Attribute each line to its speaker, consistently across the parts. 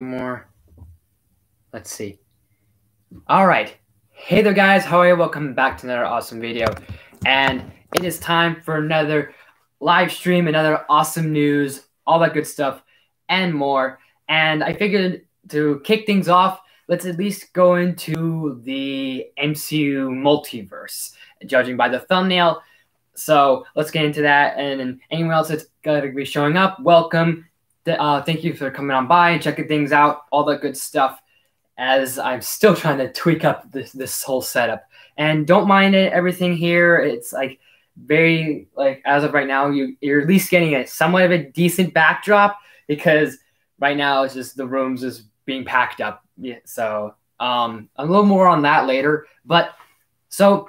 Speaker 1: more. Let's see. All right. Hey there, guys. How are you? Welcome back to another awesome video. And it is time for another live stream, another awesome news, all that good stuff, and more. And I figured to kick things off, let's at least go into the MCU multiverse, judging by the thumbnail. So let's get into that. And anyone else that's going to be showing up, welcome. Thank you for coming on by and checking things out, all that good stuff, as I'm still trying to tweak up this whole setup. And don't mind it, everything here. It's like very, like, as of right now, you're at least getting a somewhat of a decent backdrop, because right now it's just the room's just being packed up. Yeah, so a little more on that later. But so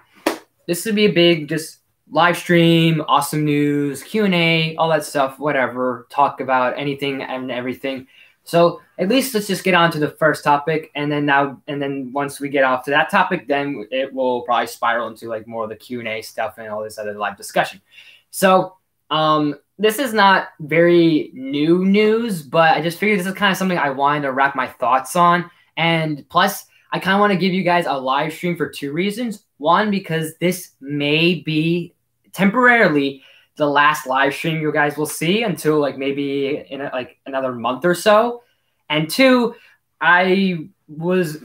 Speaker 1: this would be a big just live stream, awesome news, Q&A, all that stuff, whatever, talk about anything and everything. So at least let's just get on to the first topic, and then once we get off to that topic, then it will probably spiral into like more of the Q&A stuff and all this other live discussion. So this is not very new news, but I just figured this is kind of something I wanted to wrap my thoughts on. And plus, I kind of want to give you guys a live stream for two reasons. One, because this may be temporarily the last live stream you guys will see until like maybe in another month or so. And two, I was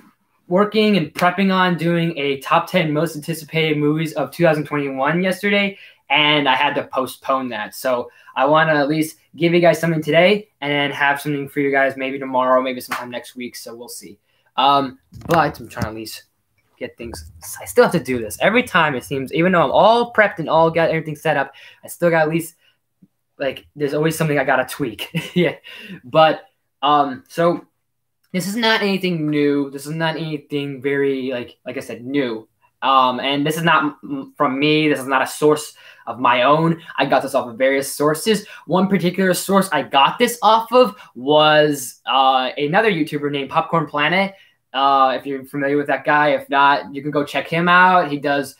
Speaker 1: working and prepping on doing a top 10 most anticipated movies of 2021 yesterday, and I had to postpone that. So I want to at least give you guys something today and then have something for you guys maybe tomorrow, maybe sometime next week. So we'll see. But I'm trying to at least get things. I still have to do this every time, it seems. Even though I'm all prepped and all got everything set up, I still got at least, like, there's always something I gotta tweak. Yeah, but so this is not anything new. This is not anything very like I said, new. And this is not from me. This is not a source of my own. I got this off of various sources. One particular source I got this off of was another YouTuber named Popcorn Planet. If you're familiar with that guy, if not, you can go check him out. He does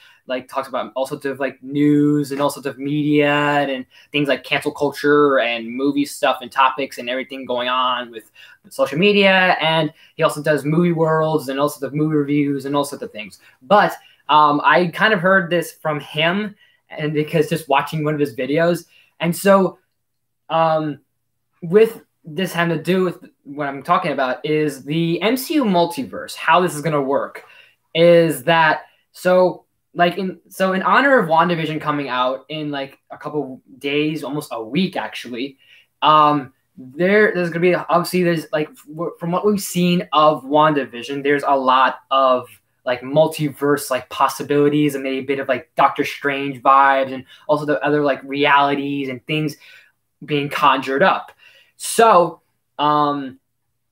Speaker 1: talks about all sorts of like news and all sorts of media and things like cancel culture and movie stuff and topics and everything going on with social media. And he also does movie worlds and all sorts of movie reviews and all sorts of things. But I kind of heard this from him, and because just watching one of his videos. And so with this having to do with what I'm talking about is the MCU multiverse. How this is going to work is that in honor of WandaVision coming out in like a couple days, almost a week actually, there's going to be, obviously there's like, from what we've seen of WandaVision, there's a lot of like multiverse like possibilities and maybe a bit of like Doctor Strange vibes, and also the other like realities and things being conjured up. So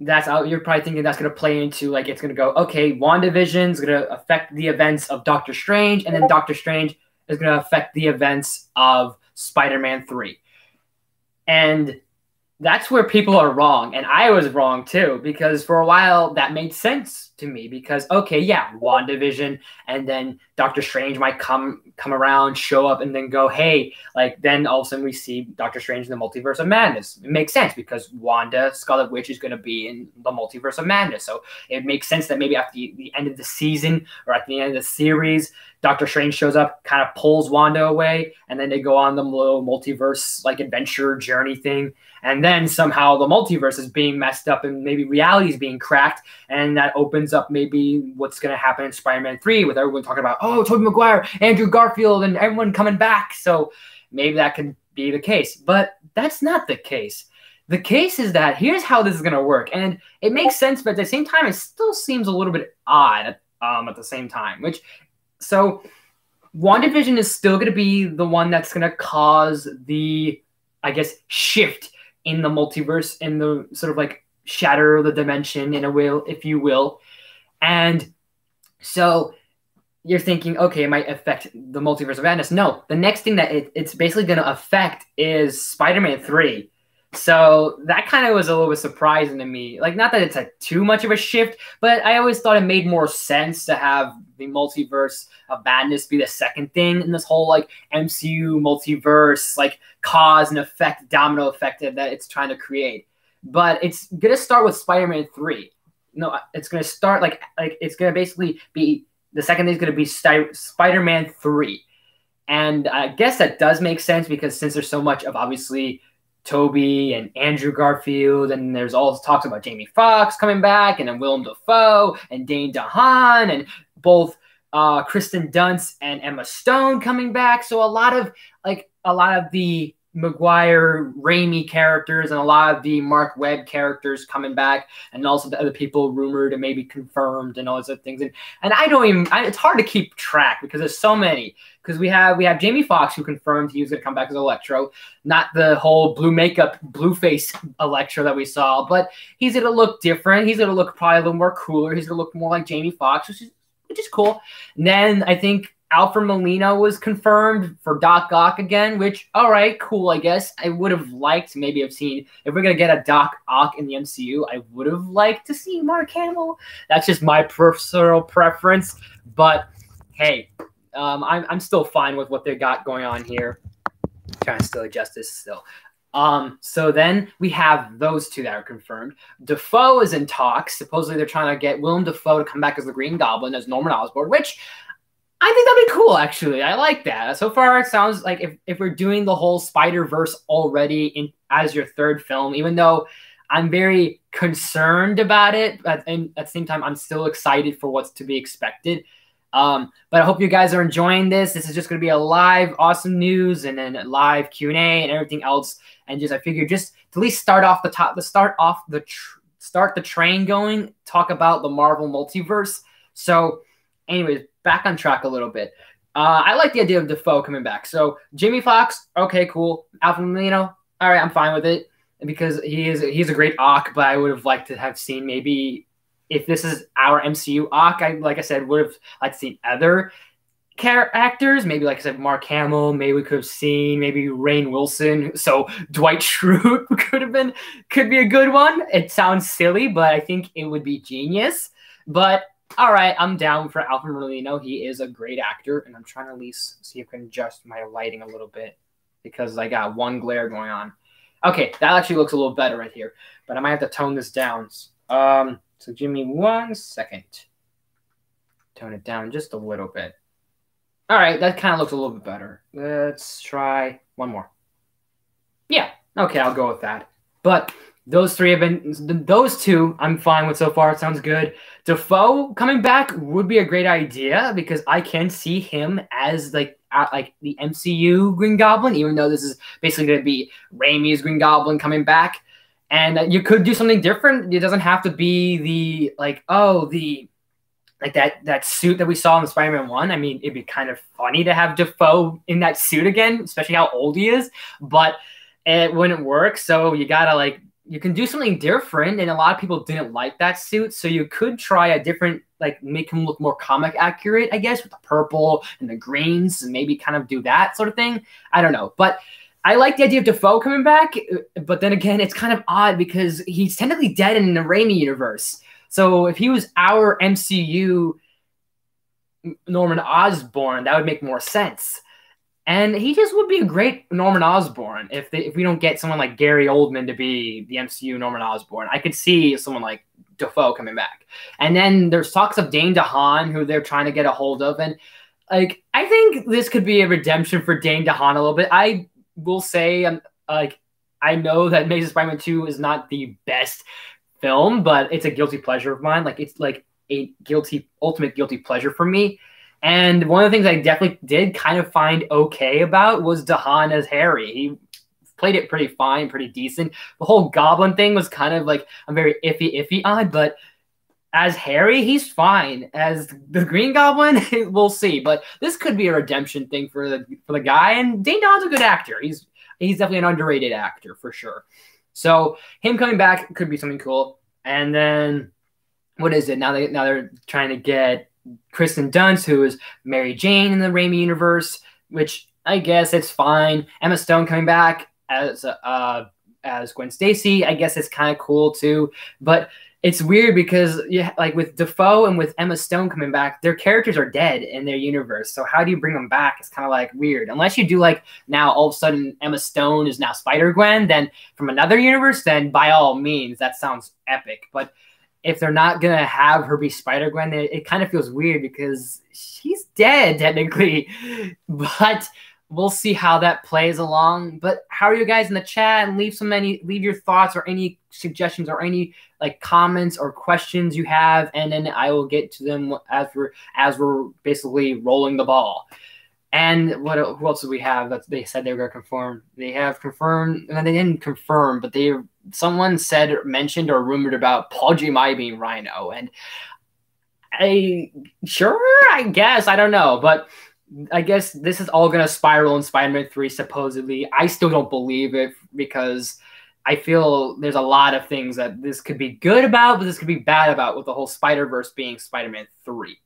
Speaker 1: that's how you're probably thinking that's going to play into, like, it's going to go, okay, WandaVision is going to affect the events of Doctor Strange, and then Doctor Strange is going to affect the events of Spider-Man 3. And that's where people are wrong. And I was wrong too, because for a while that made sense to me, because, okay, yeah, WandaVision and then Doctor Strange might come around, show up, and then go, hey, like, then all of a sudden we see Doctor Strange in the Multiverse of Madness. It makes sense because Wanda, Scarlet Witch, is going to be in the Multiverse of Madness. So it makes sense that maybe after the end of the season or at the end of the series, Doctor Strange shows up, kind of pulls Wanda away, and then they go on the little multiverse like adventure journey thing. And then somehow the multiverse is being messed up and maybe reality is being cracked. And that opens up maybe what's going to happen in Spider-Man 3 with everyone talking about, oh, Tobey Maguire, Andrew Garfield, and everyone coming back. So maybe that could be the case. But that's not the case. The case is that here's how this is going to work. And it makes sense, but at the same time, it still seems a little bit odd at the same time. So WandaVision is still going to be the one that's going to cause the, I guess, shift in the multiverse, in the sort of like shatter the dimension in a way, if you will. And so you're thinking, okay, it might affect the Multiverse of Madness. No, the next thing that it's basically going to affect is Spider-Man 3. So that kind of was a little bit surprising to me. Like, not that it's like too much of a shift, but I always thought it made more sense to have the Multiverse of Madness be the second thing in this whole like MCU multiverse, like cause and effect, domino effect that it's trying to create. but it's gonna start with Spider-Man 3. No, it's gonna start like it's gonna basically be the second thing is gonna be Spider-Man 3. And I guess that does make sense because since there's so much of obviously Toby and Andrew Garfield, and there's all talks about Jamie Foxx coming back, and then Willem Dafoe and Dane DeHaan, and both Kristen Dunst and Emma Stone coming back. So a lot of the Maguire, Raimi characters and a lot of the Mark Webb characters coming back, and also the other people rumored and maybe confirmed and all those other things. And I don't even, it's hard to keep track because there's so many. Because we have Jamie Foxx who confirmed he was going to come back as Electro, not the whole blue makeup, blue face Electro that we saw, but he's going to look different. He's going to look probably a little more cooler. He's going to look more like Jamie Foxx, which is cool. And then I think Alfred Molina was confirmed for Doc Ock again, which, all right, cool, I guess. I would have liked to maybe have seen, if we're going to get a Doc Ock in the MCU, I would have liked to see Mark Hamill. That's just my personal preference. But, hey, I'm still fine with what they got going on here. Trying to still adjust this still. So then we have those two that are confirmed. Dafoe is in talks. Supposedly they're trying to get Willem Dafoe to come back as the Green Goblin, as Norman Osborn, which I think that'd be cool, actually. I like that. So far, it sounds like if we're doing the whole Spider-Verse already as your third film, even though I'm very concerned about it, and at the same time, I'm still excited for what's to be expected. But I hope you guys are enjoying this. This is just going to be a live Awesome News and then a live Q&A and everything else. And I figured just to at least start off the top, start the train going, talk about the Marvel Multiverse. So anyways, back on track a little bit. I like the idea of Dafoe coming back. So Jamie Foxx, okay, cool. Alfred Molina, all right, I'm fine with it because he's a great Ock, but I would have liked to have seen maybe if this is our MCU Ock, like I said, would have liked to see other actors. Maybe, like I said, Mark Hamill. Maybe we could have seen maybe Rainn Wilson. So Dwight Schrute could be a good one. It sounds silly, but I think it would be genius. But all right, I'm down for Alfred Molina. He is a great actor, and I'm trying to at least see if I can adjust my lighting a little bit because I got one glare going on. Okay, that actually looks a little better right here, but I might have to tone this down. So give me 1 second. Tone it down just a little bit. All right, that kind of looks a little bit better. Let's try one more. Yeah, okay, I'll go with that. But those two I'm fine with so far. It sounds good. Dafoe coming back would be a great idea because I can see him as like the MCU Green Goblin, even though this is basically going to be Raimi's Green Goblin coming back. And you could do something different. It doesn't have to be that suit that we saw in the Spider-Man 1. I mean, it'd be kind of funny to have Dafoe in that suit again, especially how old he is, but it wouldn't work. So you gotta you can do something different, and a lot of people didn't like that suit. So you could try a different, make him look more comic accurate, I guess, with the purple and the greens, and maybe kind of do that sort of thing. I don't know, but I like the idea of Dafoe coming back, but then again, it's kind of odd because he's technically dead in the Raimi universe. So if he was our MCU Norman Osborn, that would make more sense. And he just would be a great Norman Osborn if we don't get someone like Gary Oldman to be the MCU Norman Osborn. I could see someone like Dafoe coming back. And then there's talks of Dane DeHaan, who they're trying to get a hold of. And I think this could be a redemption for Dane DeHaan a little bit. I will say, I know that Amazing Spider-Man 2 is not the best film, but it's a guilty pleasure of mine. It's like a ultimate guilty pleasure for me. And one of the things I definitely did kind of find okay about was DeHaan as Harry. He played it pretty fine, pretty decent. The whole Goblin thing was kind of I'm very iffy on, but as Harry, he's fine. As the Green Goblin, we'll see. But this could be a redemption thing for the guy. And Dane DeHaan's a good actor. He's definitely an underrated actor for sure. So him coming back could be something cool. And then what is it? Now they're trying to get Kristen Dunst, who is Mary Jane in the Raimi universe, which I guess it's fine. Emma Stone coming back as Gwen Stacy, I guess it's kind of cool too. But it's weird because yeah, like with Defoe and with Emma Stone coming back, their characters are dead in their universe. So how do you bring them back? It's kind of like weird. Unless you do like now all of a sudden Emma Stone is now Spider-Gwen, then from another universe, then by all means that sounds epic. But if they're not gonna have her be Spider-Gwen, it kind of feels weird because she's dead technically. But we'll see how that plays along. But how are you guys in the chat? And leave your thoughts or any suggestions or any like comments or questions you have, and then I will get to them as we're basically rolling the ball. And who else do we have that they said they were going to confirm? They have confirmed, and they didn't confirm, but someone mentioned or rumored about Paul Giamatti being Rhino, and I guess I don't know, but I guess this is all going to spiral in Spider-Man 3 supposedly. I still don't believe it because I feel there's a lot of things that this could be good about, but this could be bad about with the whole Spider-Verse being Spider-Man 3.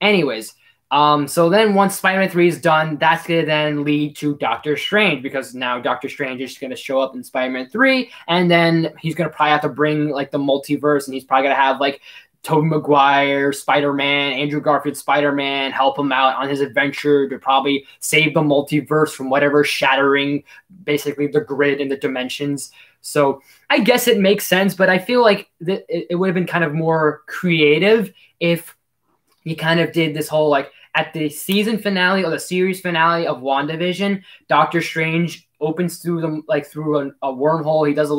Speaker 1: Anyways, so then once Spider-Man 3 is done, that's going to then lead to Doctor Strange, because now Doctor Strange is going to show up in Spider-Man 3, and then he's going to probably have to bring like the multiverse, and he's probably going to have like Tobey Maguire, Spider-Man, Andrew Garfield, Spider-Man, help him out on his adventure to probably save the multiverse from whatever shattering basically the grid and the dimensions. So I guess it makes sense, but I feel like it would have been kind of more creative if you kind of did this whole like at the season finale or the series finale of WandaVision, Doctor Strange opens through a wormhole. He does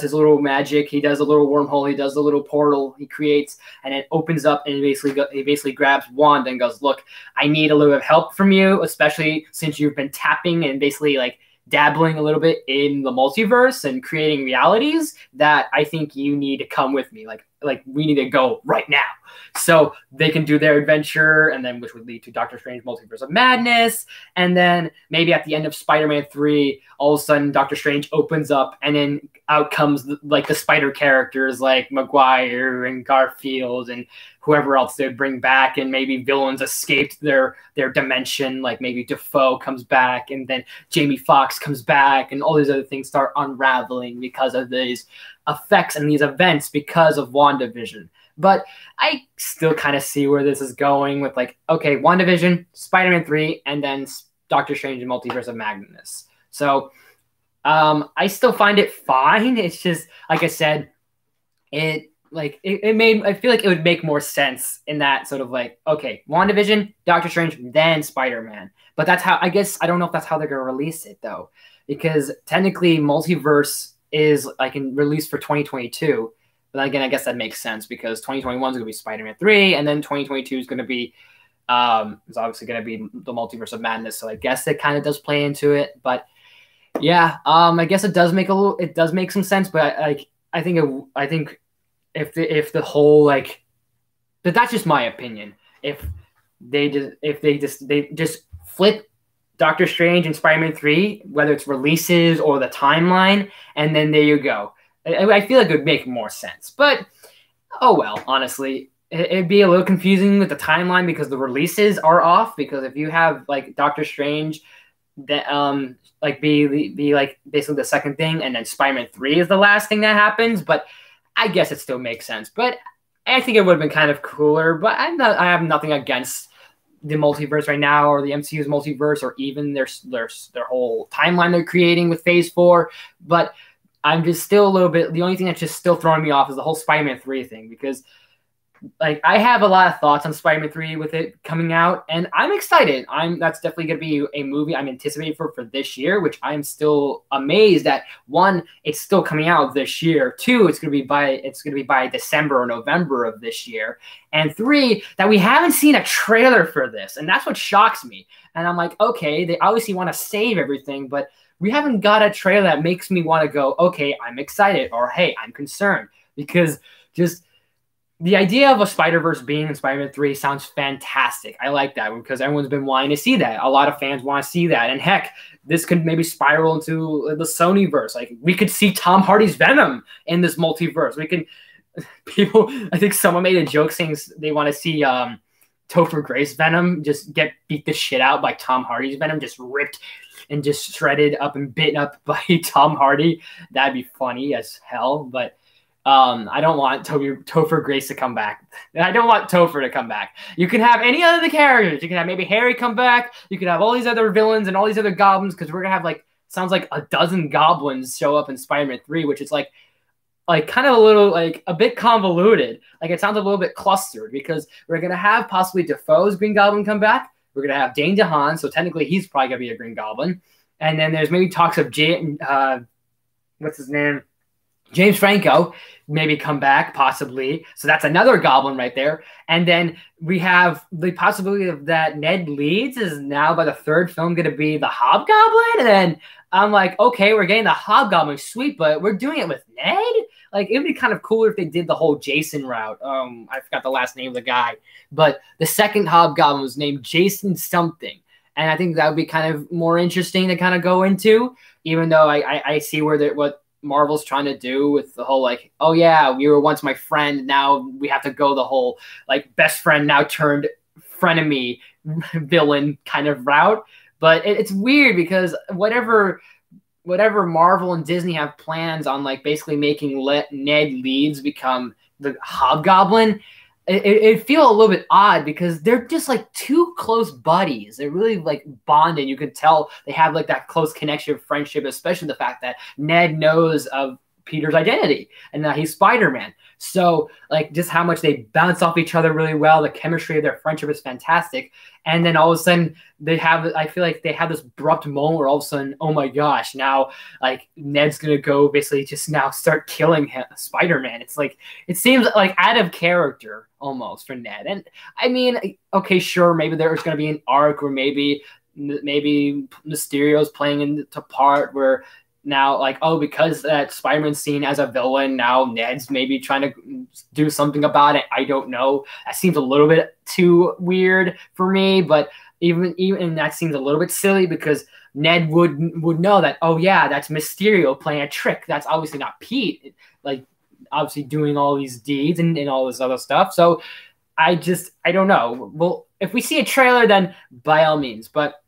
Speaker 1: his little magic. He does a little wormhole. He does a little portal he creates, and it opens up, and he basically grabs Wanda and goes, "Look, I need a little bit of help from you, especially since you've been tapping and basically like dabbling a little bit in the multiverse and creating realities that I think you need to come with me. Like we need to go right now." So they can do their adventure, and then which would lead to Doctor Strange Multiverse of Madness. And then maybe at the end of Spider-Man 3, all of a sudden Doctor Strange opens up, and then out comes like the spider characters like Maguire and Garfield and whoever else they'd bring back, and maybe villains escaped their dimension, like maybe Defoe comes back, and then Jamie Foxx comes back, and all these other things start unraveling because of these effects and these events because of WandaVision. But I still kind of see where this is going with like, okay, WandaVision, Spider-Man 3, and then Doctor Strange and Multiverse of Madness. So I still find it fine. It's just, like I said, I feel like it would make more sense in that sort of like, okay, WandaVision, Doctor Strange, then Spider-Man. But that's how, I guess, I don't know if that's how they're going to release it though, because technically Multiverse is like released for 2022. But again, I guess that makes sense because 2021 is going to be Spider-Man 3, and then 2022 is going to be is obviously going to be the Multiverse of Madness. So I guess it kind of does play into it. But yeah, I guess it does make some sense. But I think if the whole like, but that's just my opinion. If they just flip Doctor Strange and Spider-Man 3, whether it's releases or the timeline, and then there you go. I feel like it would make more sense. But, oh well, honestly. It'd be a little confusing with the timeline because the releases are off. Because if you have, like, Doctor Strange that like be like basically the second thing, and then Spider-Man 3 is the last thing that happens. But I guess it still makes sense. But I think it would have been kind of cooler. But I have nothing against the multiverse right now, or the MCU's multiverse, or even their whole timeline they're creating with Phase 4. But I'm just still a little bit, the only thing that's just still throwing me off is the whole Spider-Man 3 thing, because like I have a lot of thoughts on Spider-Man 3 with it coming out, and I'm excited. That's definitely going to be a movie I'm anticipating for this year, which I'm still amazed that, one, it's still coming out this year. Two, it's going to be by December or November of this year. And three, that we haven't seen a trailer for this, and that's what shocks me. And I'm like, okay, they obviously want to save everything, but we haven't got a trailer that makes me want to go, okay, I'm excited, or hey, I'm concerned, because just the idea of a Spider-Verse being in Spider-Man 3 sounds fantastic. I like that because everyone's been wanting to see that. A lot of fans want to see that. And heck, this could maybe spiral into the Sonyverse. Like, we could see Tom Hardy's Venom in this multiverse. I think someone made a joke saying they want to see Topher Grace Venom just get beat the shit out by Tom Hardy's Venom, just ripped and just shredded up and bitten up by Tom Hardy. That'd be funny as hell. But I don't want Topher Grace to come back. I don't want Topher to come back. You can have any other the characters. You can have maybe Harry come back. You can have all these other villains and all these other goblins, because we're gonna have like sounds like a dozen goblins show up in Spider-Man 3, which is like kind of a little like a bit convoluted. Like it sounds a little bit clustered, because we're gonna have possibly Defoe's Green Goblin come back. We're gonna have Dane DeHaan, so technically he's probably gonna be a Green Goblin. And then there's maybe talks of what's his name? James Franco maybe come back, possibly. So that's another goblin right there. And then we have the possibility of that Ned Leeds is now by the third film going to be the Hobgoblin. And then I'm like, okay, we're getting the Hobgoblin, sweet, but we're doing it with Ned? Like, it would be kind of cooler if they did the whole Jason route. I forgot the last name of the guy. But the second Hobgoblin was named Jason something. And I think that would be kind of more interesting to kind of go into, even though I see what Marvel's trying to do with the whole like, oh yeah, you were once my friend, now we have to go the whole like best friend now turned frenemy villain kind of route. But it's weird, because whatever Marvel and Disney have plans on, like basically making Ned Leeds become the Hobgoblin, it feel a little bit odd, because they're just like two close buddies. They're really like bonded. You can tell they have like that close connection of friendship, especially the fact that Ned knows of Peter's identity and that he's Spider-Man. So like just how much they bounce off each other really well. The chemistry of their friendship is fantastic. And then all of a sudden I feel like they have this abrupt moment where all of a sudden, oh my gosh, now like Ned's going to go basically just now start killing Spider-Man. It's like, it seems like out of character almost for Ned. And I mean, okay, sure, maybe there's going to be an arc where maybe Mysterio's playing into part where now, like, oh, because that Spider-Man's seen as a villain, now Ned's maybe trying to do something about it. I don't know. That seems a little bit too weird for me, but even that seems a little bit silly, because Ned would know that, oh yeah, that's Mysterio playing a trick. That's obviously not Pete, like obviously doing all these deeds and all this other stuff. So I don't know. Well, if we see a trailer, then by all means. But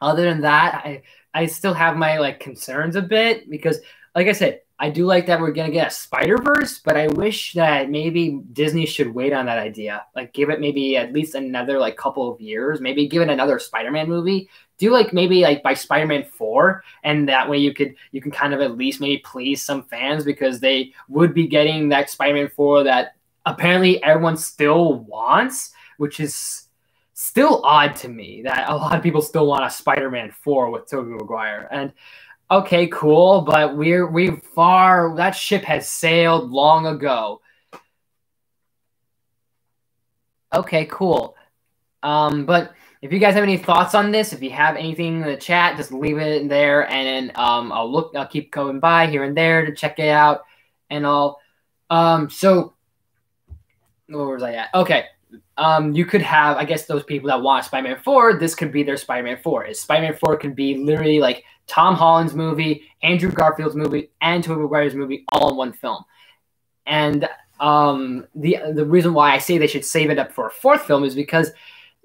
Speaker 1: other than that, I still have my like concerns a bit, because like I said, I do like that we're going to get a Spider-Verse, but I wish that maybe Disney should wait on that idea. Like give it maybe at least another like couple of years, maybe give it another Spider-Man movie. Do like maybe like by Spider-Man 4, and that way you can kind of at least maybe please some fans, because they would be getting that Spider-Man 4 that apparently everyone still wants, which is still odd to me that a lot of people still want a Spider-Man 4 with Tobey Maguire. And okay, cool, but that ship has sailed long ago. Okay, cool. But if you guys have any thoughts on this, if you have anything in the chat, just leave it in there, and then I'll keep going by here and there to check it out and all. So where was I at? Okay. You could have, I guess, those people that want Spider-Man 4, this could be their Spider-Man 4. Spider-Man 4 could be literally like Tom Holland's movie, Andrew Garfield's movie, and Tobey Maguire's movie all in one film. And the reason why I say they should save it up for a fourth film is because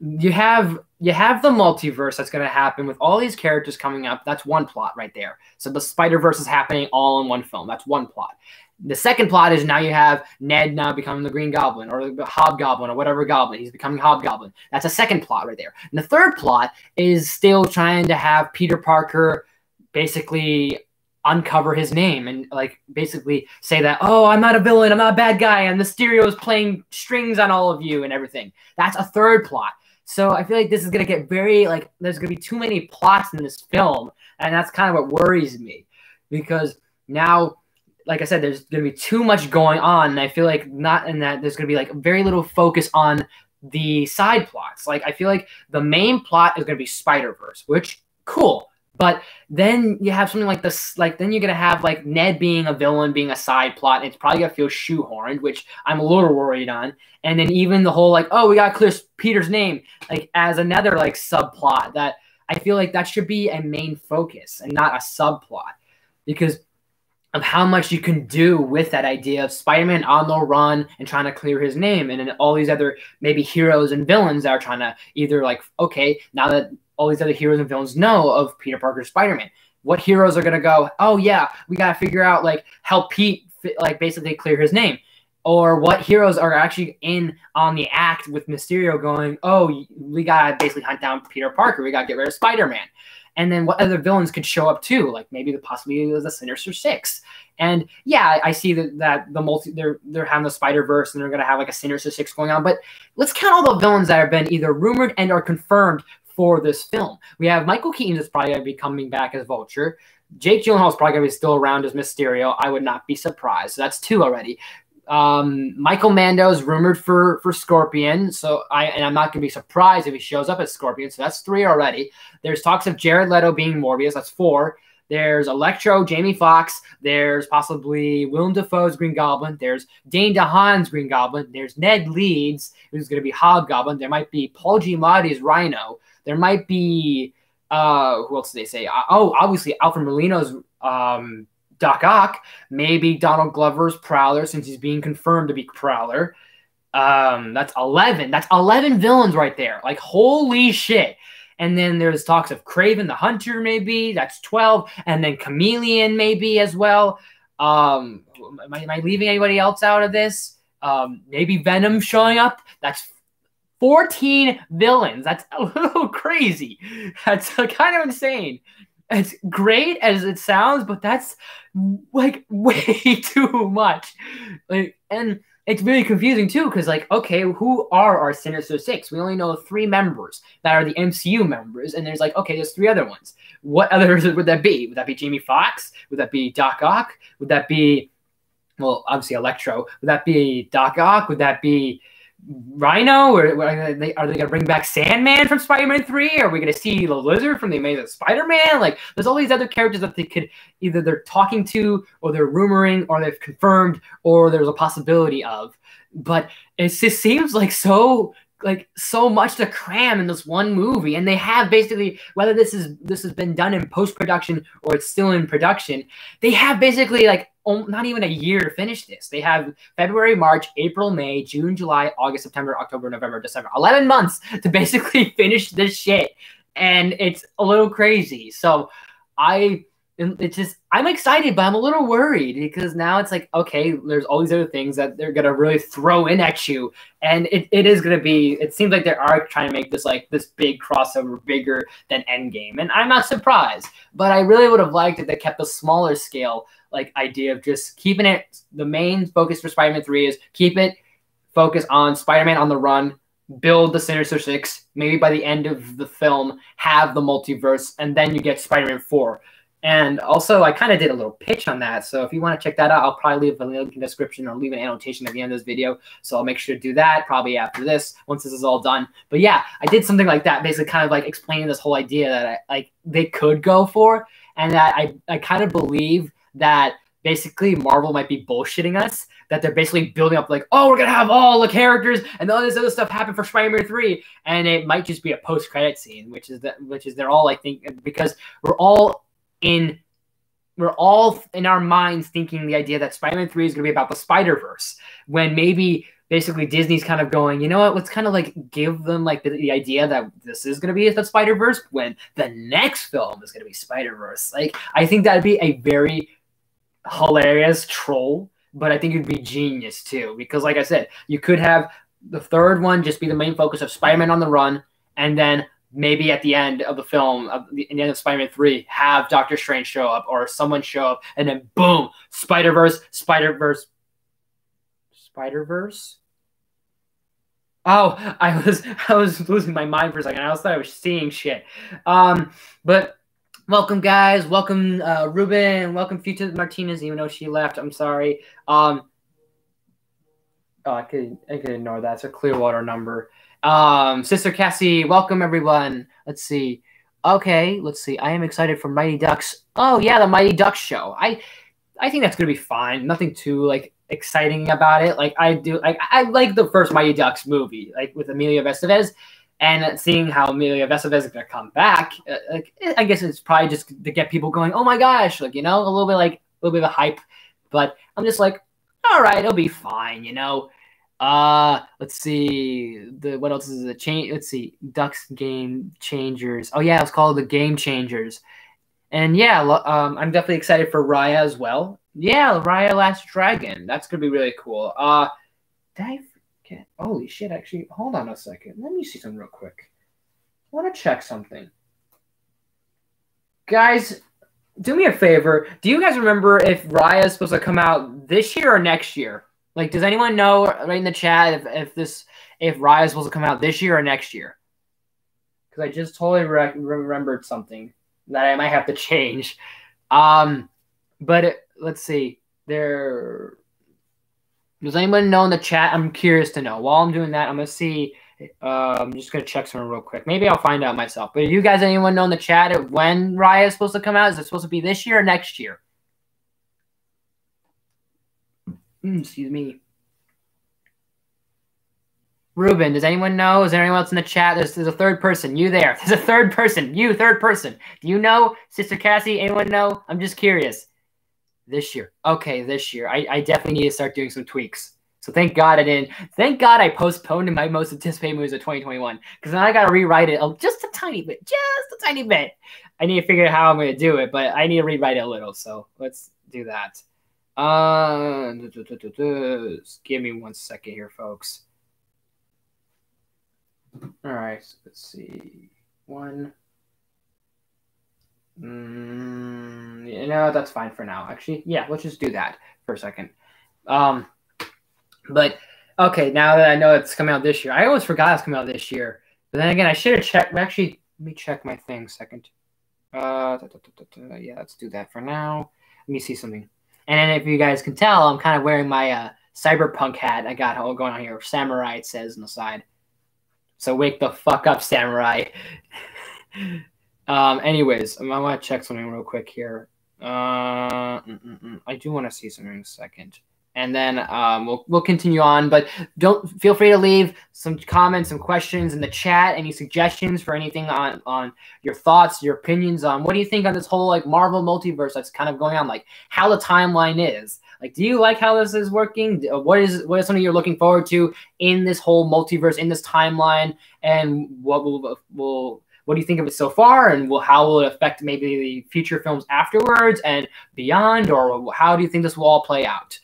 Speaker 1: you have the multiverse that's going to happen with all these characters coming up. That's one plot right there. So the Spider-Verse is happening all in one film. That's one plot. The second plot is now you have Ned now becoming the Green Goblin, or the Hobgoblin, or whatever Goblin. He's becoming Hobgoblin. That's a second plot right there. And the third plot is still trying to have Peter Parker basically uncover his name and like basically say that, oh, I'm not a villain, I'm not a bad guy, and Mysterio is playing strings on all of you and everything. That's a third plot. So I feel like this is going to get very, like, there's going to be too many plots in this film, and that's kind of what worries me, because now, like I said, there's going to be too much going on, and I feel like not in that there's going to be like very little focus on the side plots. Like I feel like the main plot is going to be Spider-Verse, which cool. But then you have something like this, like then you're going to have like Ned being a villain, being a side plot, and it's probably going to feel shoehorned, which I'm a little worried on. And then even the whole like, oh, we got to clear Peter's name, like as another like subplot that I feel like that should be a main focus and not a subplot, because of how much you can do with that idea of Spider-Man on the run and trying to clear his name, and then all these other maybe heroes and villains that are trying to either like, okay, now that all these other heroes and villains know of Peter Parker's Spider-Man, what heroes are going to go, oh yeah, we got to figure out like help Pete like basically clear his name, or what heroes are actually in on the act with Mysterio going, oh, we gotta basically hunt down Peter Parker, we gotta get rid of Spider-Man. And then what other villains could show up too, like maybe the possibility of the Sinister Six. And yeah, I see that they're having the Spider-Verse and they're gonna have like a Sinister Six going on. But let's count all the villains that have been either rumored and are confirmed for this film. We have Michael Keaton is probably gonna be coming back as Vulture. Jake Gyllenhaal is probably gonna be still around as Mysterio. I would not be surprised. So that's 2 already. Michael Mando is rumored for Scorpion, so I'm not gonna be surprised if he shows up as Scorpion. So that's 3 already. There's talks of Jared Leto being Morbius. That's 4. There's Electro, Jamie Foxx. There's possibly Willem Dafoe's Green Goblin. There's Dane DeHaan's Green Goblin. There's Ned Leeds, who's going to be Hobgoblin. There might be Paul Giamatti's Rhino. There might be who else did they say? Oh, obviously Alfred Molina's Doc Ock. Maybe Donald Glover's Prowler, since he's being confirmed to be Prowler. That's 11. That's 11 villains right there. Like, holy shit. And then there's talks of Kraven the Hunter, maybe. That's 12. And then Chameleon, maybe, as well. Am I leaving anybody else out of this? Maybe Venom showing up. That's 14 villains. That's a little crazy. That's kind of insane. It's great as it sounds, but that's like way too much. Like, and it's really confusing too, because like, okay, who are our Sinister Six? We only know 3 members that are the MCU members, and there's like, okay, there's 3 other ones. What others would that be? Would that be Jamie Foxx? Would that be Doc Ock? Would that be, well, obviously Electro? Would that be Doc Ock? Would that be Rhino? Or are they going to bring back Sandman from Spider-Man 3? Are we going to see the Lizard from the Amazing Spider-Man? Like, there's all these other characters that they could either they're talking to, or they're rumoring, or they've confirmed, or there's a possibility of. But it just seems like so much to cram in this one movie, and they have basically, whether this has been done in post-production or it's still in production, they have basically like not even a year to finish this. They have February, March, April, May, June, July, August, September, October, November, December. 11 months to basically finish this shit. And it's a little crazy. So I'm excited, but I'm a little worried, because now it's like, okay, there's all these other things that they're going to really throw in at you. And it is going to be, it seems like they are trying to make this like this big crossover bigger than Endgame. And I'm not surprised, but I really would have liked if they kept a smaller scale like idea of just keeping it. The main focus for Spider-Man 3 is keep it focus on Spider-Man on the run, build the Sinister Six, maybe by the end of the film have the multiverse, and then you get Spider-Man 4. And also, I kind of did a little pitch on that, so if you want to check that out, I'll probably leave a link in the description or leave an annotation at the end of this video, so I'll make sure to do that probably after this, once this is all done. But yeah, I did something like that, basically kind of like explaining this whole idea that they could go for, and that I kind of believe that basically Marvel might be bullshitting us, that they're basically building up like, oh, we're going to have all the characters and all this other stuff happen for Spider-Man 3, and it might just be a post-credit scene, which is they're all like thinking, because we're all in our minds thinking the idea that Spider-Man 3 is going to be about the Spider-Verse, when maybe basically Disney's kind of going, you know what, let's kind of like give them like the idea that this is going to be the Spider-Verse when the next film is going to be Spider-Verse. Like, I think that'd be a very hilarious troll, but I think it'd be genius too, because like I said, you could have the third one just be the main focus of Spider-Man on the run, and then maybe at the end of the film, at the end of Spider-Man 3, have Doctor Strange show up or someone show up, and then boom, Spider-Verse. Oh, I was losing my mind for a second. I thought I was seeing shit. But welcome, guys. Welcome, Ruben. Welcome, Future Martinez, even though she left. I'm sorry. Oh, I could ignore that. It's a Clearwater number. Sister Cassie, welcome everyone. Let's see. Okay, let's see. I am excited for Mighty Ducks. Oh yeah, the Mighty Ducks show. I think that's gonna be fine. Nothing too like exciting about it. Like I like the first Mighty Ducks movie, like with Emilio Estevez, and seeing how Emilio Estevez is gonna come back. I guess it's probably just to get people going. Oh my gosh, like, you know, a little bit of a hype. But I'm just like, all right, it'll be fine, you know. Let's see. What else is it? Let's see. Ducks Game Changers. Oh yeah, it's called the Game Changers. And yeah, I'm definitely excited for Raya as well. Yeah, Raya Last Dragon. That's gonna be really cool. Did I forget? Holy shit! Actually, hold on a second. Let me see something real quick. I want to check something. Guys, do me a favor. Do you guys remember if Raya is supposed to come out this year or next year? Like, does anyone know right in the chat if Raya is supposed to come out this year or next year? Because I just totally remembered something that I might have to change. Let's see. Does anyone know in the chat? I'm curious to know. While I'm doing that, I'm gonna see. I'm just gonna check something real quick. Maybe I'll find out myself. But you guys, anyone know in the chat when Raya is supposed to come out? Is it supposed to be this year or next year? Excuse me. Ruben, does anyone know? Is there anyone else in the chat? There's a third person. You there. There's a third person. You, third person. Do you know? Sister Cassie, anyone know? I'm just curious. This year. Okay, this year. I definitely need to start doing some tweaks. So thank God I didn't. Thank God I postponed my most anticipated movies of 2021. Because then I got to rewrite it just a tiny bit. Just a tiny bit. I need to figure out how I'm going to do it. But I need to rewrite it a little. So let's do that. Just give me 1 second here, folks. All right, let's see. That's fine for now. Actually, yeah, let's just do that for a second. But okay, now that I know it's coming out this year, I always forgot it's coming out this year. But then again, I should have checked. Actually, let me check my thing a second. Yeah, let's do that for now. Let me see something. And then if you guys can tell, I'm kind of wearing my cyberpunk hat I got going on here. Samurai, it says on the side. So wake the fuck up, Samurai. Anyways, I want to check something real quick here. I do want to see something in a second. And then we'll continue on. But don't feel free to leave some comments, some questions in the chat. Any suggestions for anything on your thoughts, your opinions on what do you think on this whole like Marvel multiverse that's kind of going on, like how the timeline is. Like, do you like how this is working? What is something you're looking forward to in this whole multiverse, in this timeline? And what do you think of it so far? And how will it affect maybe the future films afterwards and beyond? Or how do you think this will all play out?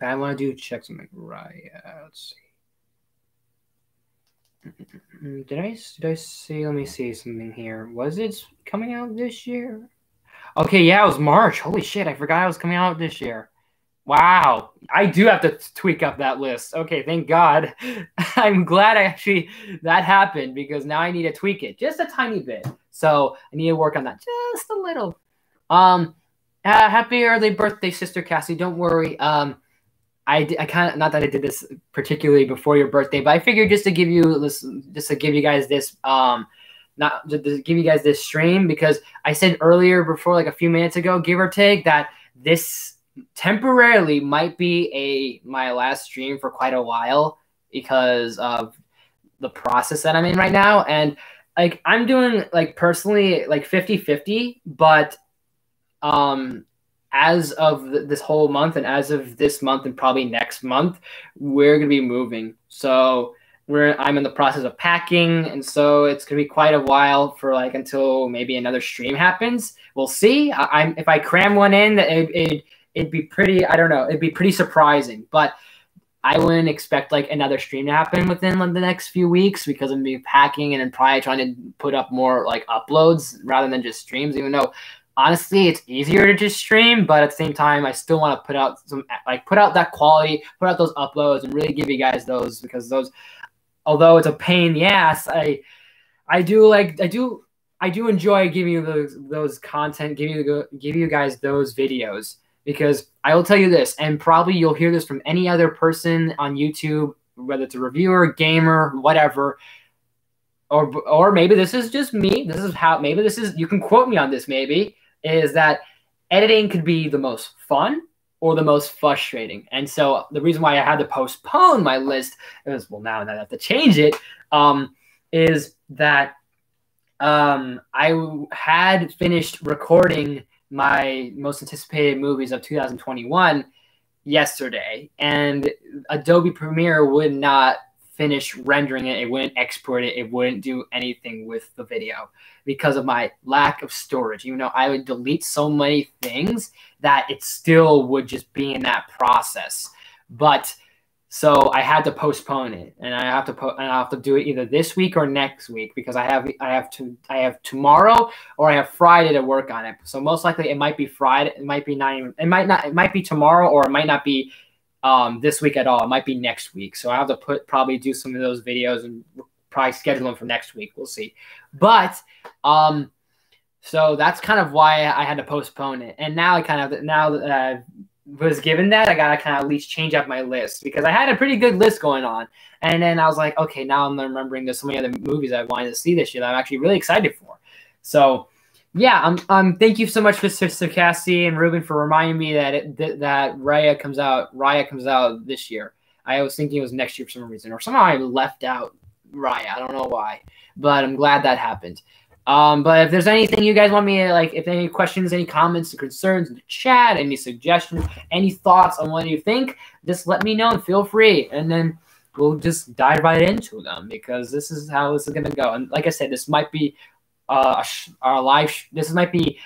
Speaker 1: I want to check something right. Let's see. Did I see? Let me see something here. Was it coming out this year? Okay, yeah, it was March. Holy shit, I forgot it was coming out this year. Wow, I do have to tweak up that list. Okay, thank God. I'm glad that happened because now I need to tweak it just a tiny bit. So I need to work on that just a little. Happy early birthday, Sister Cassie. Don't worry. I kind of, not that I did this particularly before your birthday, but I figured just to give you guys this not to give you guys this stream, because I said earlier before, like a few minutes ago, give or take, that this temporarily might be my last stream for quite a while because of the process that I'm in right now. And like I'm doing like personally like 50-50, but as of this whole month and as of this month and probably next month, we're going to be moving. So I'm in the process of packing, and so it's gonna be quite a while for like until maybe another stream happens. We'll see. If I cram one in, it'd be pretty. I don't know. It'd be pretty surprising, but I wouldn't expect like another stream to happen within like, the next few weeks because I'm gonna be packing and then probably trying to put up more like uploads rather than just streams. Even though honestly, it's easier to just stream, but at the same time, I still want to put out that quality, put out those uploads, and really give you guys those, because those. Although it's a pain in the ass, I do enjoy giving you those content, give you guys those videos, because I will tell you this, and probably you'll hear this from any other person on YouTube, whether it's a reviewer, gamer, whatever, or maybe this is just me. You can quote me on this. Maybe is that editing could be the most fun or the most frustrating. And so the reason why I had to postpone my list is, well, now that I have to change it, is that I had finished recording my most anticipated movies of 2021 yesterday, and Adobe Premiere would not finish rendering it. It wouldn't export it. It wouldn't do anything with the video because of my lack of storage. Even though I would delete so many things that it still would just be in that process. But so I had to postpone it, and I have to do it either this week or next week because I have tomorrow or I have Friday to work on it. So most likely it might be Friday. It might be tomorrow, or it might not be this week at all. It might be next week. So I have to probably do some of those videos and probably schedule them for next week. We'll see. But so that's kind of why I had to postpone it. And now now that I've was given that, I gotta kind of at least change up my list because I had a pretty good list going on, and then I was like, okay, now I'm remembering there's so many other movies I wanted to see this year that I'm actually really excited for. So yeah, thank you so much for Sister Cassie and Ruben for reminding me that that Raya comes out this year. I was thinking it was next year for some reason, or somehow I left out Raya. I don't know why, but I'm glad that happened. But if there's anything you guys want me to, like, if any questions, any comments, concerns in the chat, any suggestions, any thoughts on what you think, just let me know and feel free. And then we'll just dive right into them because this is how this is going to go. And like I said, this might be this might be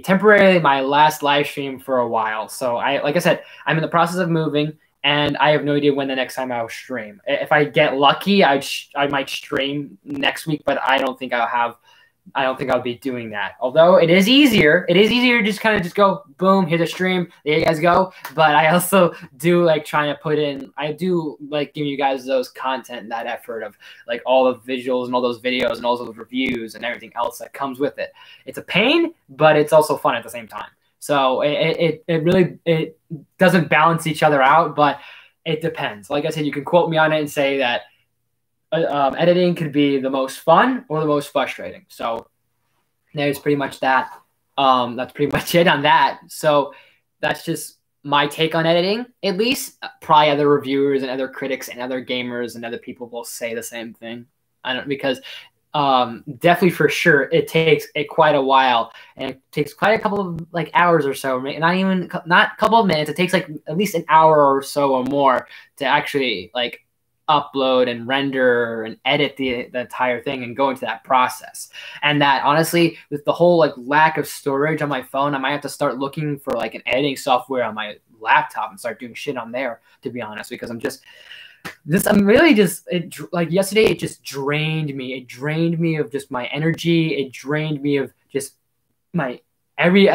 Speaker 1: temporarily my last live stream for a while. So like I said, I'm in the process of moving. And I have no idea when the next time I'll stream. If I get lucky, I might stream next week, but I don't think I'll be doing that. Although it is easier. It is easier to just kind of just go, boom, here's a stream. There you guys go. But I also do like trying to put in, I do like giving you guys those content and that effort of like all the visuals and all those videos and all those reviews and everything else that comes with it. It's a pain, but it's also fun at the same time. So it really doesn't balance each other out, but it depends. Like I said, you can quote me on it and say that editing could be the most fun or the most frustrating. So there's pretty much that. That's pretty much it on that. So that's just my take on editing. At least probably other reviewers and other critics and other gamers and other people will say the same thing. Because definitely for sure it takes quite a while, and it takes quite a couple of like hours or so, not a couple of minutes. It takes like at least an hour or so or more to actually like upload and render and edit the entire thing and go into that process. And that honestly, with the whole like lack of storage on my phone, I might have to start looking for like an editing software on my laptop and start doing shit on there, to be honest, because I'm really just, like yesterday, it just drained me. It drained me of just my energy. It drained me of just my every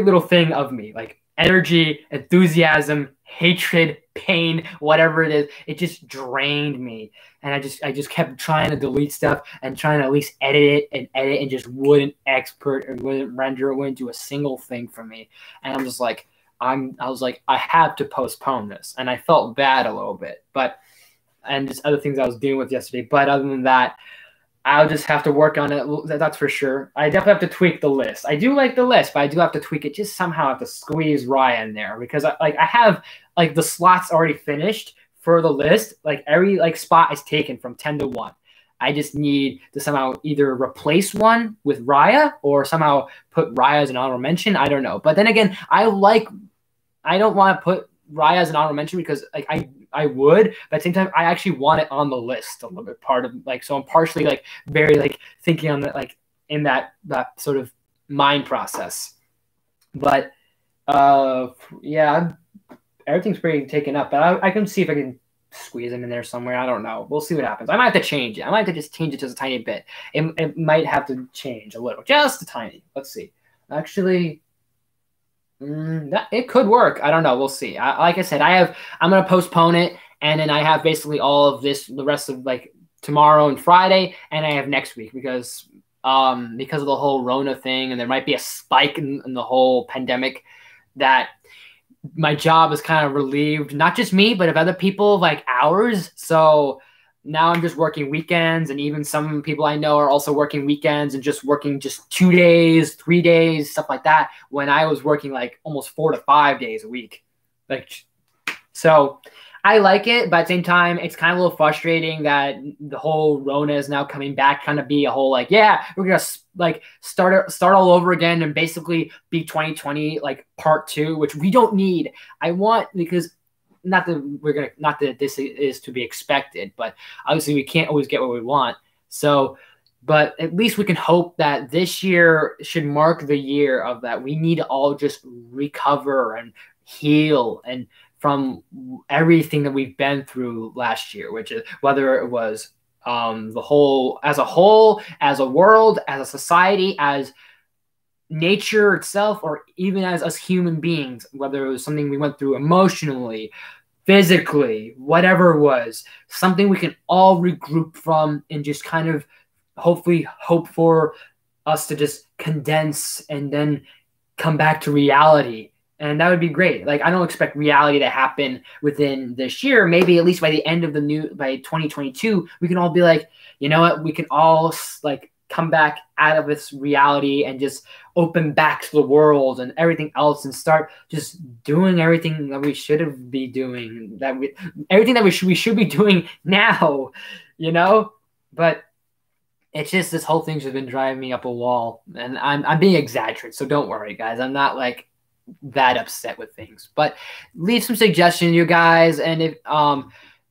Speaker 1: little thing of me, like energy, enthusiasm, hatred, pain, whatever it is. It just drained me. And I just kept trying to delete stuff and trying to at least edit it and just wouldn't export or wouldn't render. It wouldn't do a single thing for me. And I'm just like, I was like, I have to postpone this. And I felt bad a little bit, and just other things I was dealing with yesterday. But other than that, I'll just have to work on it. That's for sure. I definitely have to tweak the list. I do like the list, but I do have to tweak it. Just somehow have to squeeze Raya in there because I have like the slots already finished for the list. Like every like spot is taken from 10 to 1. I just need to somehow either replace one with Raya or somehow put Raya as an honorable mention. I don't know. But then again, I don't want to put Raya as an honorable mention because like I would, but at the same time, I actually want it on the list a little bit. Part of like, so I'm partially like very like thinking on that, like in that sort of mind process. But yeah, everything's pretty taken up. But I can see if I can squeeze them in there somewhere. I don't know. We'll see what happens. I might have to change it. I might have to just change it just a tiny bit. It might have to change a little, just a tiny. Let's see. Actually. It could work. I don't know. We'll see. Like I said, I'm going to postpone it. And then I have basically all of this, the rest of like tomorrow and Friday. And I have next week because of the whole Rona thing. And there might be a spike in the whole pandemic that my job is kind of relieved. Not just me, but of other people like hours. So now I'm just working weekends, and even some people I know are also working weekends and just working just 2 days, 3 days, stuff like that. When I was working like almost 4 to 5 days a week, so I like it, but at the same time, it's kind of a little frustrating that the whole Rona is now coming back, kind of be a whole like, yeah, we're gonna like start all over again and basically be 2020 like part 2, which we don't need. I want because not that this is to be expected, but obviously we can't always get what we want. So, but at least we can hope that this year should mark the year of that. We need to all just recover and heal and from everything that we've been through last year, which is whether it was the whole, as a world, as a society, as nature itself, or even as us human beings, whether it was something we went through emotionally, physically, whatever it was, something we can all regroup from and just kind of hopefully hope for us to just condense and then come back to reality. And that would be great. Like, I don't expect reality to happen within this year. Maybe at least by the end of by 2022, we can all be like, you know what? We can all like come back out of this reality and just open back to the world and everything else and start just doing everything that we should be doing, everything that we should be doing now, you know? But it's just this whole thing's just been driving me up a wall, and I'm being exaggerated. So don't worry, guys. I'm not like that upset with things, but leave some suggestions, you guys, and if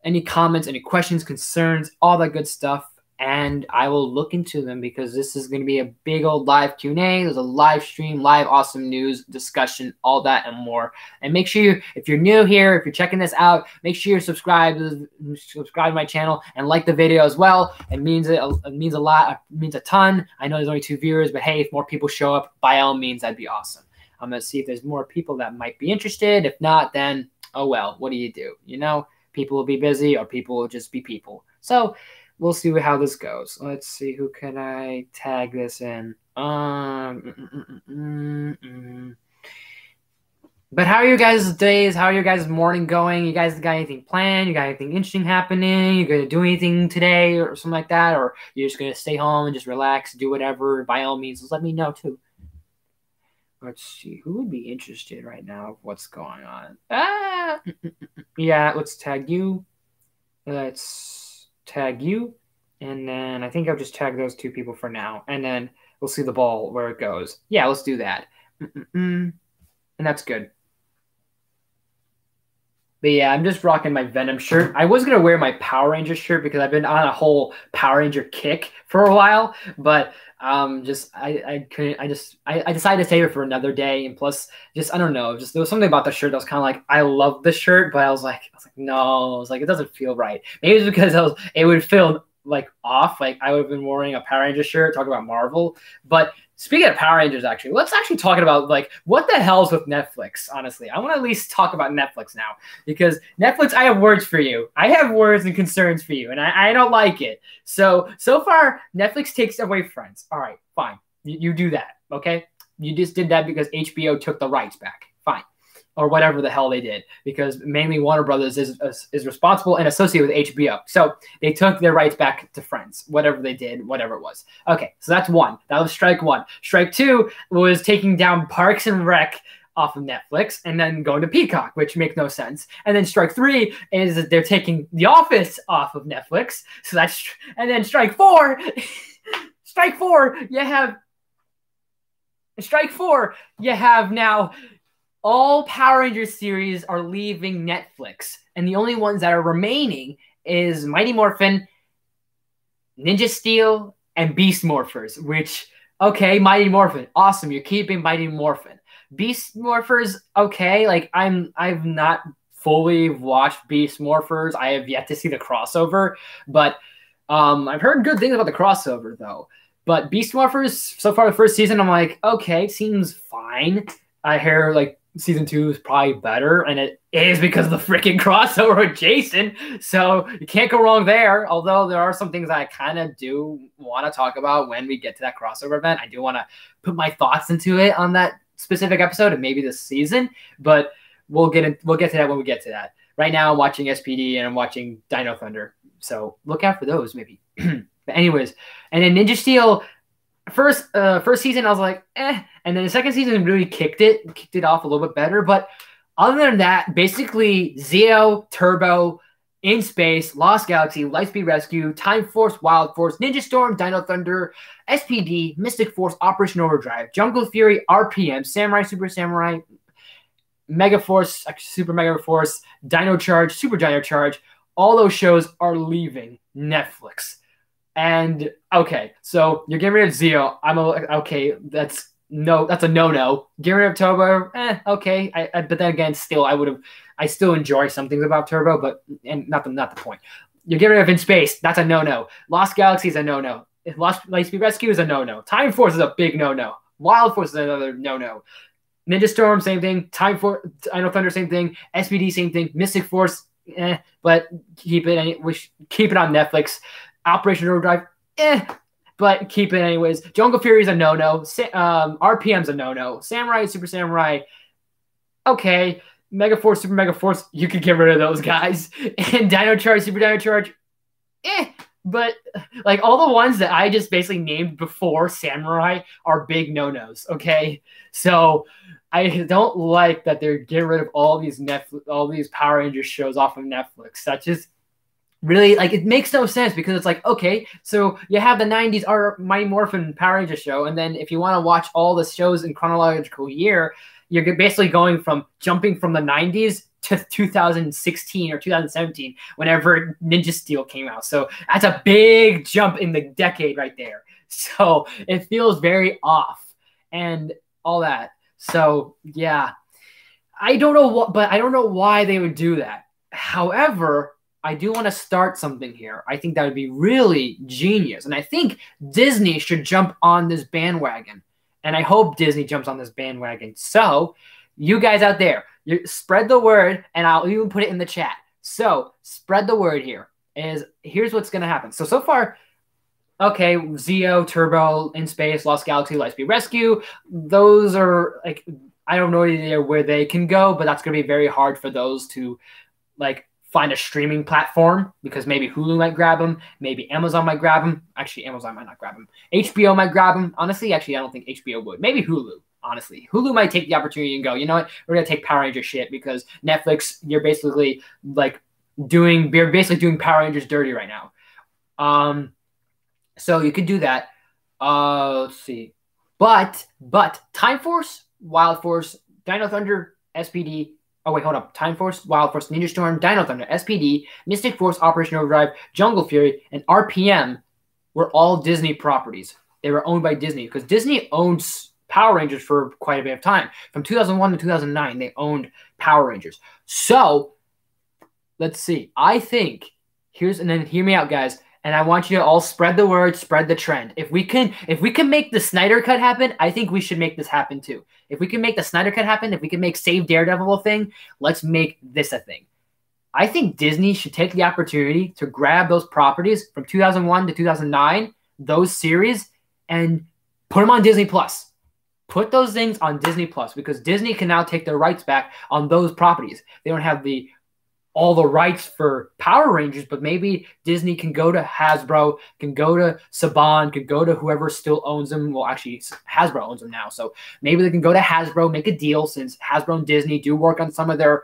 Speaker 1: any comments, any questions, concerns, all that good stuff, and I will look into them, because this is going to be a big old live Q&A. There's a live stream, live awesome news discussion, all that and more. And make sure if you're new here, if you're checking this out, make sure you subscribe to my channel and like the video as well. It means a lot. It means a ton. I know there's only 2 viewers, but hey, if more people show up, by all means, that'd be awesome. I'm going to see if there's more people that might be interested. If not, then, oh well, what do? You know, people will be busy, or people will just be people. So we'll see how this goes. Let's see, who can I tag this in? But how are you guys' days? How are your guys' morning going? You guys got anything planned? You got anything interesting happening? You going to do anything today or something like that? Or you're just going to stay home and just relax, do whatever? By all means, just let me know too. Let's see, who would be interested right now? What's going on? Yeah, let's tag you. Let's tag you. And then I think I'll just tag those 2 people for now. And then we'll see the ball where it goes. Yeah, let's do that. And that's good. But yeah, I'm just rocking my Venom shirt. I was going to wear my Power Ranger shirt because I've been on a whole Power Ranger kick for a while. But I decided to save it for another day. And plus, just, I don't know, just there was something about the shirt that was kind of like, I love the shirt, but I was like, no, I was like, it doesn't feel right. Maybe it's because it would feel like off. Like I would have been wearing a Power Ranger shirt, talking about Marvel. But speaking of Power Rangers, actually, let's actually talk about like what the hell's with Netflix. Honestly, I want to at least talk about Netflix now, because Netflix, I have words for you. I have words and concerns for you, and I don't like it. So far, Netflix takes away Friends. All right, fine. You do that, okay? You just did that because HBO took the rights back. Fine. Or whatever the hell they did, because mainly Warner Brothers is responsible and associated with HBO. So they took their rights back to Friends, whatever they did, whatever it was. Okay, so that's 1. That was strike 1. Strike 2 was taking down Parks and Rec off of Netflix and then going to Peacock, which makes no sense. And then strike 3 is that they're taking The Office off of Netflix. So that's, and then strike 4, strike 4, you have now all Power Rangers series are leaving Netflix, and the only ones that are remaining is Mighty Morphin, Ninja Steel, and Beast Morphers, which, okay, Mighty Morphin, awesome, you're keeping Mighty Morphin. Beast Morphers, okay, like I've not fully watched Beast Morphers. I have yet to see the crossover, but I've heard good things about the crossover, though. But Beast Morphers, so far the first season, I'm like, okay, seems fine. I hear, like, season 2 is probably better, and it is because of the freaking crossover with Jason. So you can't go wrong there. Although there are some things that I kind of do want to talk about when we get to that crossover event. I do want to put my thoughts into it on that specific episode and maybe this season. But we'll get to that when we get to that. Right now, I'm watching SPD and I'm watching Dino Thunder. So look out for those, maybe. But anyways, and then Ninja Steel. First season, I was like, eh. And then the second season really kicked it off a little bit better. But other than that, basically Zeo, Turbo, In Space, Lost Galaxy, Lightspeed Rescue, Time Force, Wild Force, Ninja Storm, Dino Thunder, SPD, Mystic Force, Operation Overdrive, Jungle Fury, RPM, Samurai Super Samurai, Megaforce, Super Megaforce, Dino Charge, Super Dino Charge, all those shows are leaving Netflix. And okay, so you're getting rid of Zeo. Okay. That's a no. Getting rid of Turbo, okay. But then again, still I still enjoy some things about Turbo, but not the point. You're getting rid of In Space. That's a no. Lost Galaxy is a no. Lost Lightspeed Rescue is a no. Time Force is a big no. Wild Force is another no. Ninja Storm, same thing. Time Force, Dino Thunder, same thing. SPD, same thing. Mystic Force, but keep it on Netflix. Operation Overdrive, but keep it anyways. Jungle Fury is a no. RPM's a no. Samurai, Super Samurai, okay. Megaforce, Super Megaforce, you could get rid of those guys. And Dino Charge, Super Dino Charge, but like all the ones that I just basically named before Samurai are big no-nos, okay? So I don't like that they're getting rid of all these Power Rangers shows off of Netflix. That just really, like, it makes no sense, because it's like, okay, so you have the 90s Mighty Morphin Power Ranger show, and then if you want to watch all the shows in chronological year, you're basically jumping from the 90s to 2016 or 2017, whenever Ninja Steel came out. So that's a big jump in the decade right there. So it feels very off and all that. So yeah, I don't know why they would do that. However, I do want to start something here. I think that would be really genius. And I think Disney should jump on this bandwagon. And I hope Disney jumps on this bandwagon. So you guys out there, you spread the word, and I'll even put it in the chat. So spread the word here. Here's what's going to happen. So far, okay, Zeo, Turbo, In Space, Lost Galaxy, Lightspeed Rescue. Those are, like, I don't know where they can go, but that's going to be very hard for those to, like, find a streaming platform, because maybe Hulu might grab them, maybe Amazon might grab them. Actually, Amazon might not grab them. HBO might grab them. Honestly, I don't think HBO would. Maybe Hulu. Honestly, Hulu might take the opportunity and go, you know what, we're gonna take Power Ranger shit, because Netflix, you're basically doing Power Rangers dirty right now. So you could do that. Let's see, but Time Force, Wild Force, Dino Thunder, SPD. Oh, wait, hold up. Time Force, Wild Force, Ninja Storm, Dino Thunder, SPD, Mystic Force, Operation Overdrive, Jungle Fury, and RPM were all Disney properties. They were owned by Disney, because Disney owns Power Rangers for quite a bit of time. From 2001 to 2009, they owned Power Rangers. So, let's see. I think, and then hear me out, guys. And I want you to all spread the word, spread the trend. If we can make the Snyder Cut happen, I think we should make this happen too. If we can make the Snyder Cut happen, if we can make Save Daredevil a thing, let's make this a thing. I think Disney should take the opportunity to grab those properties from 2001 to 2009, those series, and put them on Disney Plus. Put those things on Disney Plus, because Disney can now take their rights back on those properties. They don't have all the rights for Power Rangers, but maybe Disney can go to Hasbro, can go to Saban, can go to whoever still owns them. Well, actually, Hasbro owns them now. So maybe they can go to Hasbro, make a deal, since Hasbro and Disney do work on some of their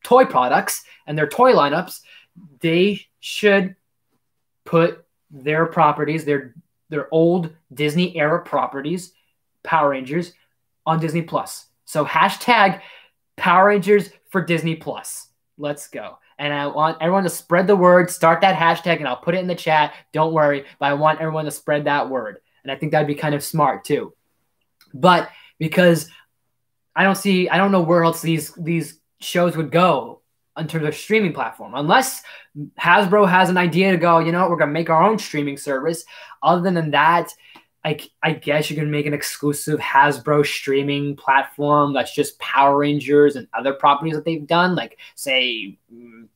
Speaker 1: toy products and their toy lineups. They should put their properties, their old Disney era properties, Power Rangers, on Disney Plus. So hashtag Power Rangers for Disney Plus. Let's go. And I want everyone to spread the word, start that hashtag, and I'll put it in the chat. Don't worry, but I want everyone to spread that word. And I think that'd be kind of smart too. But because I don't know where else these shows would go in terms of streaming platform, unless Hasbro has an idea to go, you know what, we're going to make our own streaming service. Other than that, I guess you can make an exclusive Hasbro streaming platform that's just Power Rangers and other properties that they've done, like, say,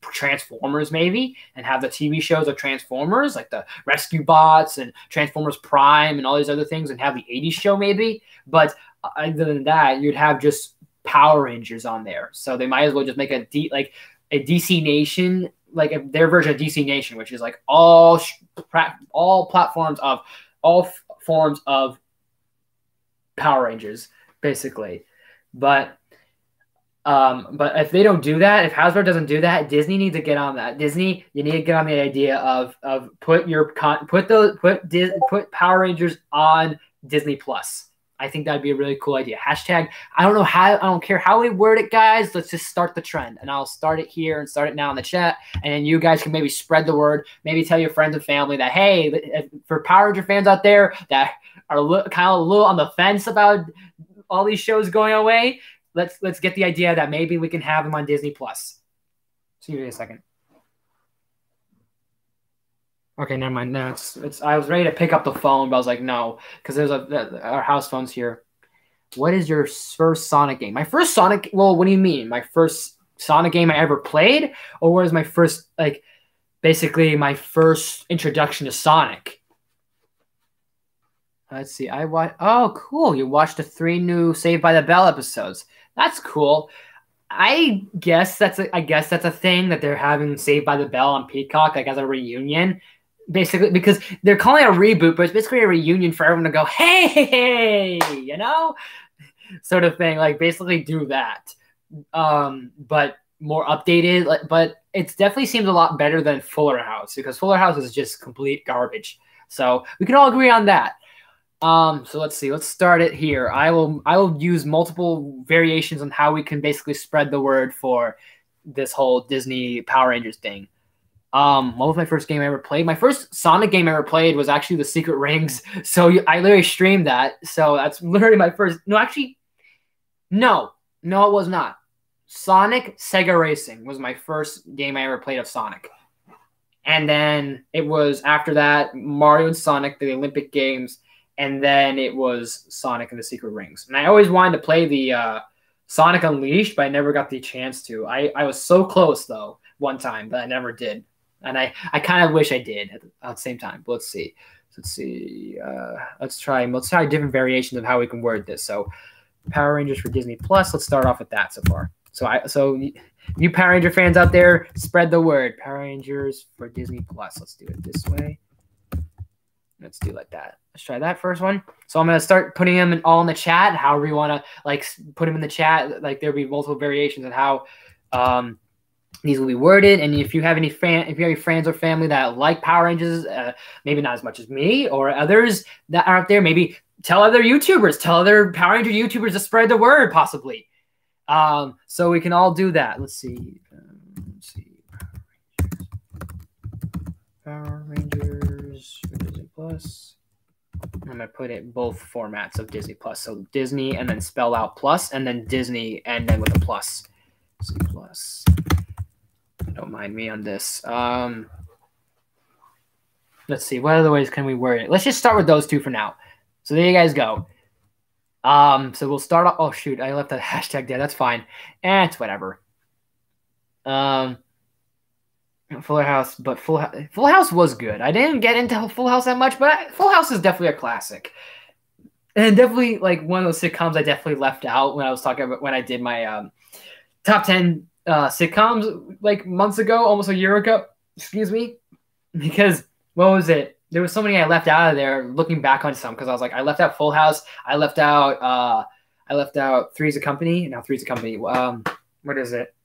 Speaker 1: Transformers maybe, and have the TV shows of Transformers, like the Rescue Bots and Transformers Prime and all these other things, and have the 80s show maybe. But other than that, you'd have just Power Rangers on there. So they might as well just make a DC Nation, like their version of DC Nation, which is like all platforms of all forms of Power Rangers, basically. But if they don't do that, if Hasbro doesn't do that, Disney needs to get on that. Disney, you need to get on the idea of put Power Rangers on Disney Plus. I think that'd be a really cool idea. Hashtag, I don't care how we word it, guys. Let's just start the trend. And I'll start it here and start it now in the chat. And then you guys can maybe spread the word. Maybe tell your friends and family that, hey, for Power Ranger fans out there that are kind of a little on the fence about all these shows going away, let's get the idea that maybe we can have them on Disney Plus. See you in a second. Okay, never mind. No, I was ready to pick up the phone, but I was like, no, because there's our house phone's here. What is your first Sonic game? My first Sonic. Well, what do you mean? My first Sonic game I ever played, or what is my first basically my first introduction to Sonic? Let's see. I watched. Oh, cool! You watched the 3 new Saved by the Bell episodes. That's cool. I guess that's a thing that they're having Saved by the Bell on Peacock, as a reunion. Basically, because they're calling it a reboot, but it's basically a reunion for everyone to go, hey, sort of thing. Basically do that, but more updated. But it definitely seems a lot better than Fuller House, because Fuller House is just complete garbage. So we can all agree on that. So let's see. Let's start it here. I will use multiple variations on how we can basically spread the word for this whole Disney Power Rangers thing. What was my first game I ever played? My first Sonic game I ever played was actually The Secret Rings. So I literally streamed that. So that's literally my first. No, actually, no, it was not. Sonic Sega Racing was my first game I ever played of Sonic. And then it was after that Mario and Sonic, the Olympic Games. And then it was Sonic and the Secret Rings. And I always wanted to play the Sonic Unleashed, but I never got the chance to. I was so close, though, one time, but I never did. And I kind of wish I did at the same time. But let's see. Let's try different variations of how we can word this. So Power Rangers for Disney Plus. Let's start off with that so far. So you Power Ranger fans out there, spread the word. Power Rangers for Disney Plus. Let's do it this way. Let's do like that. Let's try that first one. So I'm going to start putting them all in the chat. However you want to put them in the chat. There'll be multiple variations on how these will be worded. And if you have any friends or family that like Power Rangers, maybe not as much as me or others that are out there, maybe tell other YouTubers, tell other Power Ranger YouTubers to spread the word, possibly. So we can all do that. Let's see. Power Rangers for Disney Plus. I'm going to put it both formats of Disney Plus. So Disney and then spell out plus, and then Disney and then with a plus. Disney Plus. Don't mind me on this. Let's see. What other ways can we word it? Let's just start with those two for now. So there you guys go. So we'll start off. Oh, shoot. I left that hashtag there. That's fine. It's whatever. Fuller House, but Full House was good. I didn't get into Full House that much, but Full House is definitely a classic. And definitely one of those sitcoms I definitely left out when I was talking about when I did my top 10 sitcoms months ago, almost a year ago. Excuse me. Because what was it? There was so many I left out of there looking back on some, because I was like, I left out Full House. I left out Three's a Company. Now Three's a Company. What is it?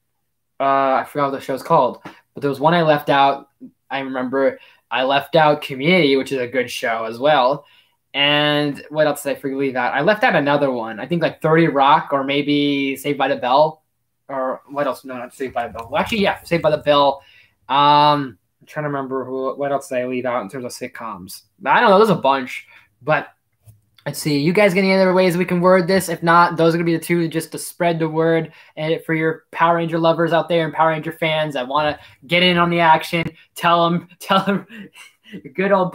Speaker 1: I forgot what the show's called. But there was one I left out. I remember I left out Community, which is a good show as well. And what else did I leave out? I left out another one. I think 30 Rock, or maybe Saved by the Bell. Or what else? No, not Saved by the Bell. Well, actually, yeah, Saved by the Bell. I'm trying to remember what else did I leave out in terms of sitcoms. I don't know. There's a bunch. But let's see. You guys got any other ways we can word this? If not, those are going to be the two just to spread the word. And for your Power Ranger lovers out there and Power Ranger fans that want to get in on the action, tell them your good old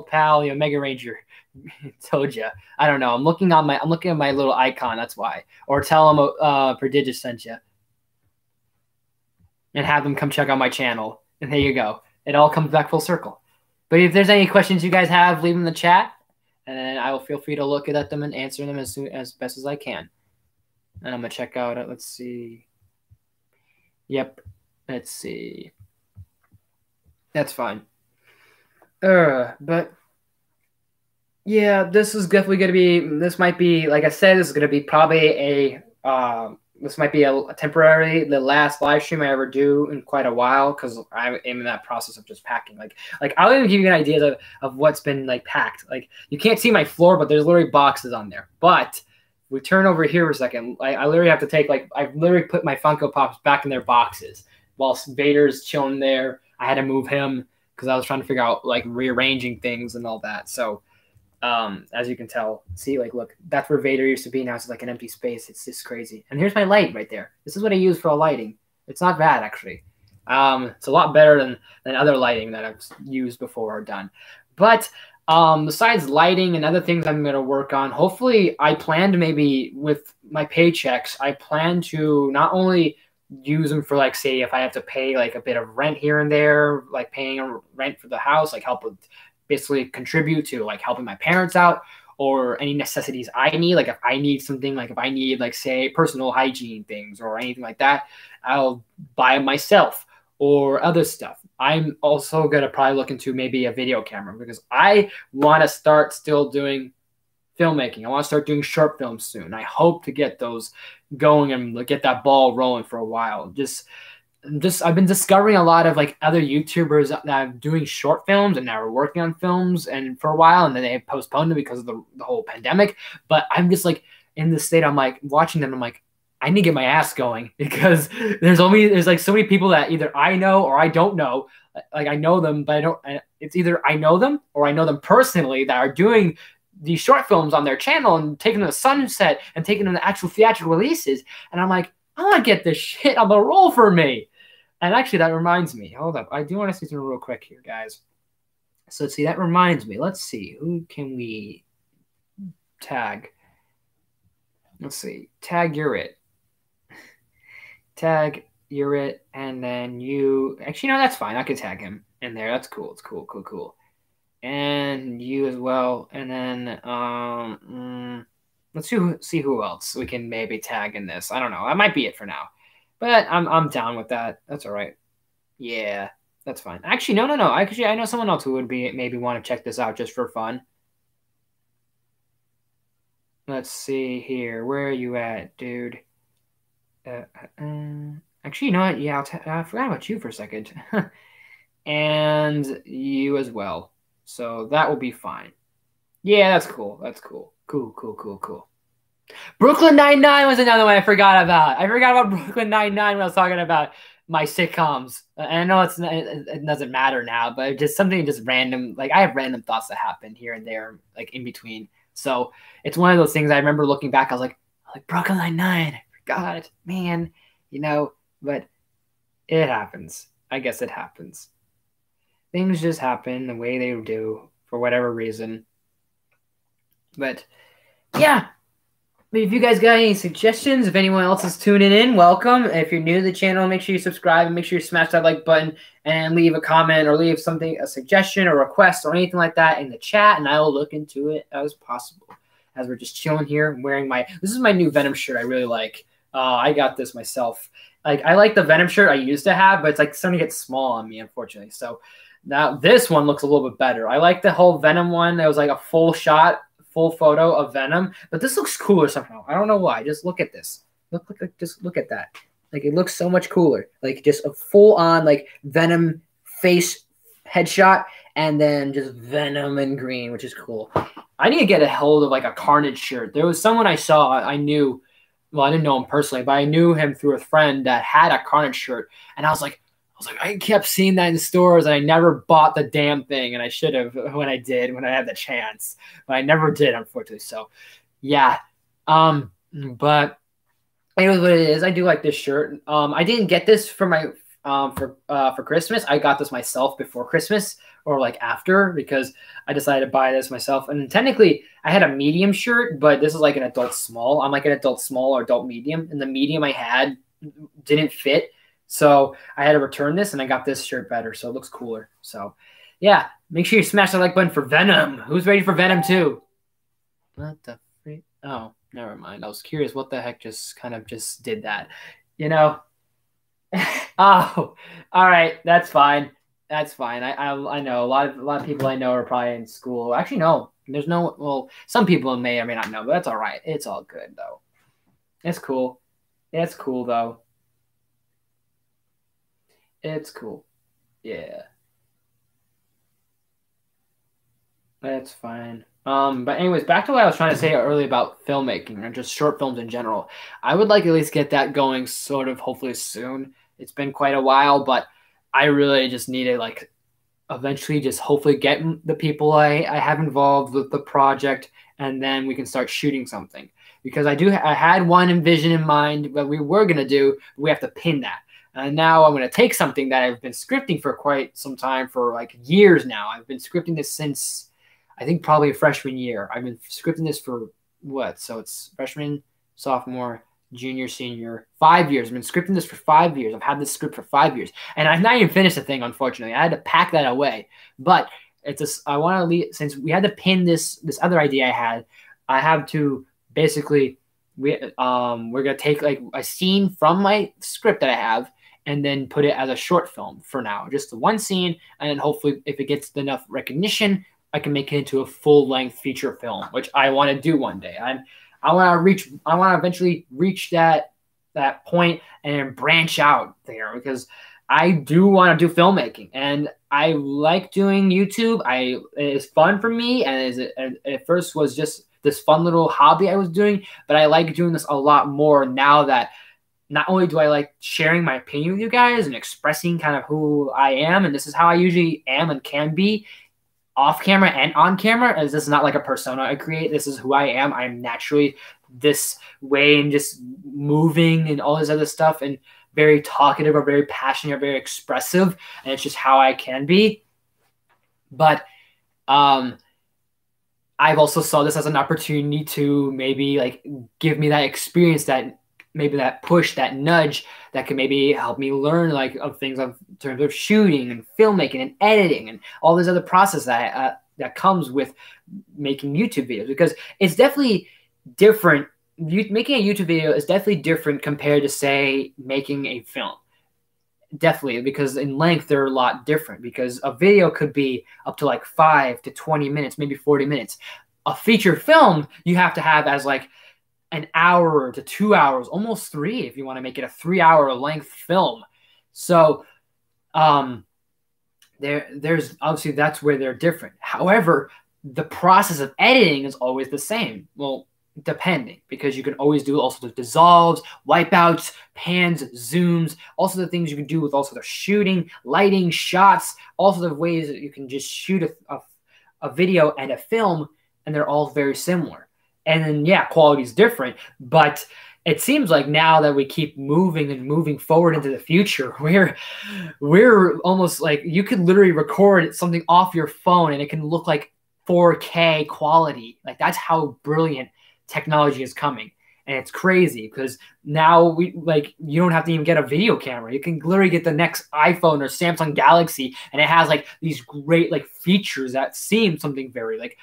Speaker 1: pal, Mega Ranger told you. I don't know. I'm looking at my little icon. That's why. Or tell them Prodigious sent you. And have them come check out my channel. And there you go. It all comes back full circle. But if there's any questions you guys have, leave them in the chat, and I will feel free to look at them and answer them as best as I can. And I'm going to check out, let's see. Yep, let's see. That's fine. But, yeah, this is definitely going to be, this might be, like I said, this is going to be probably a this might be a temporary, the last live stream I ever do in quite a while, because I'm in that process of just packing. Like I'll even give you an idea of what's been like packed. Like you can't see my floor, but there's literally boxes on there. But we turn over here for a second. I literally have to take I literally put my Funko Pops back in their boxes whilst Vader's chilling there. I had to move him because I was trying to figure out like rearranging things and all that. So as you can tell, see, like, look, that's where Vader used to be. Now it's like an empty space. It's just crazy. And here's my light right there. This is what I use for lighting. It's not bad, actually. It's a lot better than other lighting that I've used before or done. But besides lighting and other things I'm going to work on, hopefully I plan to maybe with my paychecks, I plan to not only use them for, like, say, if I have to pay like a bit of rent here and there, like paying a rent for the house, like help with basically contribute to like helping my parents out or any necessities I need. Like if I need something, like if I need like say personal hygiene things or anything like that, I'll buy it myself or other stuff. I'm also going to probably look into maybe a video camera because I want to start still doing filmmaking. I want to start doing short films soon. I hope to get those going and get that ball rolling for a while. I've been discovering a lot of like other YouTubers that are doing short films and now are working on films and for a while, and then they postponed it because of the whole pandemic. But I'm just like in this state, I'm like watching them. I'm like, I need to get my ass going because there's like so many people that either I know or I don't know. Like I know them, but I don't. It's either I know them or I know them personally that are doing these short films on their channel and taking them to Sunset and taking them to actual theatrical releases. And I'm like, I want to get this shit on the roll for me. And actually, that reminds me. Hold up. I do want to see something real quick here, guys. So let's see. That reminds me. Let's see. Who can we tag? Let's see. Tag, you're it. Tag, you're it. And then you. Actually, no, that's fine. I can tag him in there. That's cool. It's cool, cool, cool. And you as well. And then let's see who else we can maybe tag in this. I don't know. That might be it for now. But I'm down with that. That's all right. Yeah, that's fine. Actually, no. Actually, I know someone else who would be maybe want to check this out just for fun. Let's see here. Where are you at, dude? Actually, you know what? Yeah, I forgot about you for a second. And you as well. So that will be fine. Yeah, that's cool. That's cool. Cool. Brooklyn Nine-Nine was another one I forgot about. I forgot about Brooklyn Nine-Nine when I was talking about my sitcoms. And I know it doesn't matter now, but just something just random. Like I have random thoughts that happen here and there, like in between. So it's one of those things I remember looking back. I was like Brooklyn Nine-Nine. I forgot, man. But it happens. I guess it happens. Things just happen the way they do for whatever reason. But yeah. If you guys got any suggestions, if anyone else is tuning in, welcome. If you're new to the channel, make sure you subscribe and make sure you smash that like button and leave a comment or leave something, a suggestion or request or anything like that in the chat, and I will look into it as possible. As we're just chilling here, I'm wearing this is my new Venom shirt I really like. I got this myself. Like I like the Venom shirt I used to have, but it's like starting to get small on me, unfortunately. So now this one looks a little bit better. I like the whole Venom one. That was like a full photo of Venom, but this looks cooler somehow. I don't know why. Just look at this. Just look at that. Like it looks so much cooler. Like just a full on like Venom face headshot and then just Venom in green, which is cool. I need to get a hold of like a Carnage shirt. There was someone I saw, I knew, well, I didn't know him personally, but I knew him through a friend that had a Carnage shirt. And I was like, I kept seeing that in stores and I never bought the damn thing. And I should have when I had the chance, but I never did, unfortunately. So yeah. But it was what it is. I do like this shirt. I didn't get this for my, for Christmas. I got this myself before Christmas or like after because I decided to buy this myself. And technically I had a medium shirt, but this is like an adult small. I'm like an adult small or adult medium. And the medium I had didn't fit. So I had to return this, and I got this shirt better, so it looks cooler. So, yeah, make sure you smash the like button for Venom. Who's ready for Venom 2? What the freak? Oh, never mind. I was curious what the heck just did that. Oh, all right. That's fine. That's fine. I know a lot of people I know are probably in school. Actually, no. There's no. Well, some people may or may not know, but that's all right. It's all good though. It's cool. It's cool though. It's cool. Yeah, that's fine. But anyways, back to what I was trying to say earlier about filmmaking and just short films in general. I would like at least get that going sort of hopefully soon. It's been quite a while, but I really just need to like eventually just hopefully get the people I have involved with the project, and then we can start shooting something. Because I had one envision in mind that we were gonna do. We have to pin that. And now I'm gonna take something that I've been scripting for quite some time, for like years now. I've been scripting this since I think probably freshman year. I've been scripting this for what? So it's freshman, sophomore, junior, senior, 5 years. I've been scripting this for 5 years. I've had this script for 5 years, and I've not even finished the thing. Unfortunately, I had to pack that away. But it's just I want to leave, since we had to pin this other idea I had. I have to basically we're gonna take like a scene from my script that I have, and then put it as a short film for now, just the one scene, and then hopefully if it gets enough recognition, I can make it into a full-length feature film, which I want to do one day. I want to eventually reach that point and branch out there, because I do want to do filmmaking, and I like doing YouTube. It's fun for me, and at first was just this fun little hobby I was doing, but I like doing this a lot more now that not only do I like sharing my opinion with you guys and expressing kind of who I am, and this is how I usually am and can be off camera and on camera, as this is not like a persona I create. This is who I am. I'm naturally this way, and just moving and all this other stuff, and very talkative or very passionate or very expressive. And it's just how I can be. But I've also saw this as an opportunity to maybe like give me that experience, that maybe that push, that nudge that can maybe help me learn like of things in terms of shooting and filmmaking and editing and all this other process that comes with making YouTube videos, because it's definitely different. Making a YouTube video is definitely different compared to, say, making a film. Definitely, because in length they're a lot different, because a video could be up to like 5 to 20 minutes, maybe 40 minutes. A feature film you have to have as like an hour to 2 hours, almost 3 if you want to make it a 3-hour length film. So there's obviously, that's where they're different. However, the process of editing is always the same. Well, depending, because you can always do also the dissolves, wipeouts, pans, zooms, also the things you can do with also the shooting, lighting, shots, also the ways that you can just shoot a video and a film, and they're all very similar. And then, yeah, quality is different, but it seems like now that we keep moving and moving forward into the future, we're almost like you could literally record something off your phone and it can look like 4K quality. Like, that's how brilliant technology is coming. And it's crazy, because now you don't have to even get a video camera. You can literally get the next iPhone or Samsung Galaxy, and it has like these great like features that seem something very like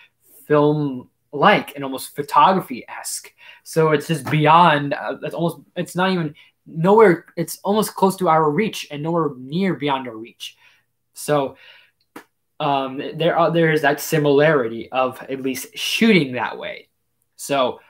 Speaker 1: film like and almost photography-esque. So it's just beyond it's not even nowhere, it's almost close to our reach and nowhere near beyond our reach. So there is that similarity of at least shooting that way. So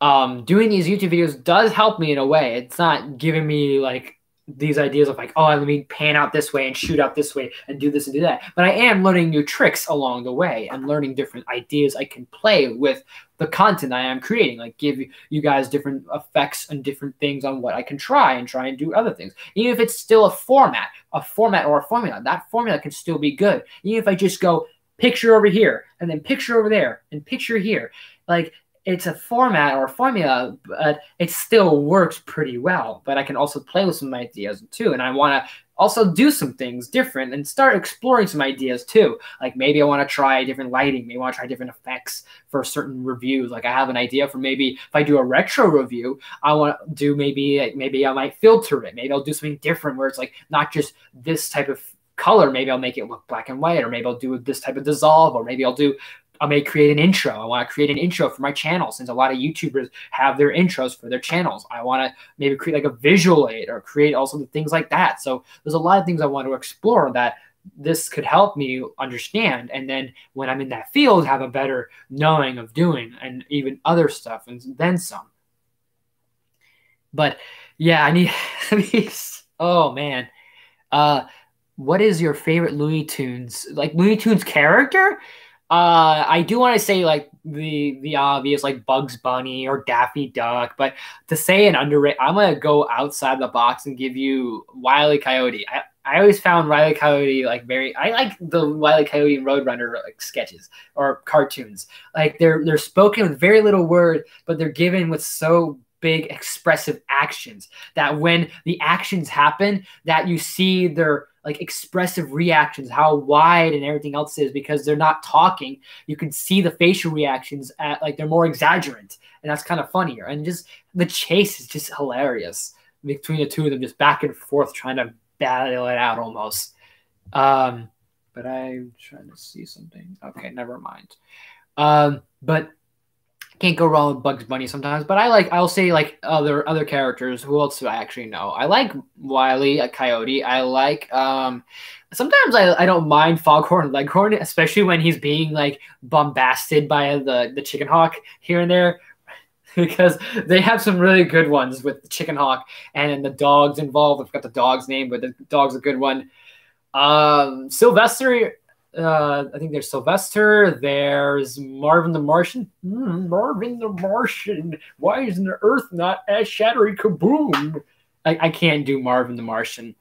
Speaker 1: doing these YouTube videos does help me in a way. It's not giving me like these ideas of like, oh, let me pan out this way and shoot out this way and do this and do that. But I am learning new tricks along the way and learning different ideas I can play with the content I am creating. Like, give you guys different effects and different things on what I can try and do other things. Even if it's still a format or a formula, that formula can still be good. Even if I just go picture over here and then picture over there and picture here, like, it's a format or a formula, but it still works pretty well. But I can also play with some ideas too. And I want to also do some things different and start exploring some ideas too. Like, maybe I want to try different lighting. Maybe I want to try different effects for certain reviews. Like, I have an idea for maybe if I do a retro review, I want to do maybe I might filter it. Maybe I'll do something different where it's like not just this type of color. Maybe I'll make it look black and white, or maybe I'll do this type of dissolve, or maybe I may create an intro. I want to create an intro for my channel, since a lot of YouTubers have their intros for their channels. I want to maybe create like a visual aid or create also things like that. So there's a lot of things I want to explore that this could help me understand. And then when I'm in that field, have a better knowing of doing and even other stuff and then some. But Yeah, I need. I mean, oh man. Uh, what is your favorite Looney Tunes Looney Tunes character? I do want to say like the obvious like Bugs Bunny or Daffy Duck, but to say an underrated, I'm gonna go outside the box and give you Wile E. Coyote. I always found Wile E. Coyote like very. I like the Wile E. Coyote and Roadrunner like sketches or cartoons. Like they're spoken with very little word, but they're given with so big expressive actions that when the actions happen, that you see their like expressive reactions, how wide and everything else is because they're not talking. You can see the facial reactions at like they're more exaggerant, and that's kind of funnier. And just the chase is just hilarious between the two of them, just back and forth trying to battle it out almost. But I'm trying to see something. Okay, never mind. But can't go wrong with Bugs Bunny sometimes, but I'll say like other characters. Who else do I actually know? I like Wile E. Coyote. I like sometimes I don't mind Foghorn Leghorn, especially when he's being like bombasted by the chicken hawk here and there. Because they have some really good ones with the chicken hawk and the dogs involved. I forgot the dog's name, but the dog's a good one. Sylvester, I think there's Sylvester. There's Marvin the Martian. Marvin the Martian. Why isn't the Earth not as shattery kaboom? I can't do Marvin the Martian.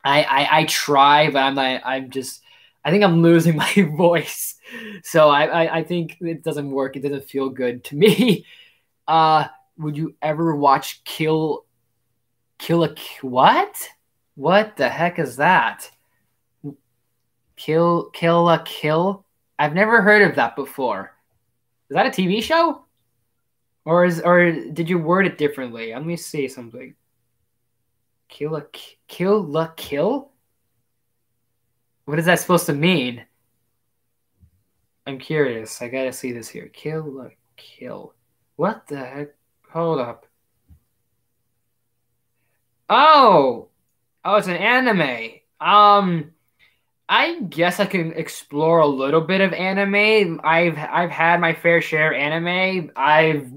Speaker 1: I try, but I'm not. I think I'm losing my voice. So I think it doesn't work. It doesn't feel good to me. Would you ever watch Kill a what? What the heck is that? Kill a Kill? I've never heard of that before. Is that a TV show? Or did you word it differently? Let me see something. Kill a Kill? What is that supposed to mean? I'm curious. I gotta see this here. Kill a Kill. What the heck? Hold up. Oh, it's an anime. I guess I can explore a little bit of anime. I've had my fair share of anime. I've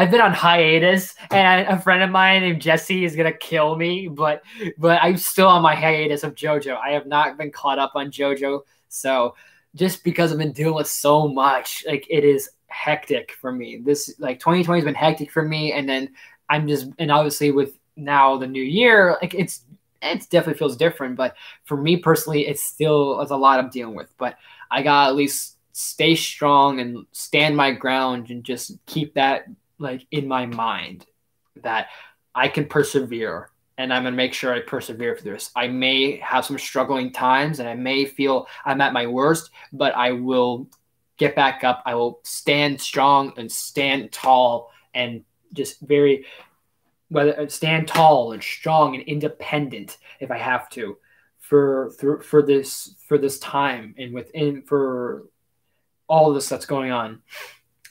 Speaker 1: been on hiatus, and a friend of mine named Jesse is gonna kill me. But I'm still on my hiatus of JoJo. I have not been caught up on JoJo. So just because I've been dealing with so much, like it is hectic for me. This like 2020 has been hectic for me, and then and obviously with now the new year, like it definitely feels different, but for me personally, it's a lot I'm dealing with. But I gotta at least stay strong and stand my ground and just keep that like in my mind that I can persevere, and I'm gonna make sure I persevere through this. I may have some struggling times, and I may feel I'm at my worst, but I will get back up. I will stand strong and stand tall and just stand tall and strong and independent if I have to for this time and for all this that's going on.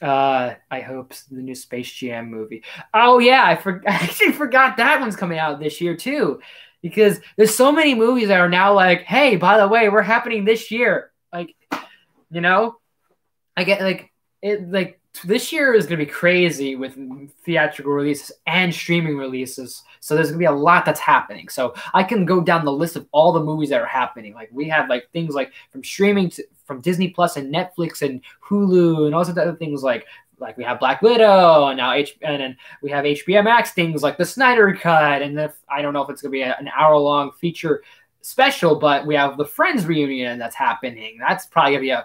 Speaker 1: I hope the new Space Jam movie. Oh yeah, I actually forgot that one's coming out this year too, because there's so many movies that are now like, hey, by the way, we're happening this year. Like, you know, I get this year is going to be crazy with theatrical releases and streaming releases. So there's going to be a lot that's happening. So I can go down the list of all the movies that are happening. Like we have like things like from streaming from Disney Plus and Netflix and Hulu and all sorts of other things like we have Black Widow and now and then we have HBO Max things like the Snyder Cut. And I don't know if it's going to be an hour-long feature special, but we have the Friends reunion that's happening. That's probably going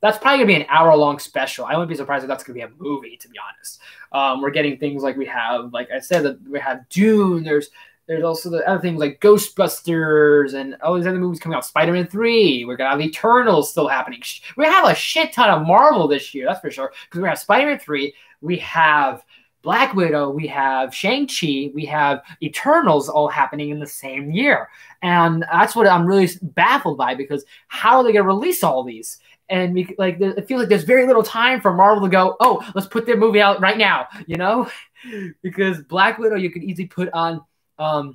Speaker 1: to be an hour-long special. I wouldn't be surprised if that's going to be a movie, to be honest. We're getting things like we have, like I said, that we have Dune. There's also the other things like Ghostbusters and all these other movies coming out. Spider-Man 3. We're going to have Eternals still happening. We have a shit ton of Marvel this year, that's for sure. Because we have Spider-Man 3. We have Black Widow. We have Shang-Chi. We have Eternals all happening in the same year. And that's what I'm really baffled by, because how are they going to release all these? And it feels like there's very little time for Marvel to go, oh, let's put their movie out right now, you know? Because Black Widow, you could easily put on. No,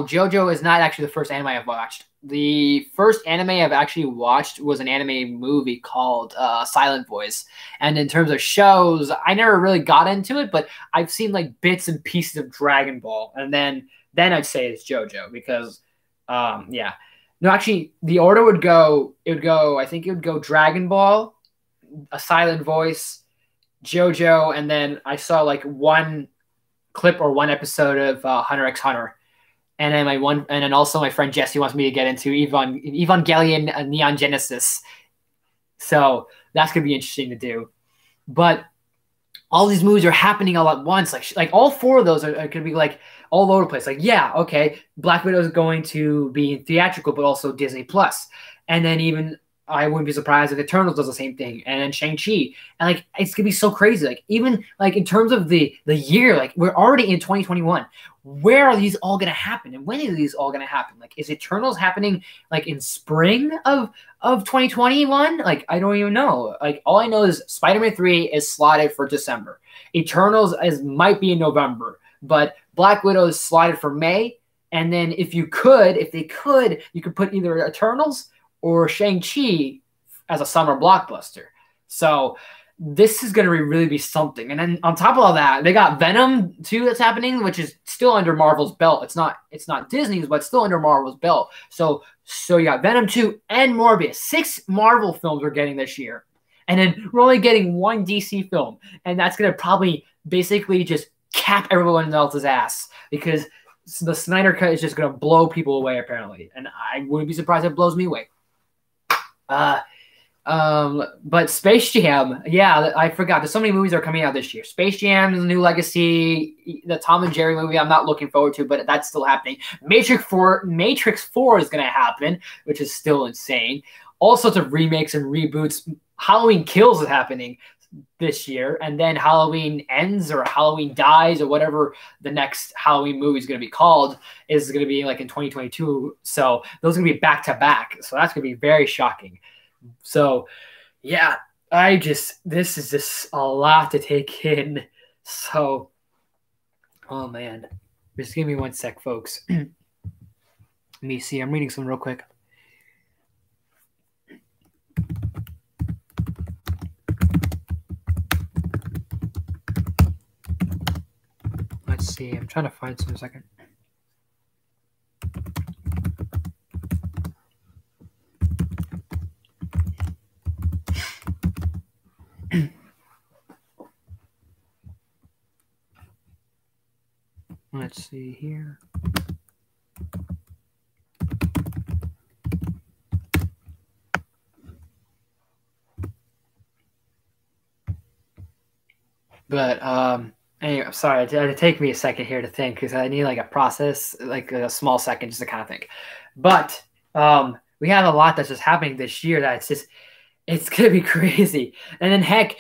Speaker 1: JoJo is not actually the first anime I've watched. the first anime I've actually watched was an anime movie called Silent Voice. And in terms of shows, I never really got into it, but I've seen like bits and pieces of Dragon Ball, and then I'd say it's JoJo because, yeah, no, actually the order would go. It would go. I think it would go Dragon Ball, A Silent Voice, JoJo, and then I saw like one clip or one episode of Hunter x Hunter. And then also my friend Jesse wants me to get into Evangelion Neon Genesis. So that's gonna be interesting to do. But all these movies are happening all at once. Like all four of those are gonna be like all over the place. Like, yeah, okay, Black Widow is going to be theatrical, but also Disney Plus. And then even I wouldn't be surprised if Eternals does the same thing, and then Shang-Chi. And like it's gonna be so crazy. Like even like in terms of the year, like we're already in 2021. Where are these all gonna happen? And when are these all gonna happen? Like is Eternals happening like in spring of 2021? Like I don't even know. Like all I know is Spider-Man 3 is slotted for December. Eternals might be in November, but Black Widow is slotted for May. And then if they could, you could put either Eternals or Shang-Chi as a summer blockbuster. So this is going to really be something. And then on top of all that, they got Venom 2 that's happening, which is still under Marvel's belt. It's not Disney's, but still under Marvel's belt. So you got Venom 2 and Morbius. 6 Marvel films we're getting this year. And then we're only getting 1 DC film. And that's going to probably basically just cap everyone else's ass because the Snyder Cut is just going to blow people away, apparently. And I wouldn't be surprised if it blows me away. But Space Jam, yeah, I forgot. There's so many movies that are coming out this year. Space Jam is a new legacy. The Tom and Jerry movie, I'm not looking forward to, but that's still happening. Matrix 4 is going to happen, which is still insane. All sorts of remakes and reboots. Halloween Kills is happening this year, and then Halloween Ends or Halloween Dies or whatever the next Halloween movie is going to be called is going to be like in 2022. So those are going to be back to back. So that's going to be very shocking. So yeah, this is just a lot to take in. So, oh man, just give me 1 sec, folks. Let me see. I'm reading some real quick. Let's see. I'm trying to find some in a second. Let's see here. But anyway, I'm sorry. It had to take me a second here to think because I need like a process, like a small second just to kind of think. But we have a lot that's just happening this year that it's gonna be crazy. And then heck,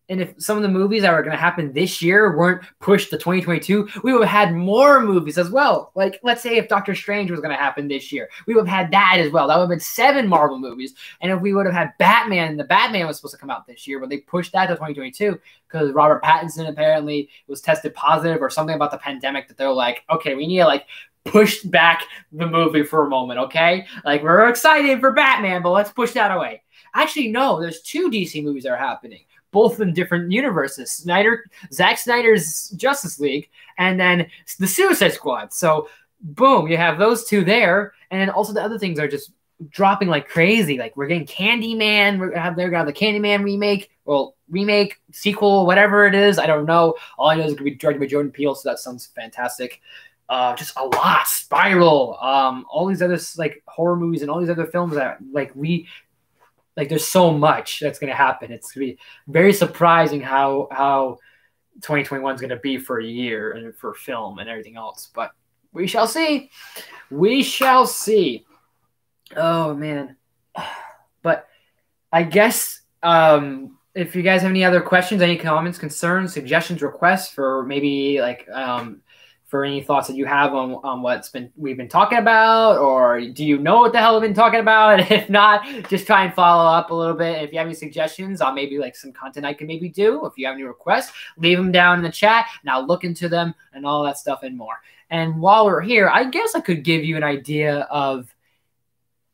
Speaker 1: if some of the movies that were going to happen this year weren't pushed to 2022, we would have had more movies as well. Like, let's say if Doctor Strange was going to happen this year, we would have had that as well. That would have been 7 Marvel movies. And if we would have had Batman, the Batman was supposed to come out this year, but they pushed that to 2022 because Robert Pattinson apparently was tested positive or something about the pandemic that they're like, okay, we need to like push back the movie for a moment, okay? Like, we're excited for Batman, but let's push that away. Actually, no, there's 2 DC movies that are happening. Both in different universes. Zack Snyder's Justice League, and then the Suicide Squad. So, boom, you have those 2 there, and then also the other things are just dropping like crazy. Like we're getting Candyman. They're gonna have the Candyman remake, sequel, whatever it is. I don't know. All I know is it's gonna be directed by Jordan Peele, so that sounds fantastic. Just a lot. Spiral. All these other like horror movies and all these other films that like there's so much that's going to happen. It's going to be very surprising how 2021 is going to be for a year and for film and everything else. But we shall see. We shall see. Oh, man. But I guess if you guys have any other questions, any comments, concerns, suggestions, requests for maybe like for any thoughts that you have on we've been talking about, or do you know what the hell we've been talking about? And if not, just try and follow up a little bit. If you have any suggestions on maybe like some content I can maybe do, if you have any requests, leave them down in the chat and I'll look into them and all that stuff and more. And while we're here, I guess I could give you an idea of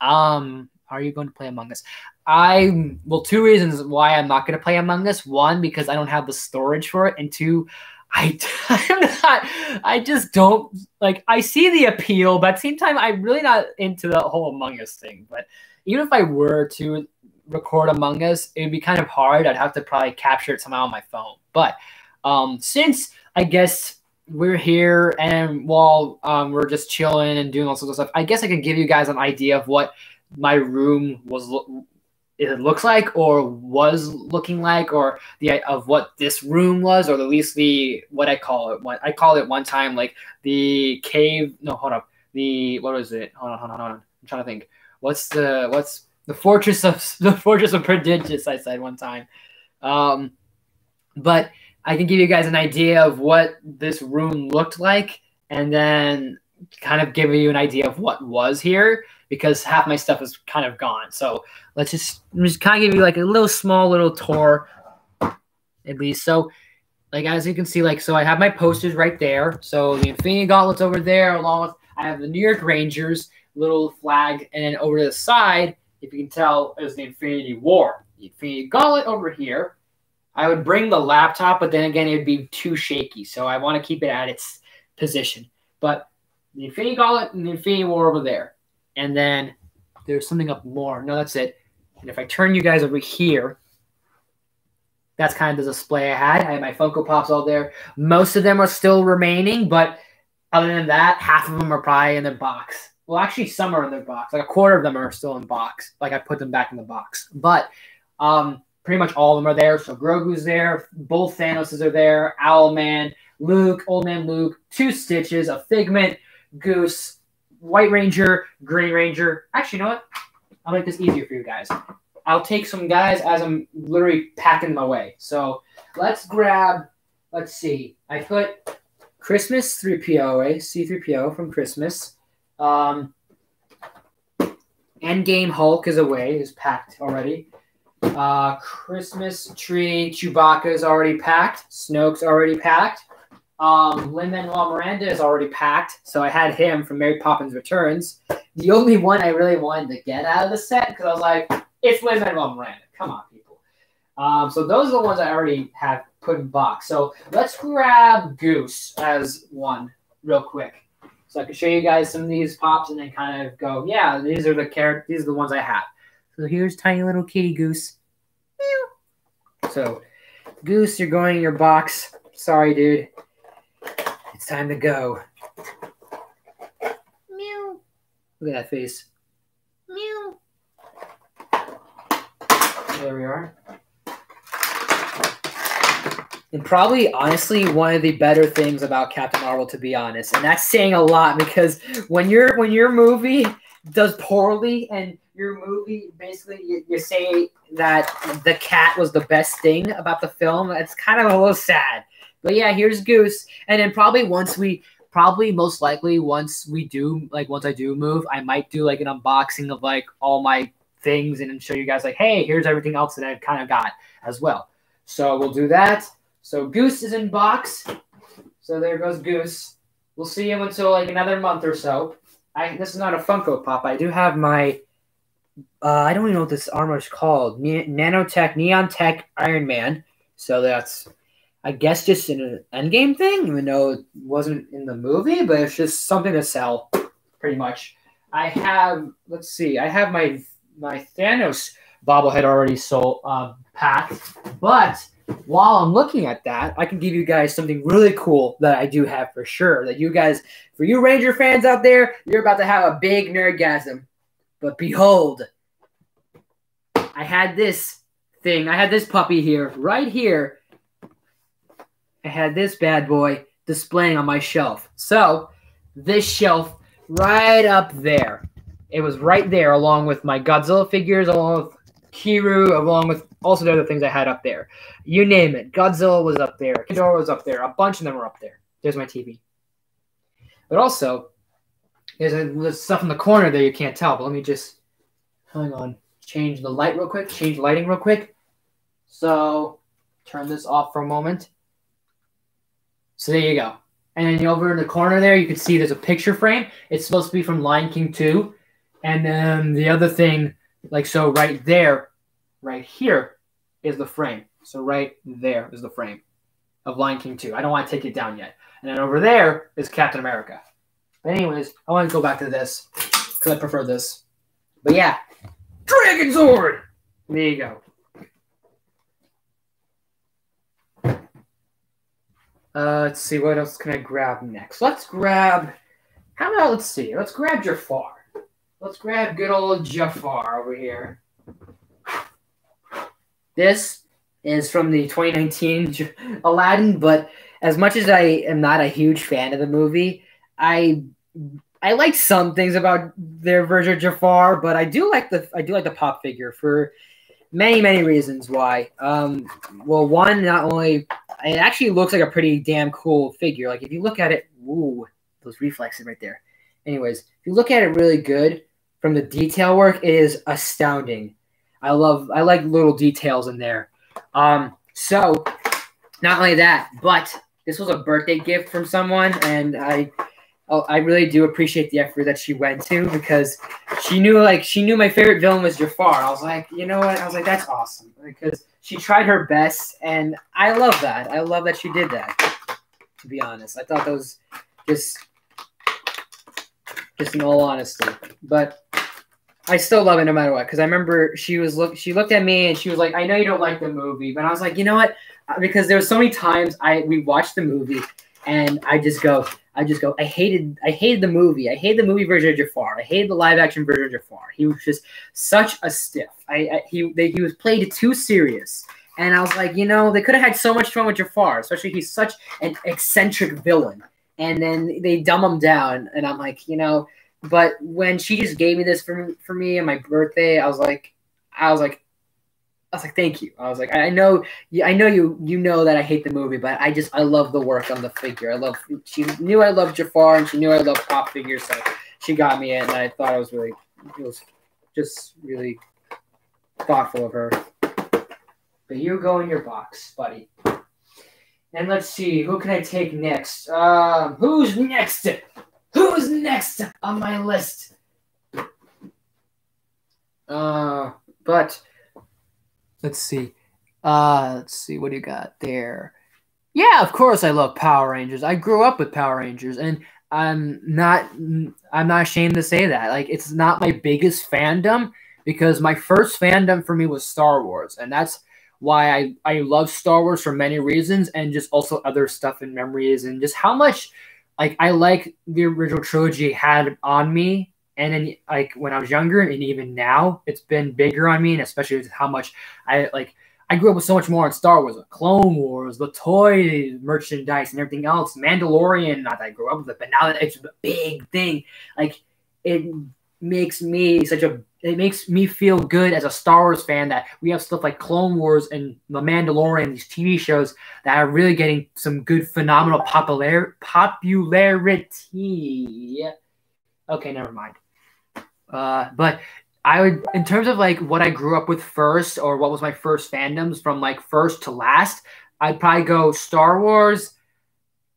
Speaker 1: are you going to play Among Us? Well, two reasons why I'm not going to play Among Us. One, because I don't have the storage for it, and two, I just don't like. I see the appeal, but at the same time, I'm really not into the whole Among Us thing. But even if I were to record Among Us, it would be kind of hard. I'd have to probably capture it somehow on my phone. But since I guess we're here and while we're just chilling and doing all sorts of stuff, I guess I could give you guys an idea of what my room it looks like or was looking like, or of what this room was, or at least what I call it. I call it one time like the cave. No, hold up. What was it? Hold on. I'm trying to think. What's the fortress of Prodigious? I said one time. But I can give you guys an idea of what this room looked like, and then kind of give you an idea of what was here, because half my stuff is kind of gone. So let's just kind of give you like a small little tour, at least. So like, as you can see, like, so I have my posters right there. So the Infinity Gauntlet's over there, along with, I have the New York Rangers little flag, and then over to the side, if you can tell, is the Infinity War. The Infinity Gauntlet over here. I would bring the laptop, but then again, it would be too shaky. So I want to keep it at its position. But the Infinity Gauntlet and the Infinity War over there. And then there's something up more. No, that's it. And if I turn you guys over here, that's kind of the display I had. I had my Funko Pops all there. Most of them are still remaining, but other than that, half of them are probably in their box. Well, actually, some are in their box. Like a quarter of them are still in box. Like I put them back in the box. But pretty much all of them are there. So Grogu's there. Both Thanoses are there. Owlman, Luke, Old Man Luke, 2 Stitches, a Figment, Goose, White Ranger, Green Ranger. Actually, you know what? I'll make this easier for you guys. I'll take some guys as I'm literally packing them away. So let's grab, let's see. I put Christmas 3PO away, C3PO from Christmas. Endgame Hulk is away, is packed already. Christmas tree Chewbacca is already packed. Snoke's already packed. Lin-Manuel Miranda is already packed, so I had him from Mary Poppins Returns. The only one I really wanted to get out of the set, because I was like, it's Lin-Manuel Miranda. Come on, people. So those are the ones I already have put in box. So let's grab Goose as one real quick, so I can show you guys some of these pops and then kind of go, yeah, these are the ones I have. So here's tiny little kitty Goose. So Goose, you're going in your box. Sorry, dude. It's time to go. Meow. Look at that face. Meow. There we are. And probably, honestly, one of the better things about Captain Marvel, to be honest, and that's saying a lot, because when your movie does poorly and your movie basically you say that the cat was the best thing about the film, it's kind of a little sad. But yeah, here's Goose, and then once I do move, I might do like an unboxing of like all my things and then show you guys like, hey, here's everything else that I've kind of got as well. So we'll do that. So Goose is in box. So there goes Goose. We'll see him until like another month or so. This is not a Funko Pop. I do have my, I don't even know what this armor is called. Nanotech, Neon Tech Iron Man. So that's, I guess, just an Endgame thing, even though it wasn't in the movie, but it's just something to sell, pretty much. I have, let's see, I have my Thanos bobblehead already packed, but while I'm looking at that, I can give you guys something really cool that I do have for sure, that you guys, for you Ranger fans out there, you're about to have a big nerdgasm. But behold, I had this puppy here, right here. I had this bad boy displaying on my shelf. So this shelf right up there, it was right there along with my Godzilla figures, along with Kiru, along with also the other things I had up there. You name it. Godzilla was up there. Ghidorah was up there. A bunch of them were up there. There's my TV. But also, there's stuff in the corner there you can't tell. But let me just, hang on, change the light real quick. Change lighting real quick. So, turn this off for a moment. So there you go. And then over in the corner there, you can see there's a picture frame. It's supposed to be from Lion King 2. And then the other thing, like so right there, right here is the frame. So right there is the frame of Lion King 2. I don't want to take it down yet. And then over there is Captain America. But anyways, I want to go back to this because I prefer this. But yeah, Dragon Sword! There you go. Let's see, what else can I grab next? Let's grab, how about, let's see, let's grab Jafar. Let's grab good old Jafar over here. This is from the 2019 Aladdin, but as much as I am not a huge fan of the movie, I like some things about their version of Jafar, but I do like the pop figure for many reasons why. Well, one, not only it actually looks like a pretty damn cool figure. Like if you look at it, ooh, those reflexes right there. Anyways, if you look at it really good from the detail work, it is astounding. I like little details in there. So not only that, but this was a birthday gift from someone, and I really do appreciate the effort that she went to because she knew my favorite villain was Jafar. I was like, you know what? I was like, that's awesome because she tried her best, and I love that. I love that she did that. To be honest, I thought that was just in all honesty, but I still love it no matter what because I remember she looked at me and she was like, I know you don't like the movie, but I was like, you know what? Because there were so many times we watched the movie and I just go, I hated the movie. I hated the movie version of Jafar. I hated the live action version of Jafar. He was just such a stiff. He was played too serious. And I was like, you know, they could have had so much fun with Jafar, especially he's such an eccentric villain. And then they dumb him down, and I'm like, you know, but when she just gave me this for me on my birthday, I was like, thank you. I was like, I know you know that I hate the movie, but I love the work on the figure. She knew I loved Jafar and she knew I loved pop figures, so she got me it, and I thought it was just really thoughtful of her. But you go in your box, buddy. And let's see, who can I take next? Who's next? Who's next on my list? But let's see. What do you got there? Yeah, of course I love Power Rangers. I grew up with Power Rangers, and I'm not ashamed to say that. Like, it's not my biggest fandom because my first fandom for me was Star Wars, and that's why I love Star Wars for many reasons, and just also other stuff and memories, and just how much I like the original trilogy had on me. And then when I was younger and even now, it's been bigger on me, and especially with how much I grew up with so much more on Star Wars, the Clone Wars, the toy merchandise and everything else. Mandalorian, not that I grew up with it, but now that it's a big thing, it makes me feel good as a Star Wars fan that we have stuff like Clone Wars and The Mandalorian, these TV shows that are really getting some good, phenomenal popularity. Okay, never mind. But I would, in terms of what I grew up with first, or what was my first fandoms from first to last, I'd probably go Star Wars,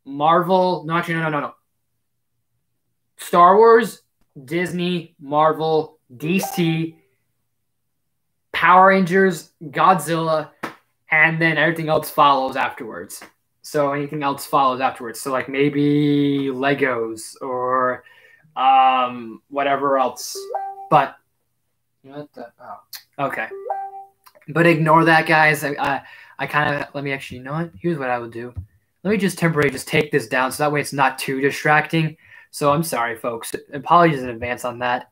Speaker 1: Marvel. No. Star Wars, Disney, Marvel, DC, Power Rangers, Godzilla, and then everything else follows afterwards. So anything else follows afterwards. So maybe Legos or whatever else. But what the? Oh, okay. But ignore that, guys. I kind of, let me actually, you know what? Here's what I would do. Let me just temporarily take this down so that way it's not too distracting. So I'm sorry, folks. Apologies in advance on that.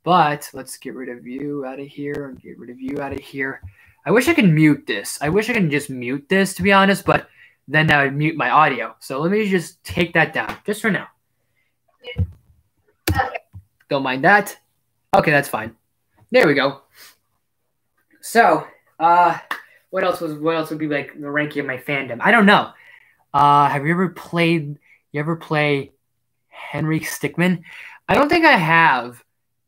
Speaker 1: But let's get rid of you out of here and get rid of you out of here. I wish I could mute this. I wish I could just mute this, to be honest, but then I would mute my audio. So let me just take that down, just for now. Don't mind that. Okay, that's fine. There we go. So, what else would be the ranking of my fandom? I don't know. Have you ever play Henry Stickmin? I don't think I have,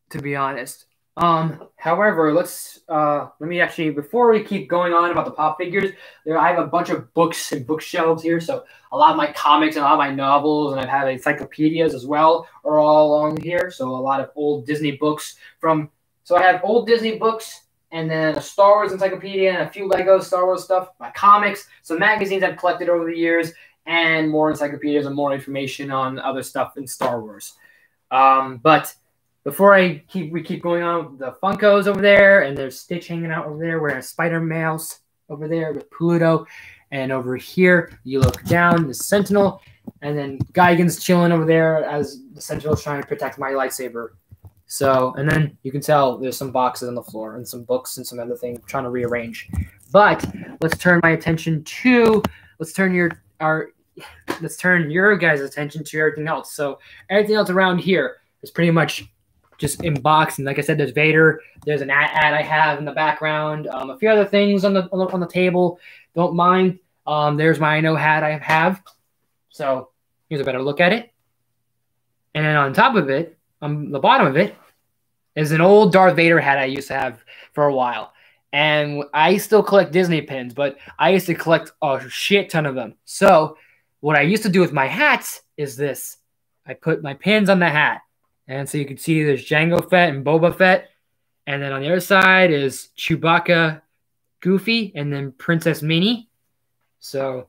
Speaker 1: to be honest. However, let me actually, before we keep going on about the pop figures, I have a bunch of books and bookshelves here. So a lot of my comics and a lot of my novels, and I've had encyclopedias as well, are all along here. So a lot of old Disney books so I have old Disney books, and then a Star Wars encyclopedia, and a few Lego Star Wars stuff, my comics, some magazines I've collected over the years, and more encyclopedias and more information on other stuff in Star Wars. But before we keep going on, the Funkos over there, and there's Stitch hanging out over there. We're a Spider Mouse over there with Pluto, and over here you look down, the Sentinel, and then Geigen's chilling over there as the Sentinel's trying to protect my lightsaber. So, and then you can tell there's some boxes on the floor and some books and some other things trying to rearrange. But let's turn my attention to let's turn your guys' attention to everything else. So everything else around here is pretty much just in box. And like I said, there's Vader. There's an ad I have in the background. A few other things on the table. Don't mind. There's my I Know hat I have. So here's a better look at it. And then on top of it, on the bottom of it, is an old Darth Vader hat I used to have for a while. And I still collect Disney pins, but I used to collect a shit ton of them. So what I used to do with my hats is this. I put my pins on the hat. And so you can see there's Jango Fett and Boba Fett. And then on the other side is Chewbacca, Goofy, and then Princess Minnie. So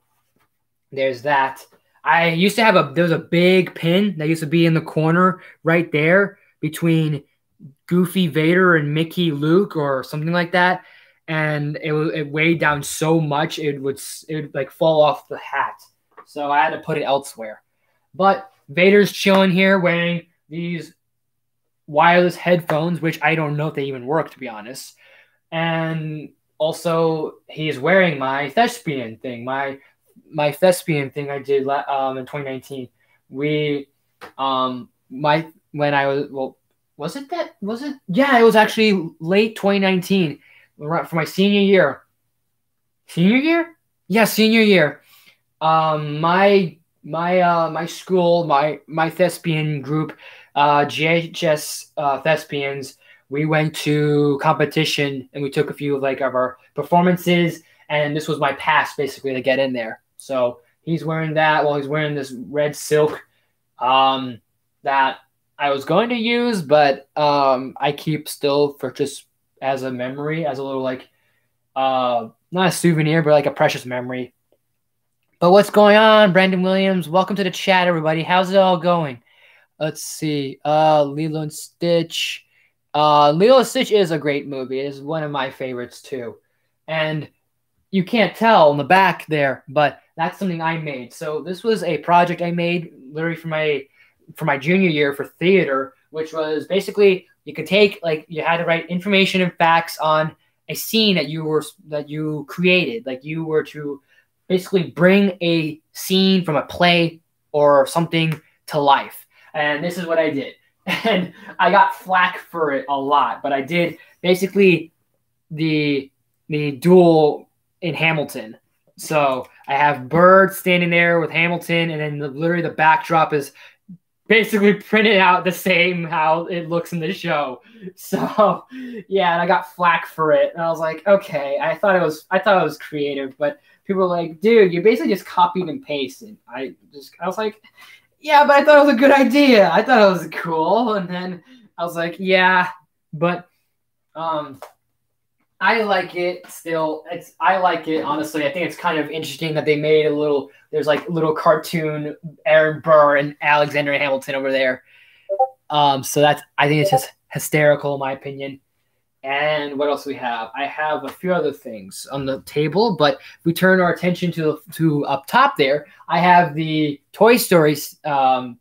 Speaker 1: there's that. I used to have there was a big pin that used to be in the corner right there between Goofy, Vader, and Mickey, Luke, or something like that. And it weighed down so much it would like fall off the hat. So I had to put it elsewhere. But Vader's chilling here wearing these wireless headphones, which I don't know if they even work, to be honest. And also, he's wearing my thespian thing, my thespian thing I did in 2019. Yeah, it was actually late 2019 for my senior year. Senior year? Yeah, senior year. My school, my thespian group, GHS thespians, we went to competition and we took a few of our performances, and this was my pass basically to get in there. So he's wearing that while he's wearing this red silk that I was going to use, but I keep still for just as a memory, as a little not a souvenir, but like a precious memory. But what's going on, Brandon Williams? Welcome to the chat, everybody. How's it all going? Let's see. Lilo and Stitch. Lilo and Stitch is a great movie. It is one of my favorites too. And you can't tell on the back there, but that's something I made. So this was a project I made literally for my junior year for theater, which was basically you could take you had to write information and facts on a scene that you created. Like you were to basically bring a scene from a play or something to life. And this is what I did. And I got flack for it a lot, but I did basically the duel in Hamilton. So I have Bird standing there with Hamilton, and then literally the backdrop is basically printed out the same how it looks in the show. So yeah, and I got flack for it. And I was like, okay, I thought it was creative, but people were like, dude, you basically just copied and pasted. I was like, yeah, but I thought it was a good idea. I thought it was cool. And then I was like, yeah, but I like it still. I like it, honestly. I think it's kind of interesting that they made there's little cartoon Aaron Burr and Alexander Hamilton over there. So I think it's just hysterical in my opinion. And what else we have? I have a few other things on the table, but if we turn our attention to up top there, I have the Toy Story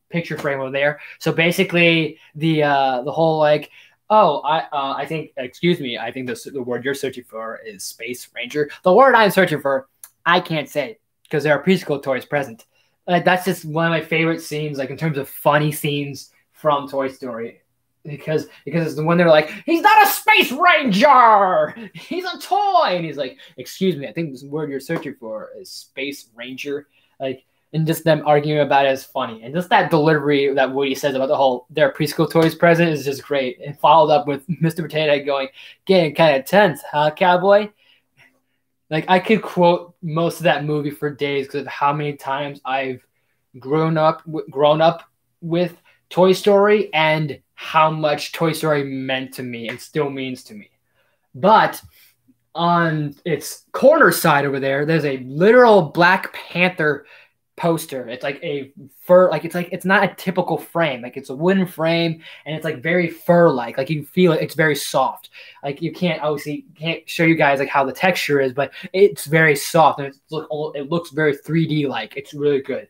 Speaker 1: picture frame over there. So basically the whole I think the word you're searching for is Space Ranger. The word I'm searching for, I can't say because there are preschool toys present. That's just one of my favorite scenes, in terms of funny scenes from Toy Story. Because it's the one they're like, he's not a Space Ranger, he's a toy, and he's like, excuse me, I think the word you're searching for is Space Ranger. and just them arguing about it is funny. And just that delivery that Woody says about the whole their preschool toys present is just great. And followed up with Mr. Potato Head going, getting kind of tense, huh, cowboy? Like, I could quote most of that movie for days because of how many times I've grown up with Toy Story and how much Toy Story meant to me and still means to me. But on its corner side over there, there's a literal Black Panther poster. It's like a fur, like it's not a typical frame. Like, it's a wooden frame and it's like very fur-like. Like, you feel it, it's very soft. Like, you can't show you guys like how the texture is, but it's very soft and it looks very 3D like. It's really good.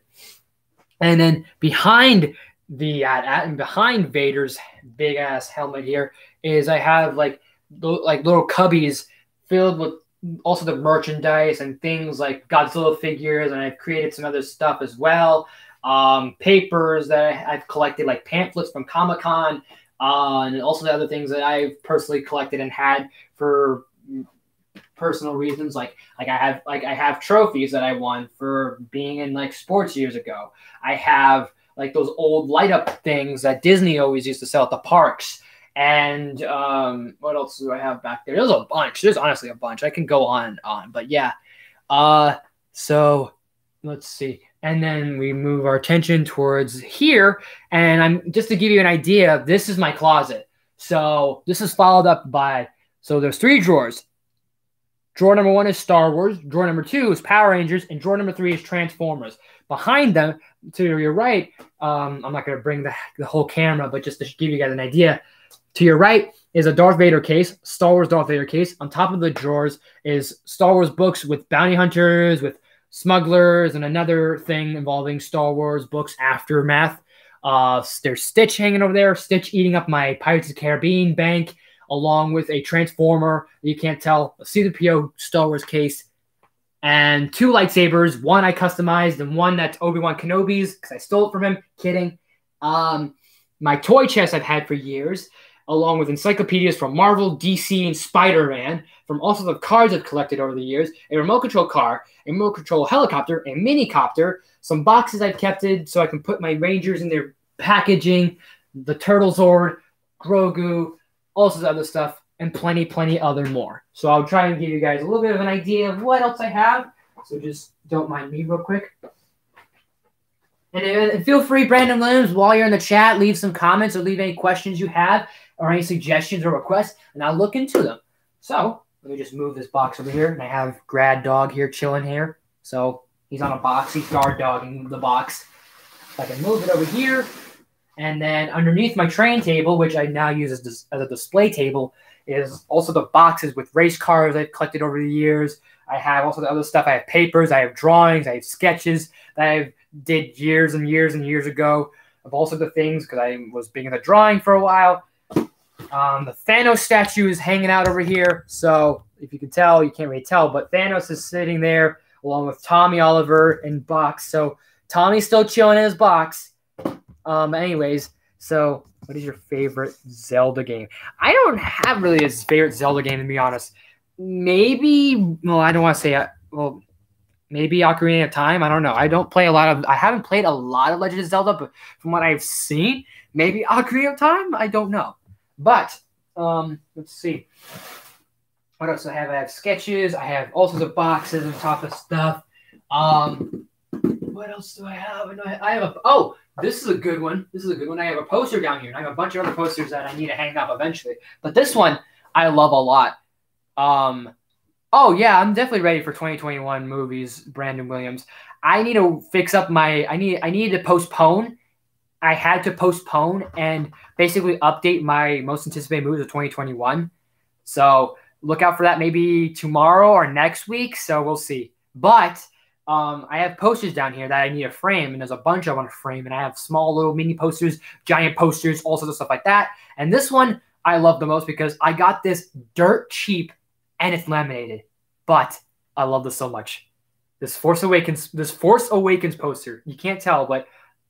Speaker 1: And then behind behind Vader's big ass helmet here is I have like little cubbies filled with also the merchandise and things like Godzilla figures, and I've created some other stuff as well. Papers that I've collected, like pamphlets from Comic-Con, and also the other things that I've personally collected and had for personal reasons. Like I have trophies that I won for being in like sports years ago. I have like those old light up things that Disney always used to sell at the parks. And what else do I have back there? There's a bunch. There's honestly a bunch. I can go on and on. But yeah. So let's see. And then we move our attention towards here. And I'm just to give you an idea, this is my closet. So this is followed up by, so there's 3 drawers. Drawer number 1 is Star Wars. Drawer number 2 is Power Rangers. And drawer number 3 is Transformers. Behind them, to your right, I'm not going to bring the whole camera, but just to give you guys an idea, to your right is a Darth Vader case, Star Wars Darth Vader case. On top of the drawers is Star Wars books with bounty hunters, with smugglers, and another thing involving Star Wars books aftermath. There's Stitch hanging over there, Stitch eating up my Pirates of the Caribbean bank, along with a Transformer, you can't tell, a C-3PO Star Wars case, and 2 lightsabers. One I customized, and one that's Obi-Wan Kenobi's because I stole it from him. Kidding. My toy chest I've had for years, along with encyclopedias from Marvel, DC, and Spider-Man, from also the cards I've collected over the years, a remote control car, a remote control helicopter, a mini-copter, some boxes I've kept so I can put my Rangers in their packaging, the Turtle Zord, Grogu, all sorts of other stuff, and plenty other more. So I'll try and give you guys a little bit of an idea of what else I have. So just don't mind me real quick. And feel free, Brandon Williams, while you're in the chat, leave some comments or leave any questions you have or any suggestions or requests, and I'll look into them. So let me just move this box over here, and I have Grad Dog here chilling here. So he's on a box. He's guard dogging the box. I can move it over here, and then underneath my train table, which I now use as a display table, is also the boxes with race cars I've collected over the years. I have also the other stuff. I have papers. I have drawings. I have sketches that I've did years and years and years ago of also the things because I was big into drawing for a while. The Thanos statue is hanging out over here. So if you can tell, you can't really tell, but Thanos is sitting there along with Tommy Oliver in box. So Tommy's still chilling in his box. Anyways, so what is your favorite Zelda game? I don't have really a favorite Zelda game, to be honest. Maybe, well, I don't want to say, well, maybe Ocarina of Time. I don't know. I haven't played a lot of Legend of Zelda, but from what I've seen, maybe Ocarina of Time. I don't know. But let's see. What else do I have? I have sketches. I have all sorts of boxes on top of stuff. What else do I have? This is a good one. I have a poster down here. And I have a bunch of other posters that I need to hang up eventually. But this one I love a lot. Oh yeah, I'm definitely ready for 2021 movies, Brandon Williams. I need to fix up I need to postpone. I had to postpone and basically update my most anticipated movies of 2021. So look out for that maybe tomorrow or next week. So we'll see. But I have posters down here that I need to frame, and there's a bunch I want to frame, and I have small little mini posters, giant posters, all sorts of stuff like that. And this one I love the most because I got this dirt cheap and it's laminated, but I love this so much. This Force Awakens poster. You can't tell, but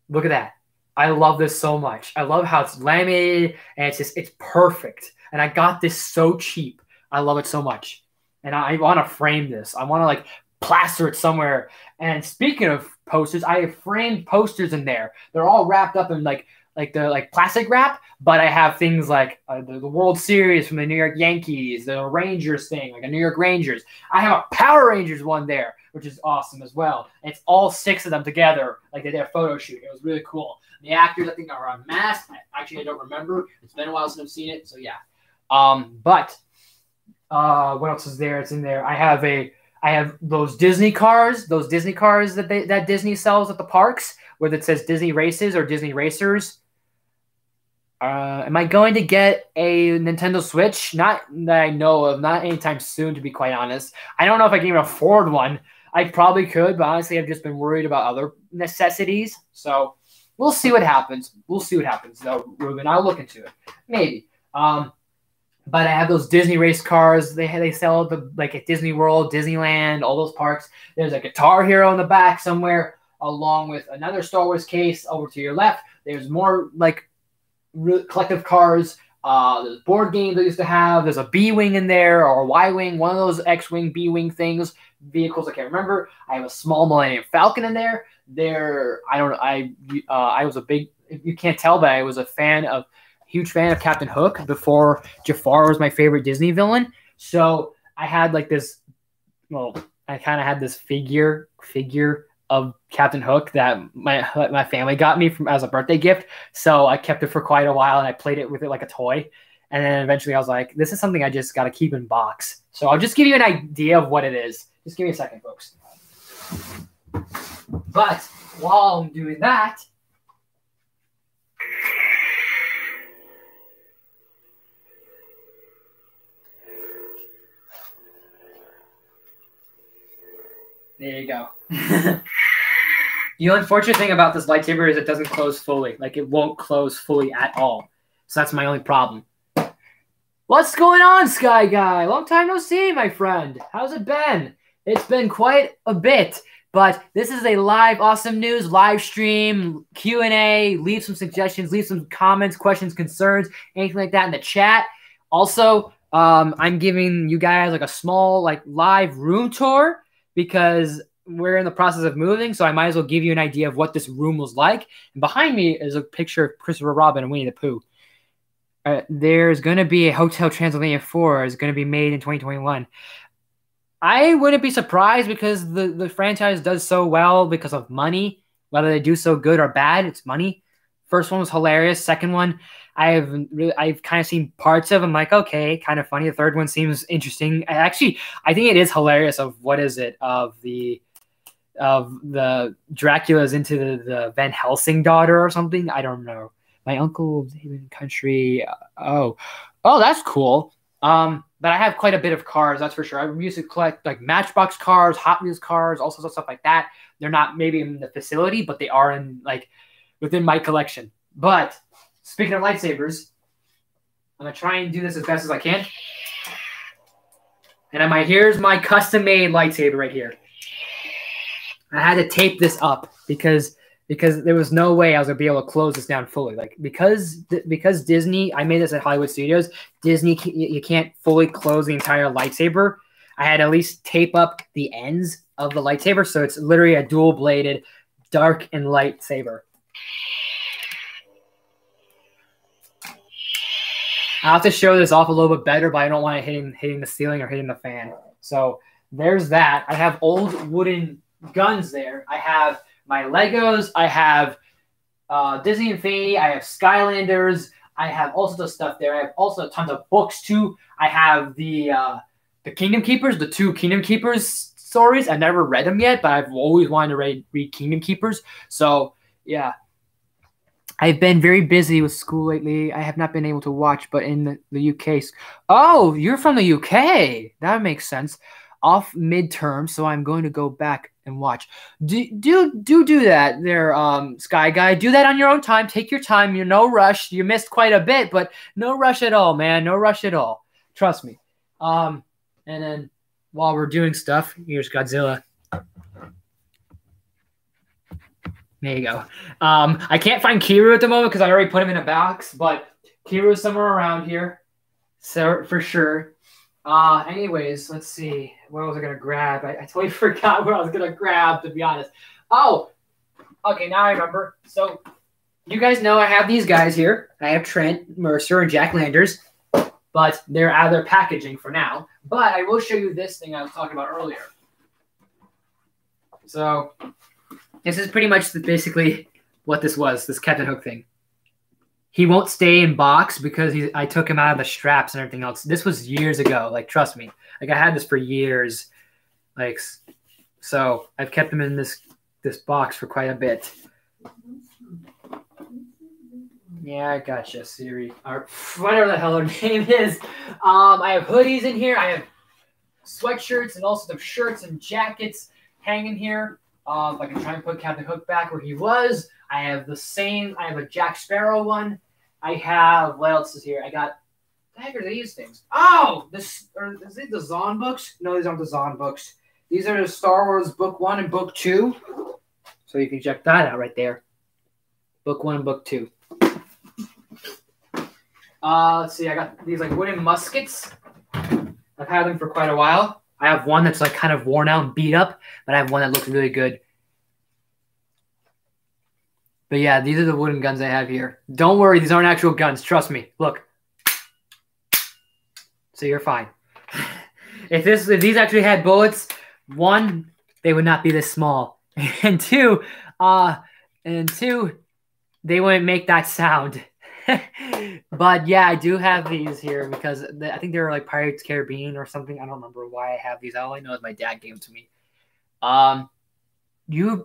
Speaker 1: look at that. I love this so much. I love how it's laminated and it's perfect. And I got this so cheap. I love it so much. And I want to frame this. I want to like plaster it somewhere. And speaking of posters. I have framed posters in there. They're all wrapped up in like the plastic wrap, but I have things like the World Series from the New York Yankees, the Rangers thing, like a New York Rangers. I have a Power Rangers one there, which is awesome as well. And it's all 6 of them together, like they did a photo shoot. It was really cool. The actors, I think, are unmasked. Actually, I don't remember. It's been a while since I've seen it, so yeah. But what else is there? It's in there. I have those Disney cars that Disney sells at the parks, where it says Disney Races or Disney Racers. Am I going to get a Nintendo Switch? Not that I know of. Not anytime soon, to be quite honest. I don't know if I can even afford one. I probably could, but honestly, I've just been worried about other necessities. So we'll see what happens. We'll see what happens, though, Ruben. I'll look into it. Maybe. But I have those Disney race cars. They sell at Disney World, Disneyland, all those parks. There's a Guitar Hero in the back somewhere, along with another Star Wars case over to your left. There's more collective cars. There's board games I used to have. There's a B-Wing in there, or a Y-Wing, one of those X-Wing, B-Wing things, vehicles I can't remember. I have a small Millennium Falcon in there. I was a big, if you can't tell, but I was a huge fan of Captain Hook before Jafar was my favorite Disney villain. So I had I kind of had this figure of Captain Hook that my family got me as a birthday gift. So I kept it for quite a while, and I played it with it like a toy. And then eventually I was like, this is something I just got to keep in box. So I'll just give you an idea of what it is. Just give me a second, folks. But while I'm doing that, there you go. The unfortunate thing about this lightsaber is it doesn't close fully. It won't close fully at all. So that's my only problem. What's going on, Sky Guy? Long time no see, my friend. How's it been? It's been quite a bit. But this is a live Awesome News live stream, Q&A. Leave some suggestions. Leave some comments, questions, concerns, anything like that in the chat. Also, I'm giving you guys a small live room tour because we're in the process of moving, so I might as well give you an idea of what this room was like. And behind me is a picture of Christopher Robin and Winnie the Pooh. There's going to be a Hotel Transylvania 4. It's going to be made in 2021. I wouldn't be surprised because the franchise does so well because of money. Whether they do so good or bad, it's money. First one was hilarious. Second one, I've kind of seen parts of. I'm like, okay, kind of funny. The third one seems interesting. I think it is hilarious. Of the Dracula's into the Van Helsing daughter or something. I don't know. My uncle lives in country. Oh, that's cool. But I have quite a bit of cars, that's for sure. I used to collect Matchbox cars, Hot Wheels cars, all sorts of stuff like that. They're not maybe in the facility, but they are in within my collection. But speaking of lightsabers, I'm gonna try and do this as best as I can. And here's my custom-made lightsaber right here. I had to tape this up because there was no way I was gonna be able to close this down fully. Because Disney, I made this at Hollywood Studios. Disney, you can't fully close the entire lightsaber. I had to at least tape up the ends of the lightsaber, so it's literally a dual-bladed, dark and light saber. I'll have to show this off a little bit better, but I don't want it hitting the ceiling or hitting the fan. So there's that. I have old wooden guns there. I have my Legos, I have Disney Infinity, I have Skylanders, I have all sorts of stuff there. I have also tons of books too. I have the Kingdom Keepers, the 2 Kingdom Keepers stories. I've never read them yet, but I've always wanted to read Kingdom Keepers. So yeah, I've been very busy with school lately. I have not been able to watch, but in the UK. Oh, you're from the UK. That makes sense. Off midterm, so I'm going to go back and watch. Do that there, Sky Guy. Do that on your own time. Take your time. You're no rush. You missed quite a bit, but no rush at all, man. No rush at all. Trust me. And then while we're doing stuff, here's Godzilla. There you go. I can't find Kiru at the moment because I already put him in a box, but Kiru's somewhere around here, so for sure. Anyways, let's see. What was I gonna grab? I totally forgot what I was gonna grab, to be honest. Oh, Okay, now I remember. So you guys know I have these guys here. I have Trent, Mercer, and Jack Landers, but they're out of their packaging for now. But I will show you this thing I was talking about earlier. So this is pretty much basically what this was, this Captain Hook thing. He won't stay in box because I took him out of the straps and everything else. This was years ago. Like, trust me. Like, I had this for years. Like, so I've kept him in this box for quite a bit. Yeah, I gotcha, Siri. Or whatever the hell her name is. I have hoodies in here. I have sweatshirts and also the shirts and jackets hanging here. If I can try and put Captain Hook back where he was. I have the same. I have a Jack Sparrow one. I have, what else is here? I got, the heck are these things? Oh, is it the Zahn books? No, these aren't the Zahn books. These are the Star Wars Book 1 and Book 2. So you can check that out right there. Book 1 and Book 2. Let's see. I got these like wooden muskets. I've had them for quite a while. I have one that's like kind of worn out and beat up, but I have one that looks really good. But yeah, these are the wooden guns I have here. Don't worry, these aren't actual guns. Trust me. Look. So you're fine. If these actually had bullets, one, they would not be this small, and two, they wouldn't make that sound. But yeah, I do have these here because I think they're like Pirates Caribbean or something. I don't remember why I have these. All I know is my dad gave them to me.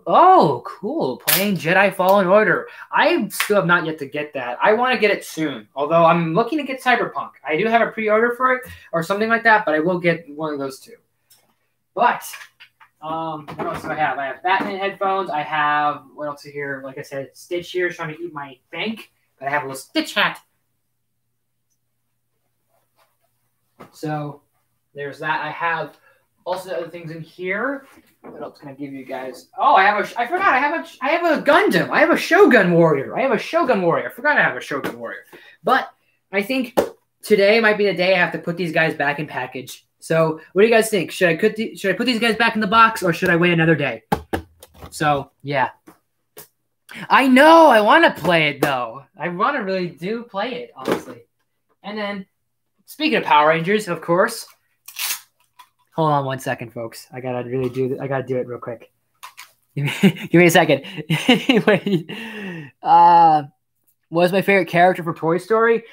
Speaker 1: Oh, cool. Playing Jedi Fallen Order. I still have not yet to get that. I want to get it soon. Although I'm looking to get Cyberpunk. I do have a pre-order for it or something like that, but I will get one of those two. But what else do I have? I have Batman headphones. I have, what else is here? Like I said, Stitch here is trying to eat my bank. But I have a little Stitch hat. So there's that. I have also other things in here. What else can I give you guys? Oh, I forgot. I have a Gundam. I have a Shogun Warrior. I forgot I have a Shogun Warrior. But I think today might be the day I have to put these guys back in package. So what do you guys think? Should I put these guys back in the box or should I wait another day? So yeah. I know. I want to play it though. I want to really do play it, honestly. And then, speaking of Power Rangers, of course. Hold on 1 second, folks. I gotta do it real quick. Give me a second. Wait. What's my favorite character for Toy Story?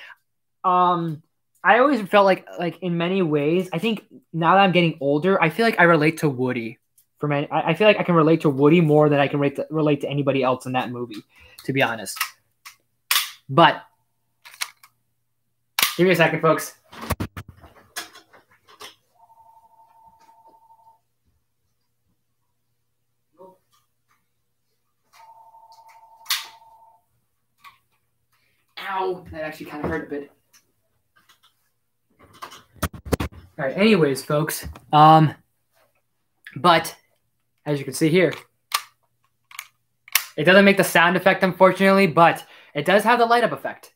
Speaker 1: I always felt like in many ways. I think now that I'm getting older, I feel like I relate to Woody. I feel like I can relate to Woody more than I can relate to anybody else in that movie, to be honest. But give me a second, folks. Ow, that actually kind of hurt a bit. All right, anyways, folks. But as you can see here, it doesn't make the sound effect, unfortunately, but it does have the light up effect.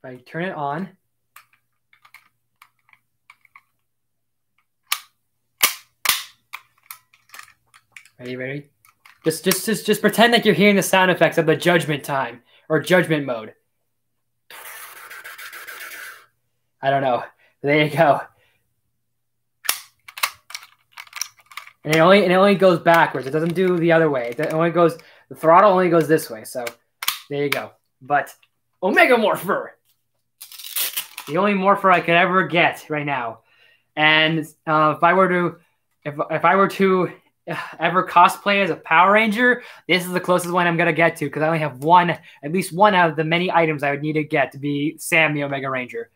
Speaker 1: If I turn it on. Ready? Just pretend like you're hearing the sound effects of the judgment time or judgment mode. I don't know. There you go. And it only goes backwards. It doesn't do the other way. The throttle only goes this way. So there you go. But Omega Morpher, the only Morpher I could ever get right now. And if I were to ever cosplay as a Power Ranger, this is the closest one I'm gonna get to because I only have at least one out of the many items I would need to get to be Sam the Omega Ranger.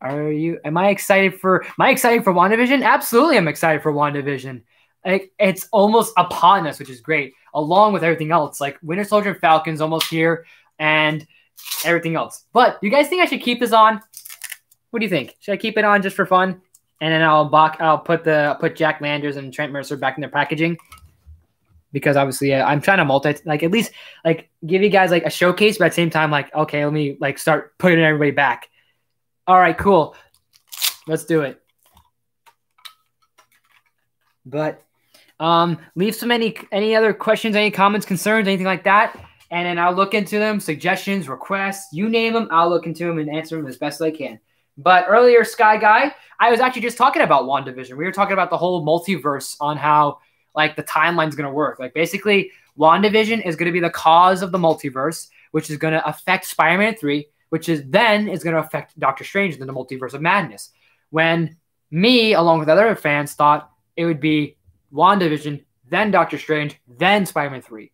Speaker 1: Am I excited for WandaVision? Absolutely, I'm excited for WandaVision. It's almost upon us, which is great, along with everything else. Like Winter Soldier and Falcon's almost here and everything else. But you guys think I should keep this on? What do you think? Should I keep it on just for fun? And then I'll put Jack Landers and Trent Mercer back in their packaging. Because obviously I'm trying to at least give you guys a showcase, but at the same time, okay, let me start putting everybody back. All right, cool. Let's do it. But Leave some any other questions, any comments, concerns, anything like that, and then I'll look into them. Suggestions, requests, you name them, I'll look into them and answer them as best as I can. But earlier, Sky Guy, I was actually just talking about WandaVision. We were talking about the whole multiverse on how like the timeline's going to work. Like basically, WandaVision is going to be the cause of the multiverse, which is going to affect Spider-Man 3, which is then is going to affect Doctor Strange in the Multiverse of Madness. When me, along with other fans, thought it would be WandaVision, then Doctor Strange, then Spider-Man 3.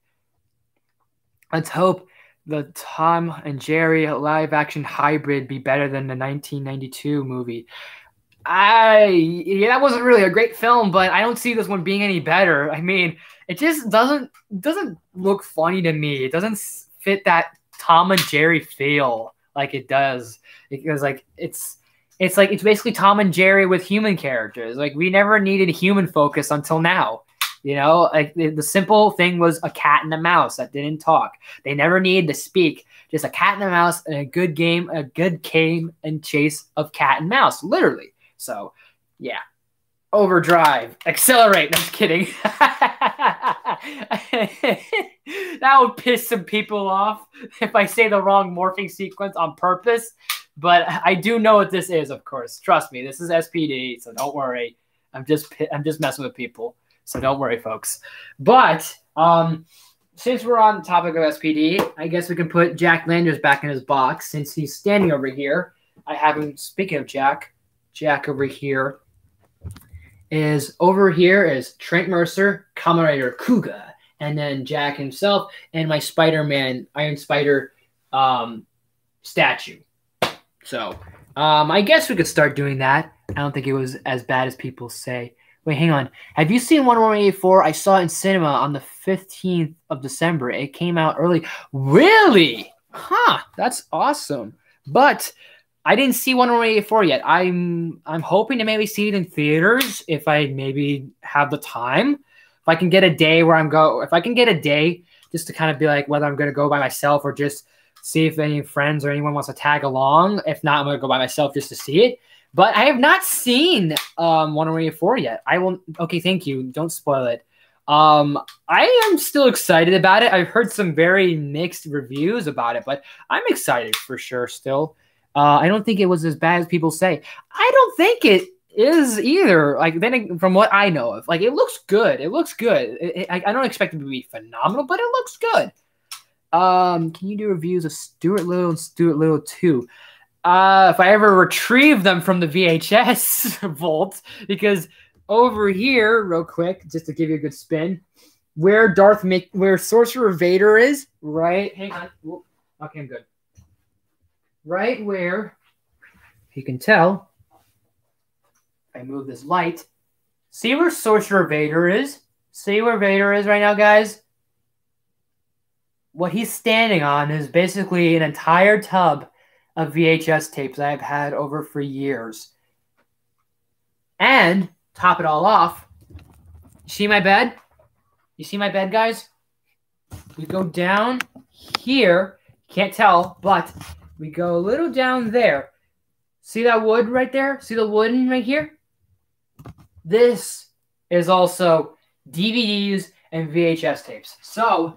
Speaker 1: Let's hope the Tom and Jerry live-action hybrid be better than the 1992 movie. Yeah, that wasn't really a great film, but I don't see this one being any better. I mean, it just doesn't look funny to me. It doesn't fit that Tom and Jerry feel like it does, because like it's basically Tom and Jerry with human characters. Like we never needed human focus until now. You know, like the simple thing was a cat and a mouse that didn't talk. They never needed to speak. Just a cat and a mouse and a good game and chase of cat and mouse, literally. So, yeah. Overdrive. Accelerate. No, I'm kidding. That would piss some people off if I say the wrong morphing sequence on purpose. But I do know what this is, of course. Trust me, this is SPD, so don't worry. I'm just messing with people. So don't worry, folks. But since we're on the topic of SPD, I guess we can put Jack Landers back in his box since he's standing over here. I have him, speaking of Jack over here is Trent Mercer, Kamen Rider Kuga, and then Jack himself and my Spider-Man, Iron Spider statue. So I guess we could start doing that. I don't think it was as bad as people say. Wait, hang on. Have you seen Wonder Woman 84? I saw it in cinema on the 15th of December. It came out early. Really? Huh. That's awesome. But I didn't see Wonder Woman 84 yet. I'm hoping to maybe see it in theaters if I maybe have the time. If I can get a day if I can get a day just to kind of be like whether I'm going to go by myself or just see if any friends or anyone wants to tag along. If not, I'm going to go by myself just to see it. But I have not seen Wonder Woman 84 yet. I will. Okay, thank you. Don't spoil it. I am still excited about it. I've heard some very mixed reviews about it, but I'm excited for sure still. I don't think it was as bad as people say. I don't think it is either. Like then from what I know of, like it looks good. It looks good. I don't expect it to be phenomenal, but it looks good. Can you do reviews of Stuart Little and Stuart Little 2? If I ever retrieve them from the VHS vault, because over here, real quick, just to give you a good spin, where Sorcerer Vader is, right? Hang on. Okay, I'm good. Right where, if you can tell, if I move this light, see where Sorcerer Vader is? See where Vader is right now, guys? What he's standing on is basically an entire tub of VHS tapes I've had over for years. And top it all off, you see my bed? You see my bed, guys? We go down here. Can't tell, but we go a little down there. See that wood right there? See the wooden right here? This is also DVDs and VHS tapes. So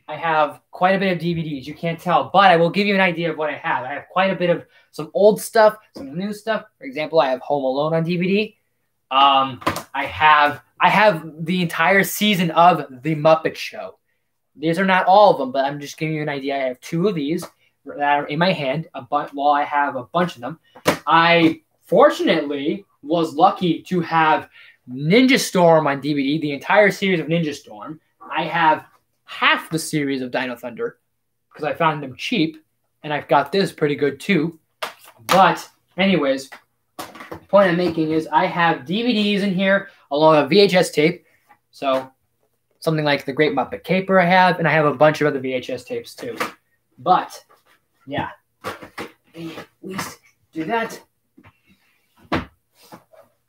Speaker 1: I have quite a bit of DVDs. You can't tell, but I will give you an idea of what I have. I have quite a bit of some old stuff, some new stuff. For example, I have Home Alone on DVD. I have the entire season of The Muppet Show. These are not all of them, but I'm just giving you an idea. I have 2 of these that are in my hand, while I have a bunch of them. I fortunately was lucky to have Ninja Storm on DVD, the entire series of Ninja Storm. I have half the series of Dino Thunder because I found them cheap, and I've got this pretty good too. But anyways, the point I'm making is I have DVDs in here along with a VHS tape. So something like The Great Muppet Caper I have, and I have a bunch of other VHS tapes too. But yeah, at least do that.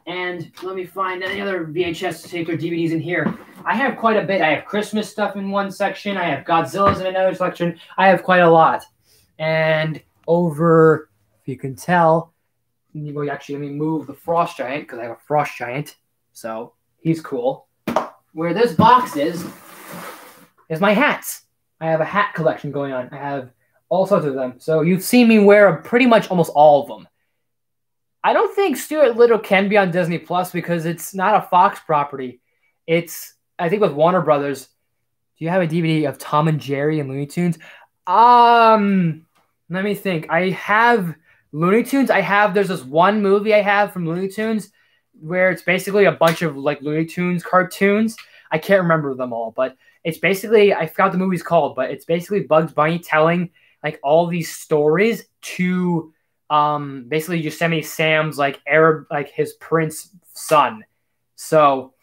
Speaker 1: And let me find any other VHS tapes or DVDs in here. I have quite a bit. I have Christmas stuff in one section. I have Godzilla's in another section. I have quite a lot. And over, if you can tell, actually let me move the Frost Giant because I have a Frost Giant. So he's cool. where this box is my hats. I have a hat collection going on. I have all sorts of them. So you've seen me wear pretty much almost all of them. I don't think Stuart Little can be on Disney Plus because it's not a Fox property. It's, I think, with Warner Brothers. Do you have a DVD of Tom and Jerry and Looney Tunes? Let me think. I have Looney Tunes. There's this one movie I have from Looney Tunes where it's basically a bunch of like Looney Tunes cartoons. I can't remember them all, but it's basically, I forgot the movie's called, but it's basically Bugs Bunny telling like all these stories to basically Yosemite Sam's like Arab, like his prince son. So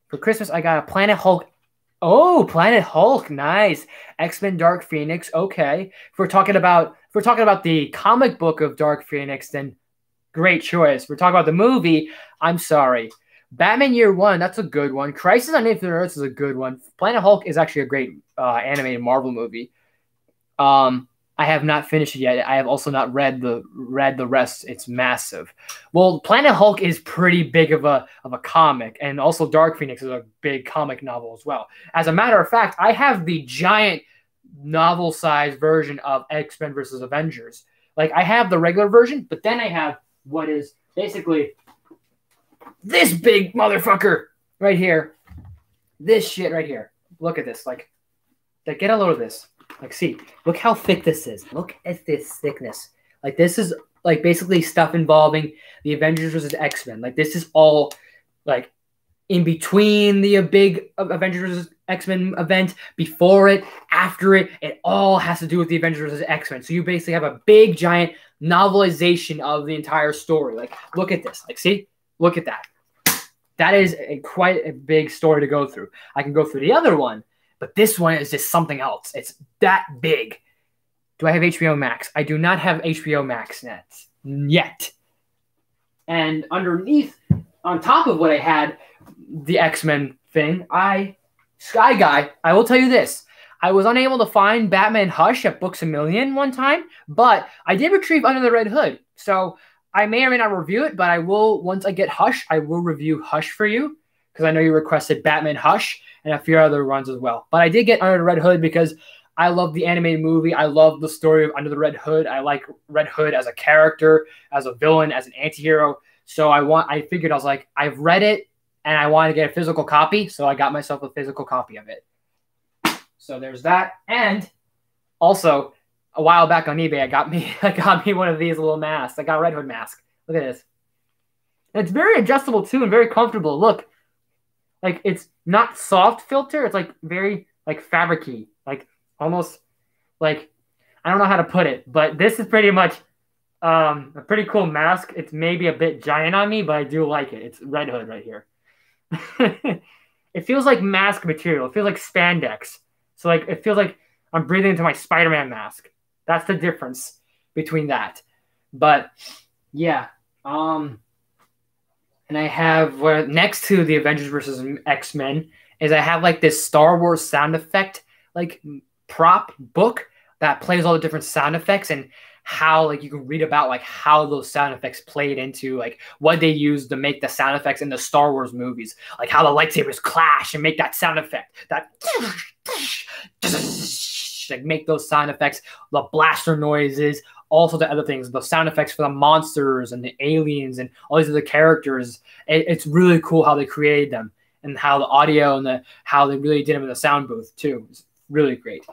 Speaker 1: for Christmas, I got a Planet Hulk. Oh, Planet Hulk, nice. X-Men Dark Phoenix, okay. If we're talking about the comic book of Dark Phoenix, then great choice. If we're talking about the movie, I'm sorry. Batman Year One, that's a good one. Crisis on Infinite Earths is a good one. Planet Hulk is actually a great animated Marvel movie. I have not finished it yet. I have also not read the rest. It's massive. Well, Planet Hulk is pretty big of a comic, and also Dark Phoenix is a big comic novel as well. As a matter of fact, I have the giant novel-sized version of X-Men versus Avengers. Like, I have the regular version, but then I have what is basically this big motherfucker right here. This shit right here. Look at this. Like get a load of this. Like, see, look how thick this is. Look at this thickness. Like, this is, like, basically stuff involving the Avengers versus X-Men. Like, this is all, like, in between the big Avengers versus X-Men event, before it, after it. It all has to do with the Avengers versus X-Men. So you basically have a big, giant novelization of the entire story. Like, look at this. Like, see? Look at that. That is quite a big story to go through. I can go through the other one. But this one is just something else. It's that big. Do I have HBO Max? I do not have HBO Max yet. And underneath, on top of what I had, the X-Men thing, Sky Guy, I will tell you this. I was unable to find Batman Hush at Books A Million one time, but I did retrieve Under the Red Hood. So I may or may not review it, but I will, once I get Hush, I will review Hush for you, because I know you requested Batman Hush and a few other runs as well. But I did get Under the Red Hood because I love the animated movie. I love the story of Under the Red Hood. I like Red Hood as a character, as a villain, as an antihero. So I figured, I was like, I've read it and I want to get a physical copy. So I got myself a physical copy of it. So there's that. And also, a while back on eBay, I got me one of these little masks. I got a Red Hood mask. Look at this. And it's very adjustable too and very comfortable. Look. Like, it's not soft filter. It's, like, very, like, fabric-y. Like, almost, like, I don't know how to put it. But this is pretty much a pretty cool mask. It's maybe a bit giant on me, but I do like it. It's Red Hood right here. It feels like mask material. It feels like spandex. So, like, it feels like I'm breathing into my Spider-Man mask. That's the difference between that. But, yeah. And I have, next to the Avengers versus X-Men, is I have, like, this Star Wars sound effect, like, prop book that plays all the different sound effects and how, like, you can read about, like, how those sound effects played into, like, what they used to make the sound effects in the Star Wars movies. Like, how the lightsabers clash and make that sound effect. That, like, make those sound effects, the blaster noises, also the other things, the sound effects for the monsters and the aliens and all these other characters. It's really cool how they created them and how the audio and how they really did them in the sound booth too. It's really great.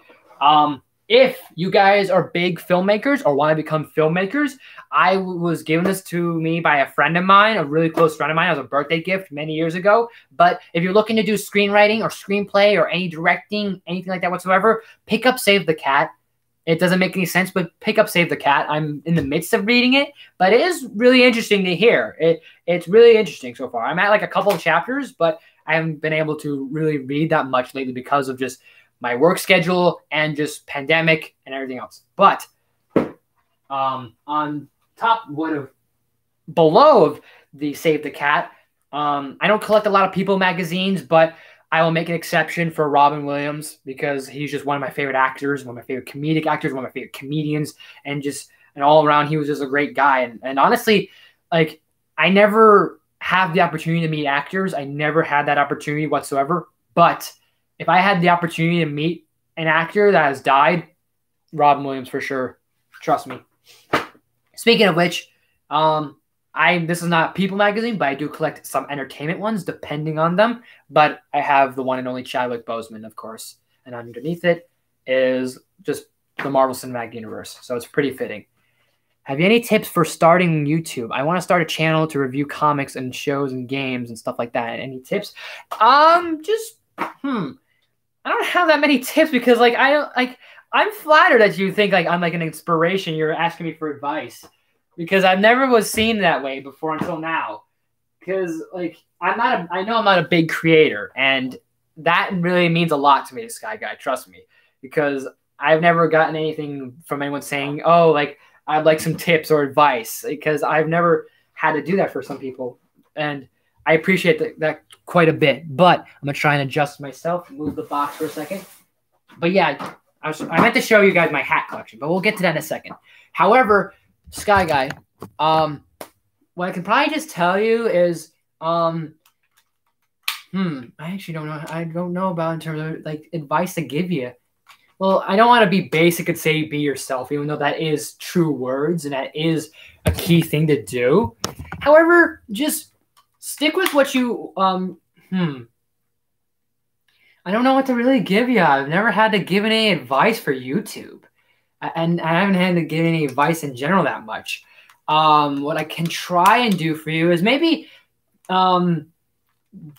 Speaker 1: If you guys are big filmmakers or want to become filmmakers, I was given this to me by a friend of mine, a really close friend of mine, as a birthday gift many years ago. But if you're looking to do screenwriting or screenplay or any directing, anything like that whatsoever, pick up Save the Cat. It doesn't make any sense, but pick up Save the Cat. I'm in the midst of reading it, but it is really interesting to hear. It's really interesting so far. I'm at like a couple of chapters, but I haven't been able to really read that much lately because of just my work schedule and just pandemic and everything else. But on top, below of the Save the Cat, I don't collect a lot of People magazines, but I will make an exception for Robin Williams because he's just one of my favorite actors, one of my favorite comedic actors, one of my favorite comedians, and all around, he was just a great guy. And honestly, like, I never have the opportunity to meet actors. I never had that opportunity whatsoever. But if I had the opportunity to meet an actor that has died, Robin Williams for sure. Trust me. Speaking of which, this is not People magazine, but I do collect some entertainment ones depending on them. But I have the one and only Chadwick Boseman, of course, and underneath it is just the Marvel Cinematic Universe. So it's pretty fitting. Have you any tips for starting YouTube? I want to start a channel to review comics and shows and games and stuff like that. Any tips? I don't have that many tips because I'm flattered that you think like I'm like an inspiration. You're asking me for advice because I've never was seen that way before until now. Because like I know I'm not a big creator, and that really means a lot to me, Sky Guy. Trust me, because I've never gotten anything from anyone saying, "Oh, like I'd like some tips or advice," because I've never had to do that for some people, and I appreciate that quite a bit. But I'm gonna try and adjust myself, move the box for a second. But yeah, I meant to show you guys my hat collection, but we'll get to that in a second. However, Sky Guy, what I can probably just tell you is, I actually don't know. I don't know about in terms of like advice to give you. Well, I don't want to be basic and say be yourself, even though that is true words and that is a key thing to do. However, just stick with what you, I don't know what to really give you. I've never had to give any advice for YouTube. And I haven't had to give any advice in general that much. What I can try and do for you is maybe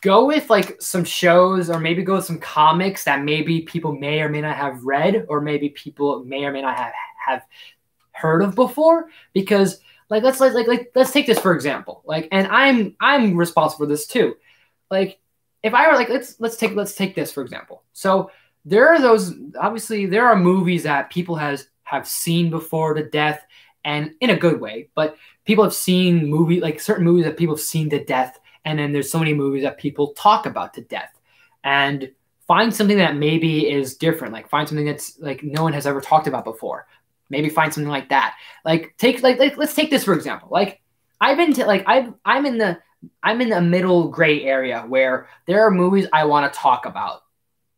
Speaker 1: go with like some shows, or maybe go with some comics that maybe people may or may not have read, or maybe people may or may not have heard of before. Because like let's take this for example. Like, and I'm responsible for this too. Like, if I were like, let's take this for example. So there are obviously there are movies that people have seen before to death, and in a good way, but people have seen certain movies that people have seen to death. And then there's so many movies that people talk about to death, and find something that maybe is different. Like find something that's like no one has ever talked about before. Maybe find something like that. Like let's take this for example. Like I'm in the middle gray area where there are movies I want to talk about,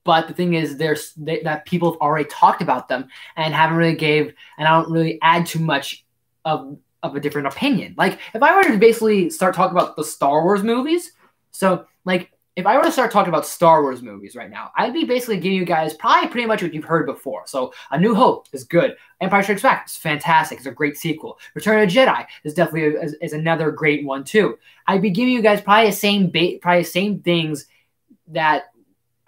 Speaker 1: but the thing is that people have already talked about them and haven't really and I don't really add too much of a different opinion. Like if I were to basically start talking about the Star Wars movies, so like if I were to start talking about Star Wars movies right now, I'd be basically giving you guys probably pretty much what you've heard before. So A New Hope is good. Empire Strikes Back is fantastic. It's a great sequel. Return of the Jedi is definitely is another great one too. I'd be giving you guys probably the same things that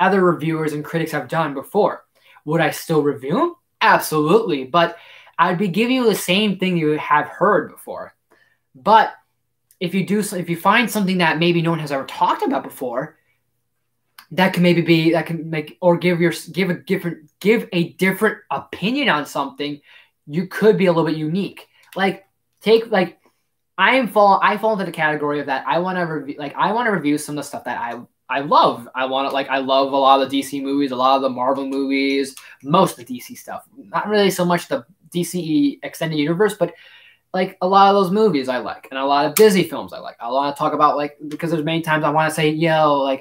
Speaker 1: other reviewers and critics have done before. Would I still review them? Absolutely. But I'd be giving you the same thing you have heard before. But if you find something that maybe no one has ever talked about before, that can give a different opinion on something, you could be a little bit unique. I fall into the category of that. I want to review some of the stuff that I love. I love a lot of the DC movies, a lot of the Marvel movies, most of the DC stuff. Not really so much the DC extended universe, but like a lot of those movies I like, and a lot of Disney films I like. I want to talk about because there's many times I want to say,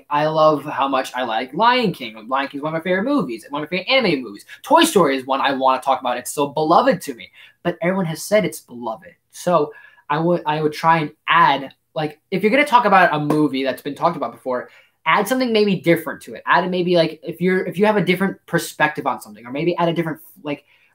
Speaker 1: I love how much I like Lion King. Lion King is one of my favorite movies, one of my favorite animated movies. Toy Story is one I want to talk about. It's so beloved to me, but everyone has said it's beloved. So I would try and add, like, if you're going to talk about a movie that's been talked about before, add something maybe different to it. Add maybe if you have a different perspective on something, or maybe add a different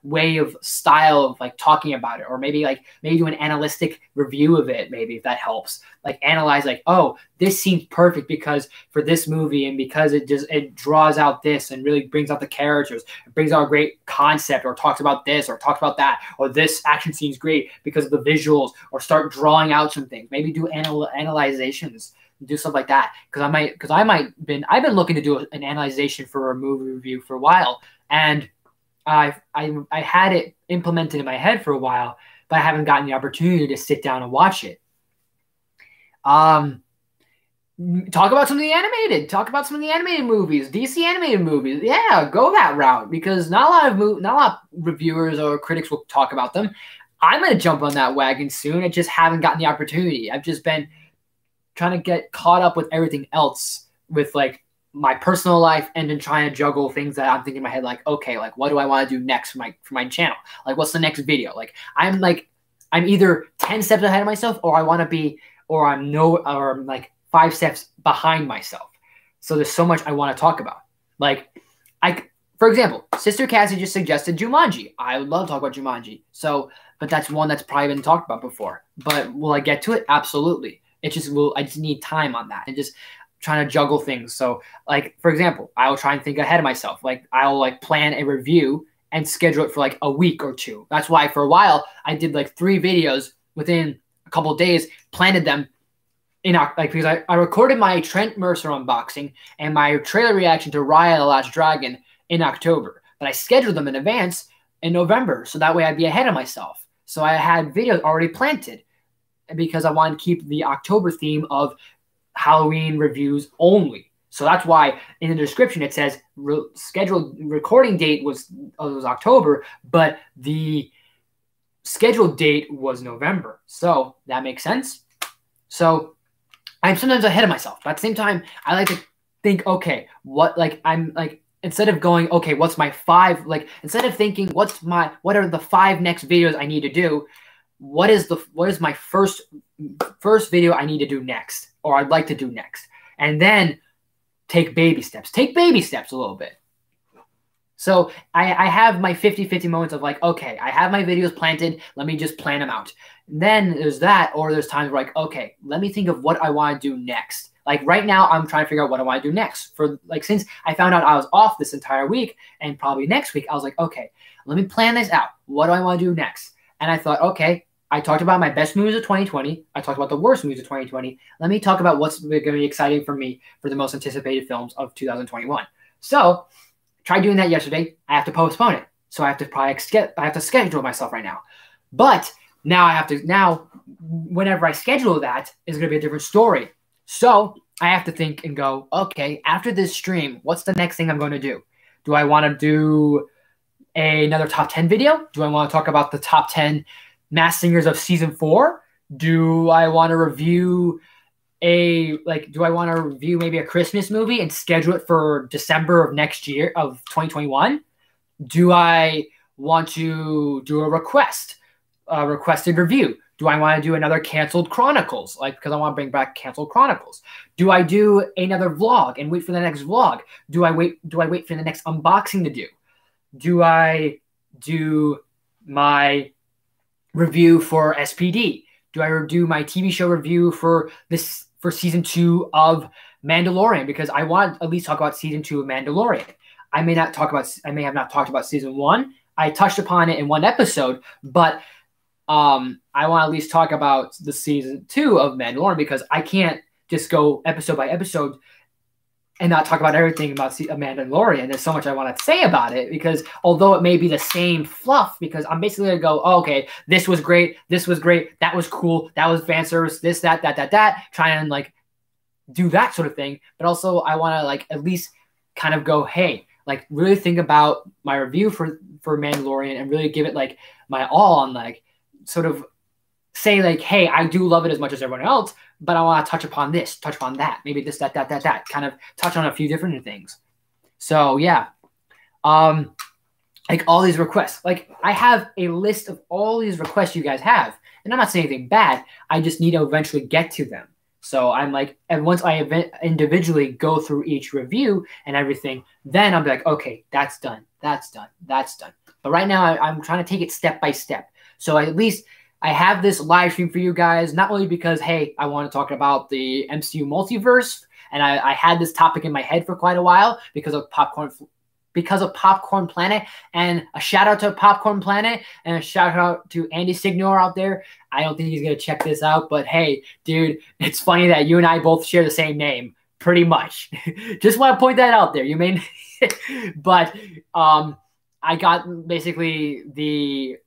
Speaker 1: way of style of talking about it, or maybe do an analytic review of it, maybe, if that helps. Analyze oh, this seems perfect because for this movie, and because it draws out this and really brings out the characters, it brings out a great concept, or talks about this or talks about that, or this action scene's great because of the visuals, or start drawing out some things. Maybe do analyzations, do stuff like that, because I've been looking to do an analyzation for a movie review for a while, and I had it implemented in my head for a while, but I haven't gotten the opportunity to sit down and watch it. Talk about some of the animated. Talk about some of the animated movies, DC animated movies. Yeah, go that route, because not a lot of reviewers or critics will talk about them. I'm gonna jump on that wagon soon. I just haven't gotten the opportunity. I've just been trying to get caught up with everything else, with my personal life and then trying to juggle things that I'm thinking in my head, like, okay, like what do I want to do next for my channel? Like, what's the next video? Like, I'm either 10 steps ahead of myself, or I want to be, or I'm like 5 steps behind myself. So there's so much I want to talk about. Like, for example, Sister Cassie just suggested Jumanji. I would love to talk about Jumanji. So, but that's one that's probably been talked about before. But will I get to it? Absolutely. I just need time on that and just trying to juggle things. So, like, for example, I will try and think ahead of myself. Like, I'll like plan a review and schedule it for like a week or two. That's why for a while I did like 3 videos within a couple of days, planted them in because I recorded my Trent Mercer unboxing and my trailer reaction to Raya the Last Dragon in October, but I scheduled them in advance in November, so that way I'd be ahead of myself. So I had videos already planted because I wanted to keep the October theme of Halloween reviews only. So that's why in the description it says scheduled recording date was October, but the scheduled date was November. So that makes sense. So I'm sometimes ahead of myself, but at the same time, I like to think, okay, instead of going, okay, what's my 5, instead of thinking, what are the 5 next videos I need to do? What is my first video I need to do next, or I'd like to do next? And then take baby steps. Take baby steps a little bit. So I have my 50-50 moments of like, okay, I have my videos planted. Let me just plan them out. And then there's that, or there's times where like, okay, let me think of what I want to do next. Like right now, I'm trying to figure out what I want to do next. Since I found out I was off this entire week and probably next week, I was like, okay, let me plan this out. What do I want to do next? And I thought, okay, I talked about my best movies of 2020. I talked about the worst movies of 2020. Let me talk about what's going to be exciting for me for the most anticipated films of 2021. So tried doing that yesterday. I have to postpone it. So I have to schedule myself right now. But now whenever I schedule that, it's going to be a different story. So I have to think and go, okay, after this stream, what's the next thing I'm going to do? Do I want to do another top 10 video? Do I want to talk about the top 10 Masked Singers of season 4? Do I want to review maybe a Christmas movie and schedule it for December of next year of 2021? Do I want to do a requested review? Do I want to do another Canceled Chronicles? Because I want to bring back Canceled Chronicles. Do I do another vlog and wait for the next vlog? Do I wait for the next unboxing to do? Do I do my review for SPD? Do I do my TV show review for season 2 of Mandalorian? Because I want to at least talk about season 2 of Mandalorian. I may have not talked about season 1. I touched upon it in one episode, but I want to at least talk about the season 2 of Mandalorian, because I can't just go episode by episode and not talk about everything about Mandalorian. There's so much I want to say about it, because although it may be the same fluff, because I'm basically going to go, oh, okay, this was great, that was cool, that was fan service, this, that, try and do that sort of thing. But also I want to at least kind of go, hey, really think about my review for Mandalorian and really give it my all on sort of say hey, I do love it as much as everyone else, but I want to touch upon this, touch upon that, maybe this, that, kind of touch on a few different things. So yeah, all these requests, I have a list of all these requests you guys have, and I'm not saying anything bad. I just need to eventually get to them. So I'm and once I individually go through each review and everything, then I'm okay, that's done. But right now I'm trying to take it step by step. So at least I have this live stream for you guys, not only because, hey, I want to talk about the MCU multiverse, and I had this topic in my head for quite a while because of Popcorn Planet, and a shout out to Popcorn Planet, and a shout out to Andy Signor out there. I don't think he's going to check this out, but hey, dude, it's funny that you and I both share the same name, pretty much. Just want to point that out there. You may, but I got basically the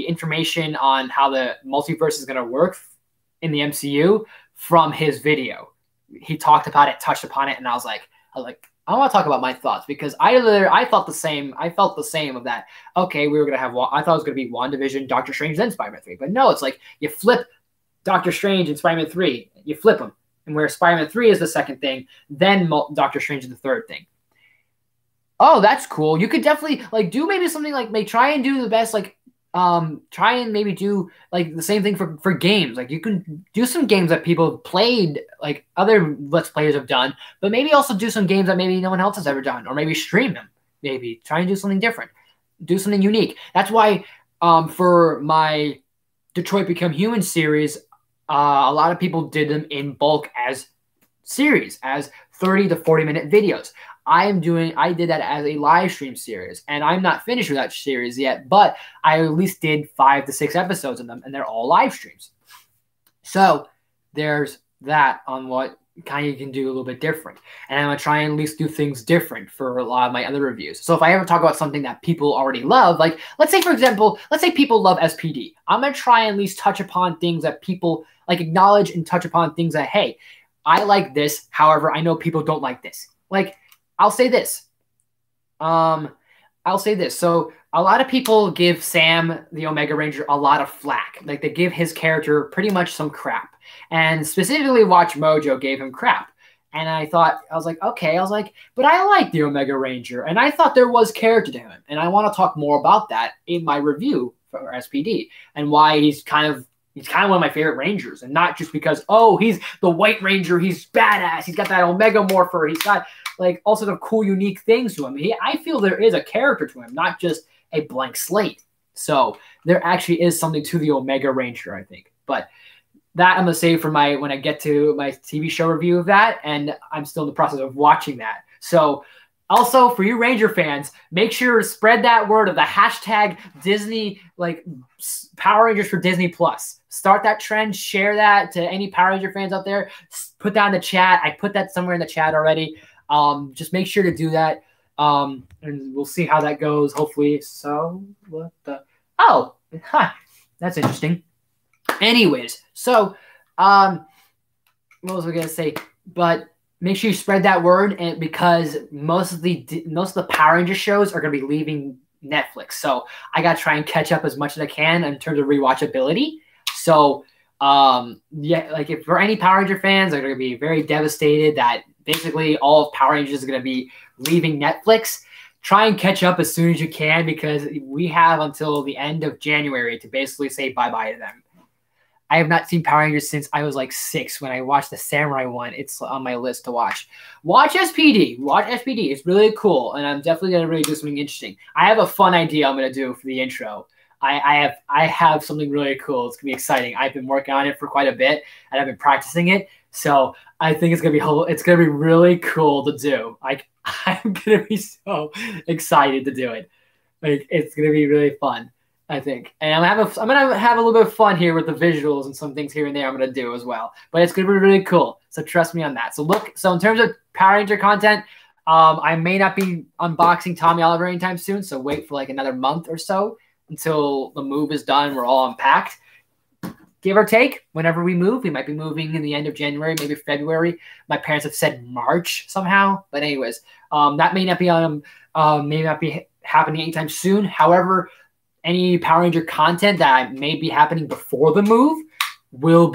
Speaker 1: information on how the multiverse is going to work in the MCU from his video. He talked about it, touched upon it, and I was like, I want to talk about my thoughts, because I felt the same. I felt the same of that. Okay, we were going to have, I thought it was going to be WandaVision, Doctor Strange, then Spider-Man 3. But no, it's you flip Doctor Strange and Spider-Man 3. You flip them. and where Spider-Man 3 is the second thing, then Doctor Strange is the third thing. Oh, that's cool. You could definitely like do maybe something like try and do the best like try and maybe do like the same thing for games. Like you can do some games that people have played, like other Let's Players have done, but maybe also do some games that maybe no one else has ever done, or maybe stream them. Maybe try and do something different, do something unique. That's why for my Detroit Become Human series, a lot of people did them in bulk as series, as 30 to 40-minute videos. I did that as a live stream series, and I'm not finished with that series yet, but I at least did 5 to 6 episodes of them, and they're all live streams. So there's that on what kind of you can do a little bit different. And I'm going to try and at least do things different for a lot of my other reviews. So if I ever talk about something that people already love, like let's say, for example, let's say people love SPD. I'm going to try and at least touch upon things that people like, acknowledge and touch upon things that, hey, I like this. However, I know people don't like this. Like, I'll say this. So a lot of people give Sam the Omega Ranger a lot of flack. Like they give his character pretty much some crap. And specifically Watch Mojo gave him crap. And I was like, okay. I was like, but I like the Omega Ranger. And I thought there was character to him. And I want to talk more about that in my review for SPD and why he's kind of one of my favorite Rangers. And not just because, oh, he's the White Ranger. He's badass. He's got that Omega Morpher. He's got like all sorts of cool, unique things to him. I feel there is a character to him, not just a blank slate. So there actually is something to the Omega Ranger, I think. But that I'm going to save for when I get to my TV show review of that. And I'm still in the process of watching that. So also for you Ranger fans, make sure to spread that word of the hashtag Disney, like Power Rangers for Disney Plus. Start that trend, share that to any Power Ranger fans out there. Put that in the chat. I put that somewhere in the chat already. Just make sure to do that. And we'll see how that goes, hopefully. So what the, oh, huh, that's interesting. Anyways, so what was I gonna say? But make sure you spread that word, and because most of the Power Ranger shows are gonna be leaving Netflix, so I gotta try and catch up as much as I can in terms of rewatchability. So yeah, like if for any Power Ranger fans, they're gonna be very devastated that basically all of Power Rangers is gonna be leaving Netflix. Try and catch up as soon as you can, because we have until the end of January to basically say bye-bye to them. I have not seen Power Rangers since I was like 6 when I watched the Samurai one. It's on my list to watch. Watch SPD. Watch SPD. It's really cool, and I'm definitely going to really do something interesting. I have a fun idea I'm going to do for the intro. I have something really cool. It's going to be exciting. I've been working on it for quite a bit, and I've been practicing it. So I think it's going to be really cool to do. I'm going to be so excited to do it. Like, it's going to be really fun, I think. And I'm gonna have a little bit of fun here with the visuals and some things here and there I'm gonna do as well. But it's gonna be really cool. So trust me on that. So in terms of Power Ranger content, I may not be unboxing Tommy Oliver anytime soon. So wait for like another month or so until the move is done. We're all unpacked. Give or take, whenever we move, we might be moving in the end of January, maybe February. My parents have said March somehow. But anyways, that may not be happening anytime soon. However, any Power Ranger content that may be happening before the move will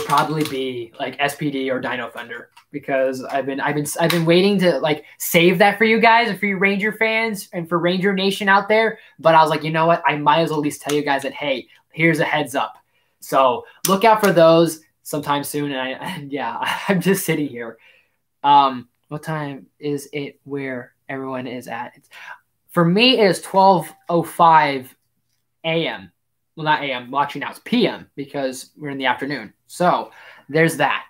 Speaker 1: probably be like SPD or Dino Thunder, because I've been waiting to like save that for you guys and for you Ranger fans and for Ranger Nation out there. But I was like, you know what? I might as well at least tell you guys that, hey, here's a heads up. So look out for those sometime soon. And yeah, I'm just sitting here. What time is it where everyone is at? For me, it is 12:05 a.m. Well, not a.m. Watching now. It's p.m. because we're in the afternoon. So there's that.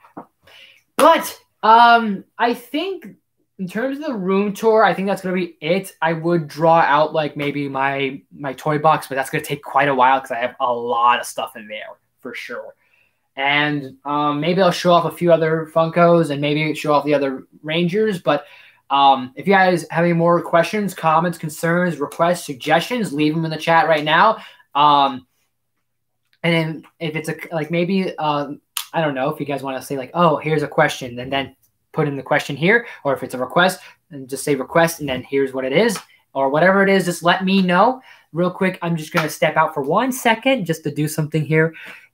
Speaker 1: But I think in terms of the room tour, I think that's going to be it. I would draw out like maybe my toy box, but that's going to take quite a while because I have a lot of stuff in there for sure. And maybe I'll show off a few other Funkos and maybe show off the other Rangers, but if you guys have any more questions, comments, concerns, requests, suggestions, leave them in the chat right now. And then if it's maybe, I don't know, if you guys want to say like, oh, here's a question, and then put in the question here, or if it's a request, and just say request, and then here's what it is, or whatever it is, just let me know real quick. I'm just going to step out for 1 second just to do something here.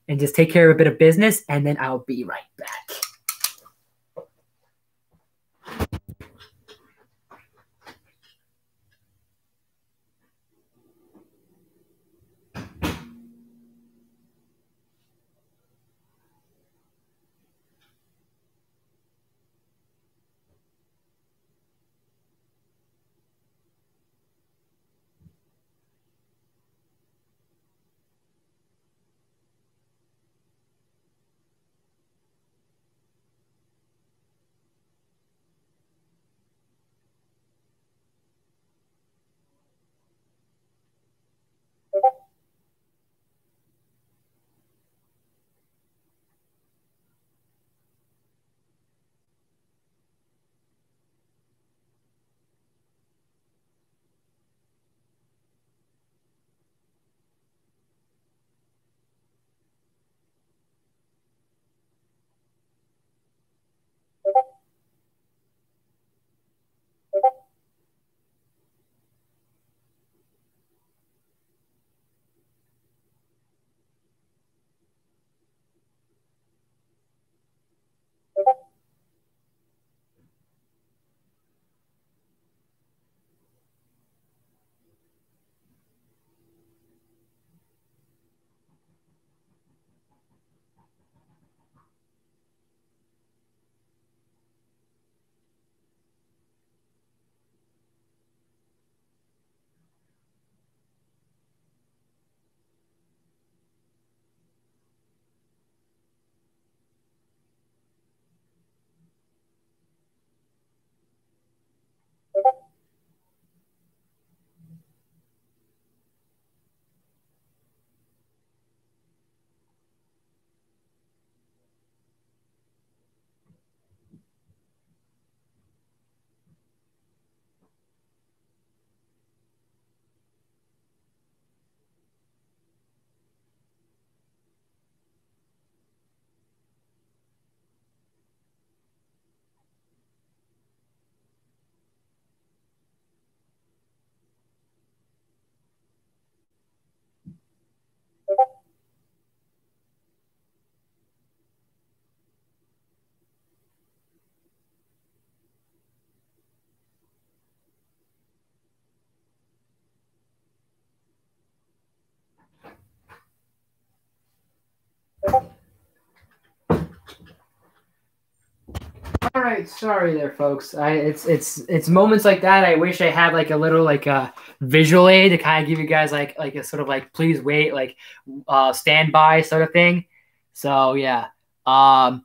Speaker 1: and just take care of a bit of business, and then I'll be right back. All right, sorry there, folks. It's moments like that. I wish I had like a little like a visual aid to kind of give you guys like a sort of like please wait like standby sort of thing. So yeah, let's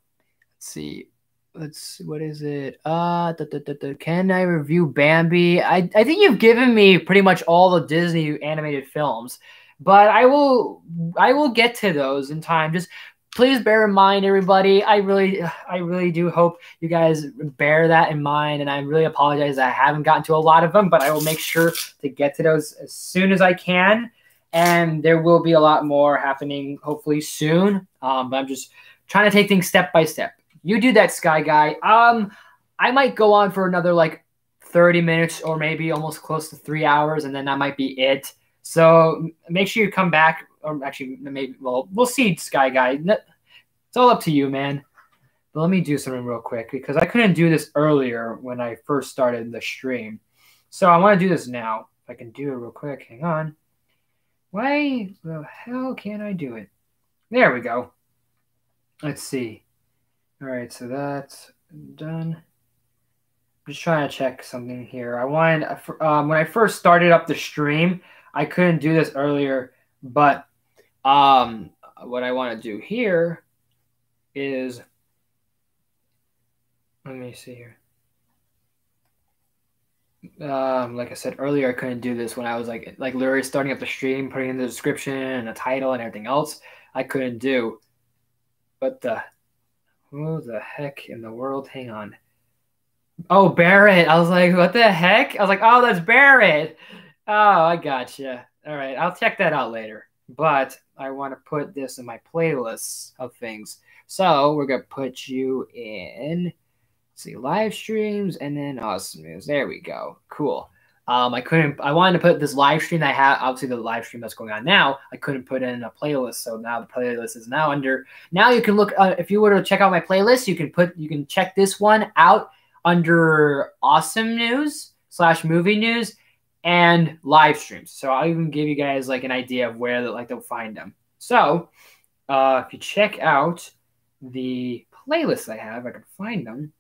Speaker 1: see. What is it? Can I review Bambi? I think you've given me pretty much all the Disney animated films, but I will get to those in time. Just please bear in mind, everybody. I really do hope you guys bear that in mind, and I really apologize that I haven't gotten to a lot of them, but I will make sure to get to those as soon as I can. And there will be a lot more happening hopefully soon. But I'm just trying to take things step by step. You do that, Sky Guy. I might go on for another like 30 minutes or maybe almost close to 3 hours, and then that might be it. So make sure you come back, or actually, maybe we'll see, Sky Guy. It's all up to you, man. But let me do something real quick because I couldn't do this earlier when I first started the stream. So I want to do this now. If I can do it real quick, hang on. Why the hell can't I do it? There we go. Let's see. All right, so that's done. I'm just trying to check something here. I wanted when I first started up the stream, I couldn't do this earlier, but what I want to do here is, let me see here. Like I said earlier, I couldn't do this when I was like literally starting up the stream, putting in the description and the title and everything else. I couldn't do. But who the heck in the world? Hang on. Oh, Barrett. I was like, what the heck? I was like, oh, that's Barrett. Oh, I gotcha. All right, I'll check that out later. But I want to put this in my playlist of things. So we're going to put you in, let's see, live streams and then AwesomeNews. There we go. Cool. I wanted to put this live stream that I have, obviously the live stream that's going on now, I couldn't put it in a playlist. So now the playlist is now under, now you can look, if you were to check out my playlist, you can check this one out under Awesome News / movie news and live streams. So I'll even give you guys like an idea of where they'll find them. So if you check out the playlist I have, I can find them.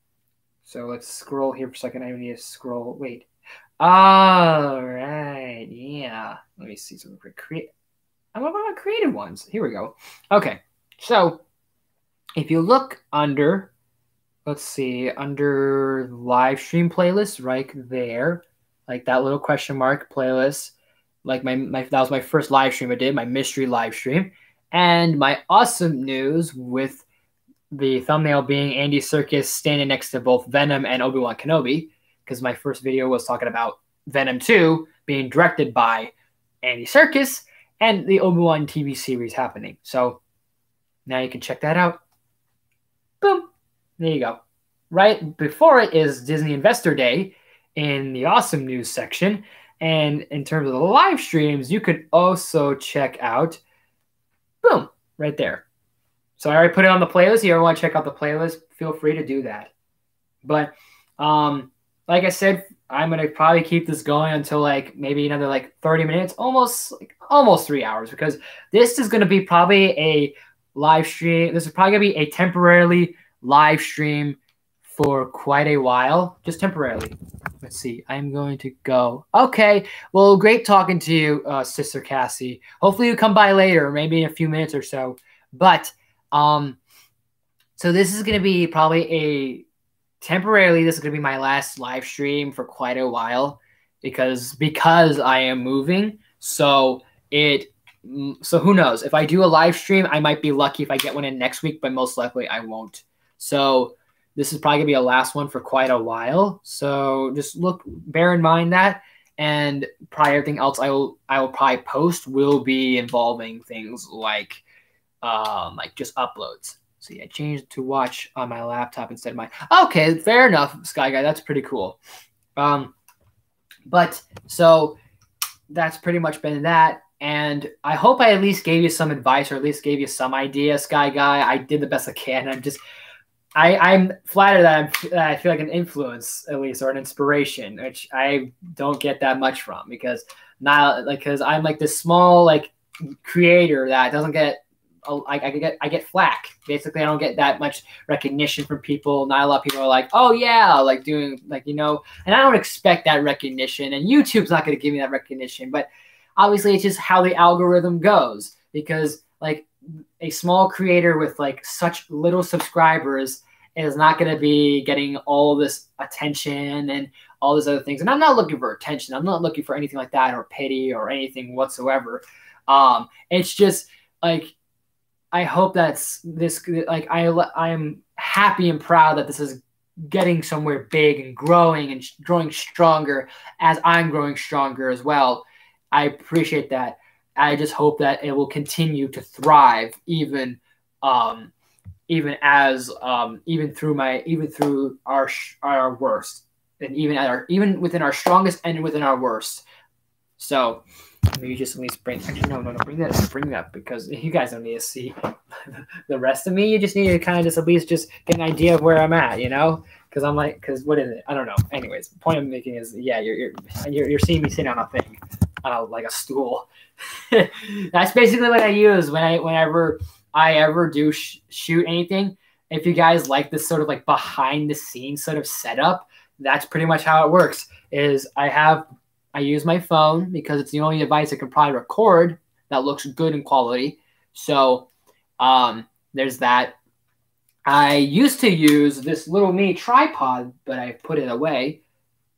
Speaker 1: So let's scroll here for a second. I need to scroll. Wait. All right. Yeah. Let me see some I'm about creative ones. Here we go. Okay. So if you look under, let's see, under live stream playlist right there, like that little question mark playlist, like that was my first live stream I did, my mystery live stream, and my awesome news with the thumbnail being Andy Serkis standing next to both Venom and Obi-Wan Kenobi, because my first video was talking about Venom 2 being directed by Andy Serkis and the Obi-Wan TV series happening. So now you can check that out. Boom. There you go. Right before it is Disney Investor Day in the Awesome News section. And in terms of the live streams, you could also check out, boom, right there. So I already put it on the playlist. If you ever want to check out the playlist, feel free to do that. But like I said, I'm going to probably keep this going until like maybe another like 30 minutes, almost 3 hours, because this is going to be probably a live stream. This is probably going to be a temporarily live stream for quite a while, just temporarily. Let's see. I'm going to go. Okay. Well, great talking to you, Sister Cassie. Hopefully you come by later, maybe in a few minutes or so. But so this is going to be probably temporarily, this is going to be my last live stream for quite a while because I am moving. So who knows? If I do a live stream, I might be lucky if I get one in next week, but most likely I won't. So this is probably going to be a last one for quite a while. So just bear in mind that. And probably everything else I will probably post will be involving things like just uploads. See, I changed to watch on my laptop instead of my. Okay, fair enough, Sky Guy. That's pretty cool. But so that's pretty much been that. And I hope I at least gave you some advice or at least gave you some idea, Sky Guy. I did the best I can. I'm flattered that I feel like an influence at least or an inspiration, which I don't get that much from because I'm like this small like creator that doesn't get. I get flack. Basically, I don't get that much recognition from people. Not a lot of people are like, oh yeah, like doing like, and I don't expect that recognition. And YouTube's not going to give me that recognition. But obviously, it's just how the algorithm goes because like a small creator with like such little subscribers is not going to be getting all this attention and all these other things. And I'm not looking for attention. I'm not looking for anything like that or pity or anything whatsoever. It's just like, I hope that's this, like, I'm happy and proud that this is getting somewhere big and growing stronger as I'm growing stronger as well. I appreciate that. I just hope that it will continue to thrive even through our worst and even within our strongest and within our worst. So maybe just at least bring that up because you guys don't need to see the rest of me. You just need to kind of just at least just get an idea of where I'm at, because what is it? I don't know. Anyways, the point I'm making is, yeah, you're seeing me sitting on a thing, like a stool. That's basically what I use whenever I ever do shoot anything. If you guys like this sort of like behind the scenes sort of setup, that's pretty much how it works. I use my phone because it's the only device that can probably record that looks good in quality. So there's that. I used to use this little mini tripod, but I put it away.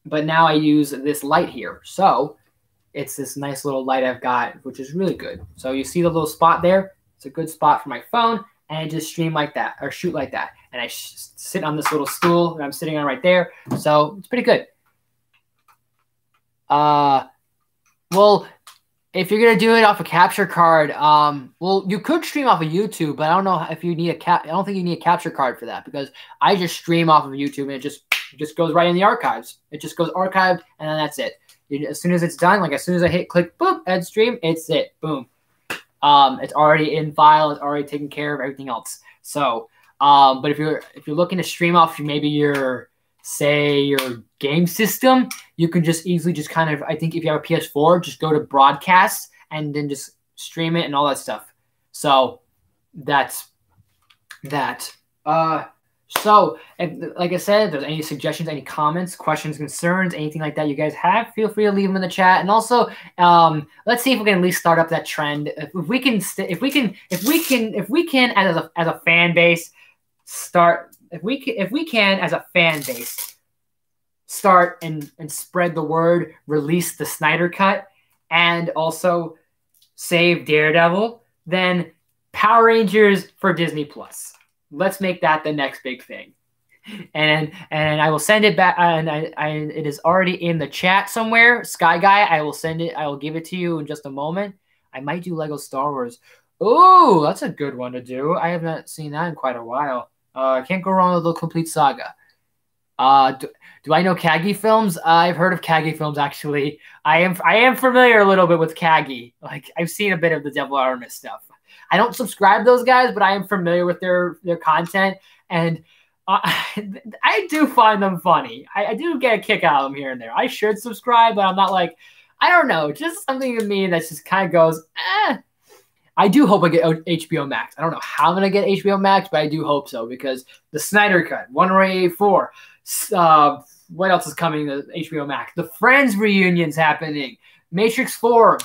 Speaker 1: But now I use this light here. So it's this nice little light I've got, which is really good. So you see the little spot there? It's a good spot for my phone. And I just stream like that or shoot like that. And I sit on this little stool that I'm sitting on right there. So it's pretty good. Well, if you're gonna do it off a capture card, well, you could stream off of YouTube, but I don't know if you need I don't think you need a capture card for that because I just stream off of YouTube and it just goes right in the archives. It just goes archived and then that's it. As soon as it's done, like as soon as I hit click, boop, end stream, it's it, boom. It's already in file. It's already taken care of everything else. So, but if you're looking to stream off maybe your game system, you can just easily just kind of, I think if you have a PS4, just go to broadcast and then just stream it and all that stuff. So that's that. So, like I said, if there's any suggestions, any comments, questions, concerns, anything like that you guys have, feel free to leave them in the chat. And also, let's see if we can at least start up that trend. If we can as a fan base start. If we can as a fan base start and spread the word, release the Snyder Cut, and also save Daredevil, then Power Rangers for Disney Plus. Let's make that the next big thing. And I will send it back. And it is already in the chat somewhere. Sky Guy, I will send it. I will give it to you in just a moment. I might do Lego Star Wars. Oh, that's a good one to do. I have not seen that in quite a while. I can't go wrong with the complete saga. Do I know Kagi films? I've heard of Kagi films, actually. I am familiar a little bit with Kagi. Like, I've seen a bit of the Devil Artemis stuff. I don't subscribe to those guys, but I am familiar with their content, and I do find them funny. I do get a kick out of them here and there. I should subscribe, but I'm not like, I don't know, just something in me that just kind of goes, eh. I do hope I get HBO Max. I don't know how I'm going to get HBO Max, but I do hope so, because the Snyder Cut, 184, what else is coming to HBO Max? The Friends reunion's happening. Matrix 4,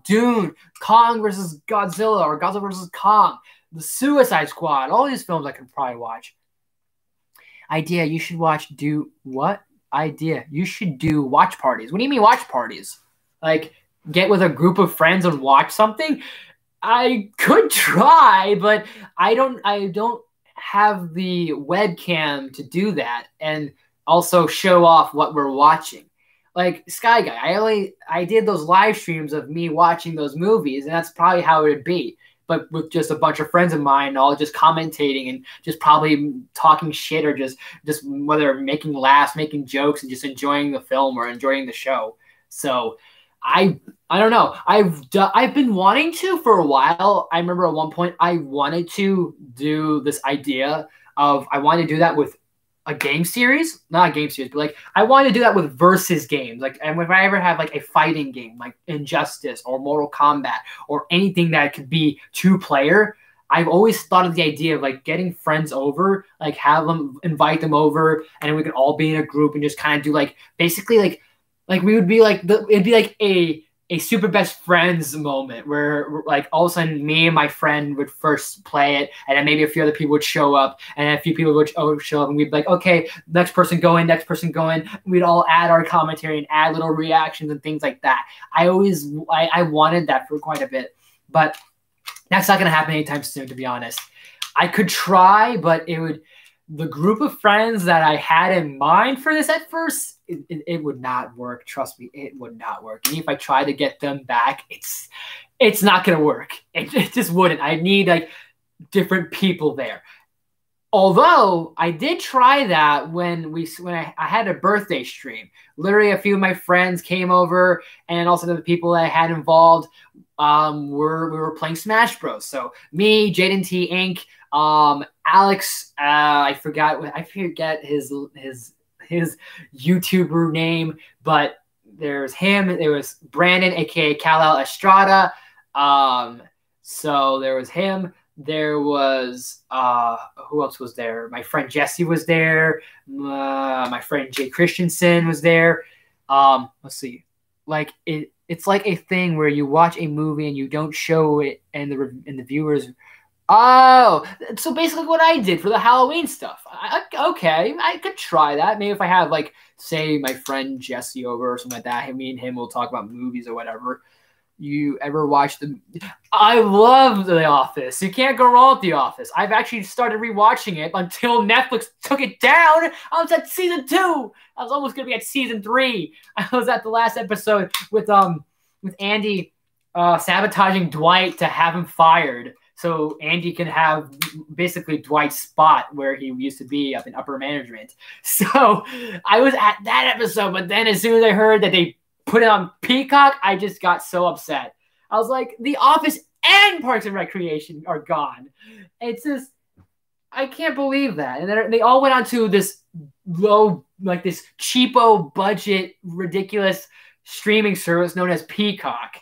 Speaker 1: Dune, Kong versus Godzilla, or Godzilla versus Kong, The Suicide Squad, all these films I could probably watch. Idea, you should watch, do what? Idea, you should do watch parties. What do you mean watch parties? Like, get with a group of friends and watch something? I could try, but I don't have the webcam to do that and also show off what we're watching. Like Sky Guy, I did those live streams of me watching those movies, and that's probably how it would be. But with just a bunch of friends of mine, all just commentating and just probably talking shit, or just whether making laughs, making jokes, and just enjoying the film or enjoying the show. So I don't know. I've been wanting to for a while. I remember at one point I wanted to do this idea of, I wanted to do that with a game series, not a game series, but like I wanted to do that with versus games. Like, and if I ever have like a fighting game, like Injustice or Mortal Kombat or anything that could be 2-player, I've always thought of the idea of like getting friends over, like have them, invite them over, and then we could all be in a group and just kind of do like, basically like we would be like, it'd be like a super best friends moment where like all of a sudden me and my friend would first play it, and then maybe a few other people would show up, and a few people would show up, and we'd be like, okay, next person go in, next person go in. We'd all add our commentary and add little reactions and things like that. I wanted that for quite a bit, but that's not going to happen anytime soon, to be honest. I could try, but the group of friends that I had in mind for this at first, it would not work. Trust me, it would not work. And if I try to get them back, it's not going to work. It just wouldn't. I need like different people there. Although I did try that when I had a birthday stream. Literally a few of my friends came over, and also the people that I had involved we were playing Smash Bros. So me, Jaden T Inc., Alex, I forget his YouTuber name, but there's him. There was Brandon, aka Kal-El Estrada. So there was him. There was who else was there? My friend Jesse was there. My friend Jay Christensen was there. Let's see. Like it's like a thing where you watch a movie and you don't show it, and the viewers. Oh, so basically what I did for the Halloween stuff. Okay, I could try that. Maybe if I have, like, say, my friend Jesse over or something like that, me and him will talk about movies or whatever. You ever watch I love The Office. You can't go wrong with The Office. I've actually started rewatching it until Netflix took it down. I was at season 2. I was almost going to be at season 3. I was at the last episode with Andy sabotaging Dwight to have him fired, so Andy can have basically Dwight's spot where he used to be up in upper management. So I was at that episode, but then as soon as I heard that they put it on Peacock, I just got so upset. I was like, The Office and Parks and Recreation are gone. It's just, I can't believe that. And they all went on to this low, like this cheapo budget, ridiculous streaming service known as Peacock.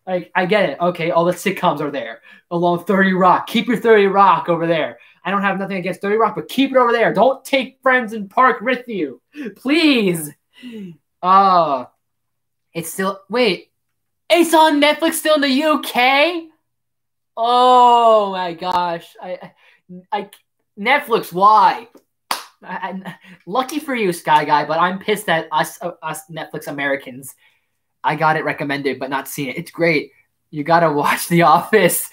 Speaker 1: Like, I get it. Okay, all the sitcoms are there. Along 30 Rock. Keep your 30 Rock over there. I don't have nothing against 30 Rock, but keep it over there. Don't take Friends and Park with you. Please. It's still, wait. It's on Netflix still in the UK? Oh my gosh. I Netflix, why? Lucky for you, Sky Guy, but I'm pissed at us Netflix Americans. I got it recommended, but not seen it. It's great. You gotta watch The Office.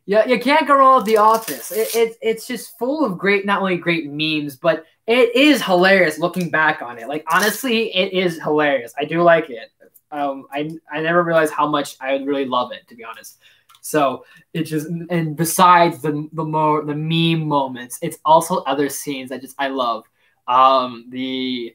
Speaker 1: Yeah, you can't go wrong with The Office. It's just full of great, not only great memes, but it is hilarious looking back on it. Like, honestly, it is hilarious. I do like it. I never realized how much I would really love it, to be honest. So it just, and besides the meme moments, it's also other scenes that I love. The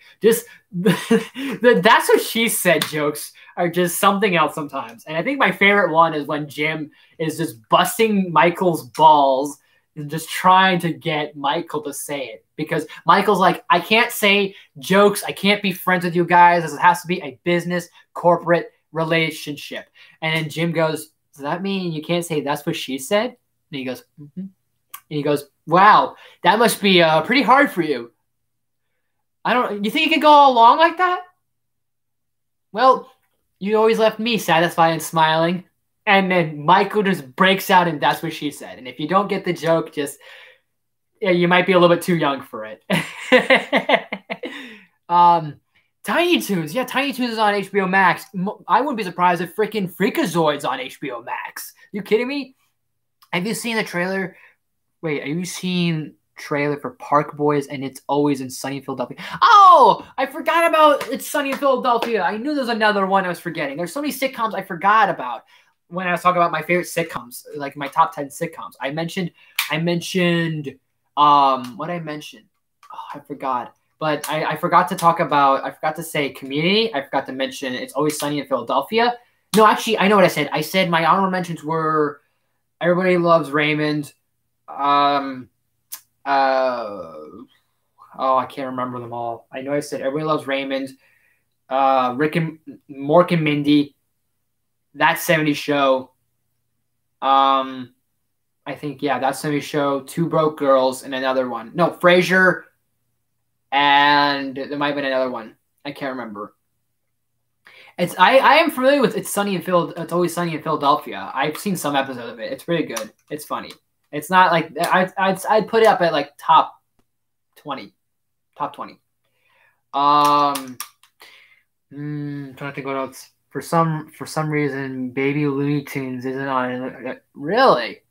Speaker 1: that's what she said jokes are just something else sometimes. And I think my favorite one is when Jim is just busting Michael's balls and just trying to get Michael to say it, because Michael's like, I can't say jokes. I can't be friends with you guys. This has to be a business corporate relationship. And then Jim goes, does that mean you can't say that's what she said? And he goes, mm-hmm. And he goes, wow, that must be pretty hard for you. You think you can go along like that? Well, you always left me satisfied and smiling. And then Michael just breaks out and that's what she said. And if you don't get the joke, just, yeah, you might be a little bit too young for it. Tiny Toons. Yeah, Tiny Toons is on HBO Max. I wouldn't be surprised if freaking Freakazoid's on HBO Max. You kidding me? Have you seen the trailer? Wait, have you seen trailer for Park Boys and It's Always in Sunny Philadelphia? Oh, I forgot about It's Sunny in Philadelphia. I knew there's another one I was forgetting. There's so many sitcoms I forgot about when I was talking about my favorite sitcoms, like my top 10 sitcoms. I mentioned what I mentioned. Oh, I forgot. But I forgot to talk about, I forgot to say Community. I forgot to mention It's Always Sunny in Philadelphia. No, actually, I know what I said. I said my honorable mentions were Everybody Loves Raymond. I can't remember them all. I know I said Everybody Loves Raymond. Mork and Mindy. That 70s Show. I think, yeah, That 70s Show. Two Broke Girls and another one. No, Frasier. And there might have been another one. I can't remember. I am familiar with It's Always Sunny in Philadelphia. I've seen some episodes of it. It's pretty good. It's funny. It's not like I'd put it up at like top 20. Top 20. Trying to think what else. For some reason, Baby Looney Tunes isn't on. Really?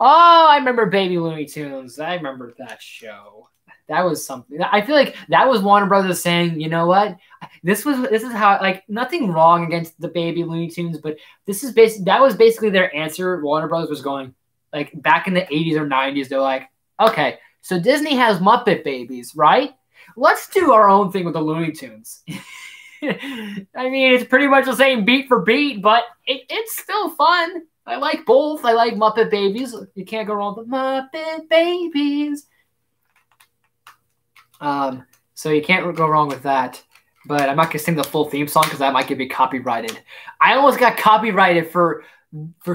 Speaker 1: Oh, I remember Baby Looney Tunes. I remember that show. That was something. I feel like that was Warner Brothers saying, you know what? This is how, like, nothing wrong against the Baby Looney Tunes, but that was basically their answer. Warner Brothers was going, like, back in the 80s or 90s, they're like, okay, so Disney has Muppet Babies, right? Let's do our own thing with the Looney Tunes. I mean, it's pretty much the same beat for beat, but it's still fun. I like both. I like Muppet Babies. You can't go wrong with Muppet Babies. So you can't go wrong with that. But I'm not going to sing the full theme song because that might get me copyrighted. I almost got copyrighted for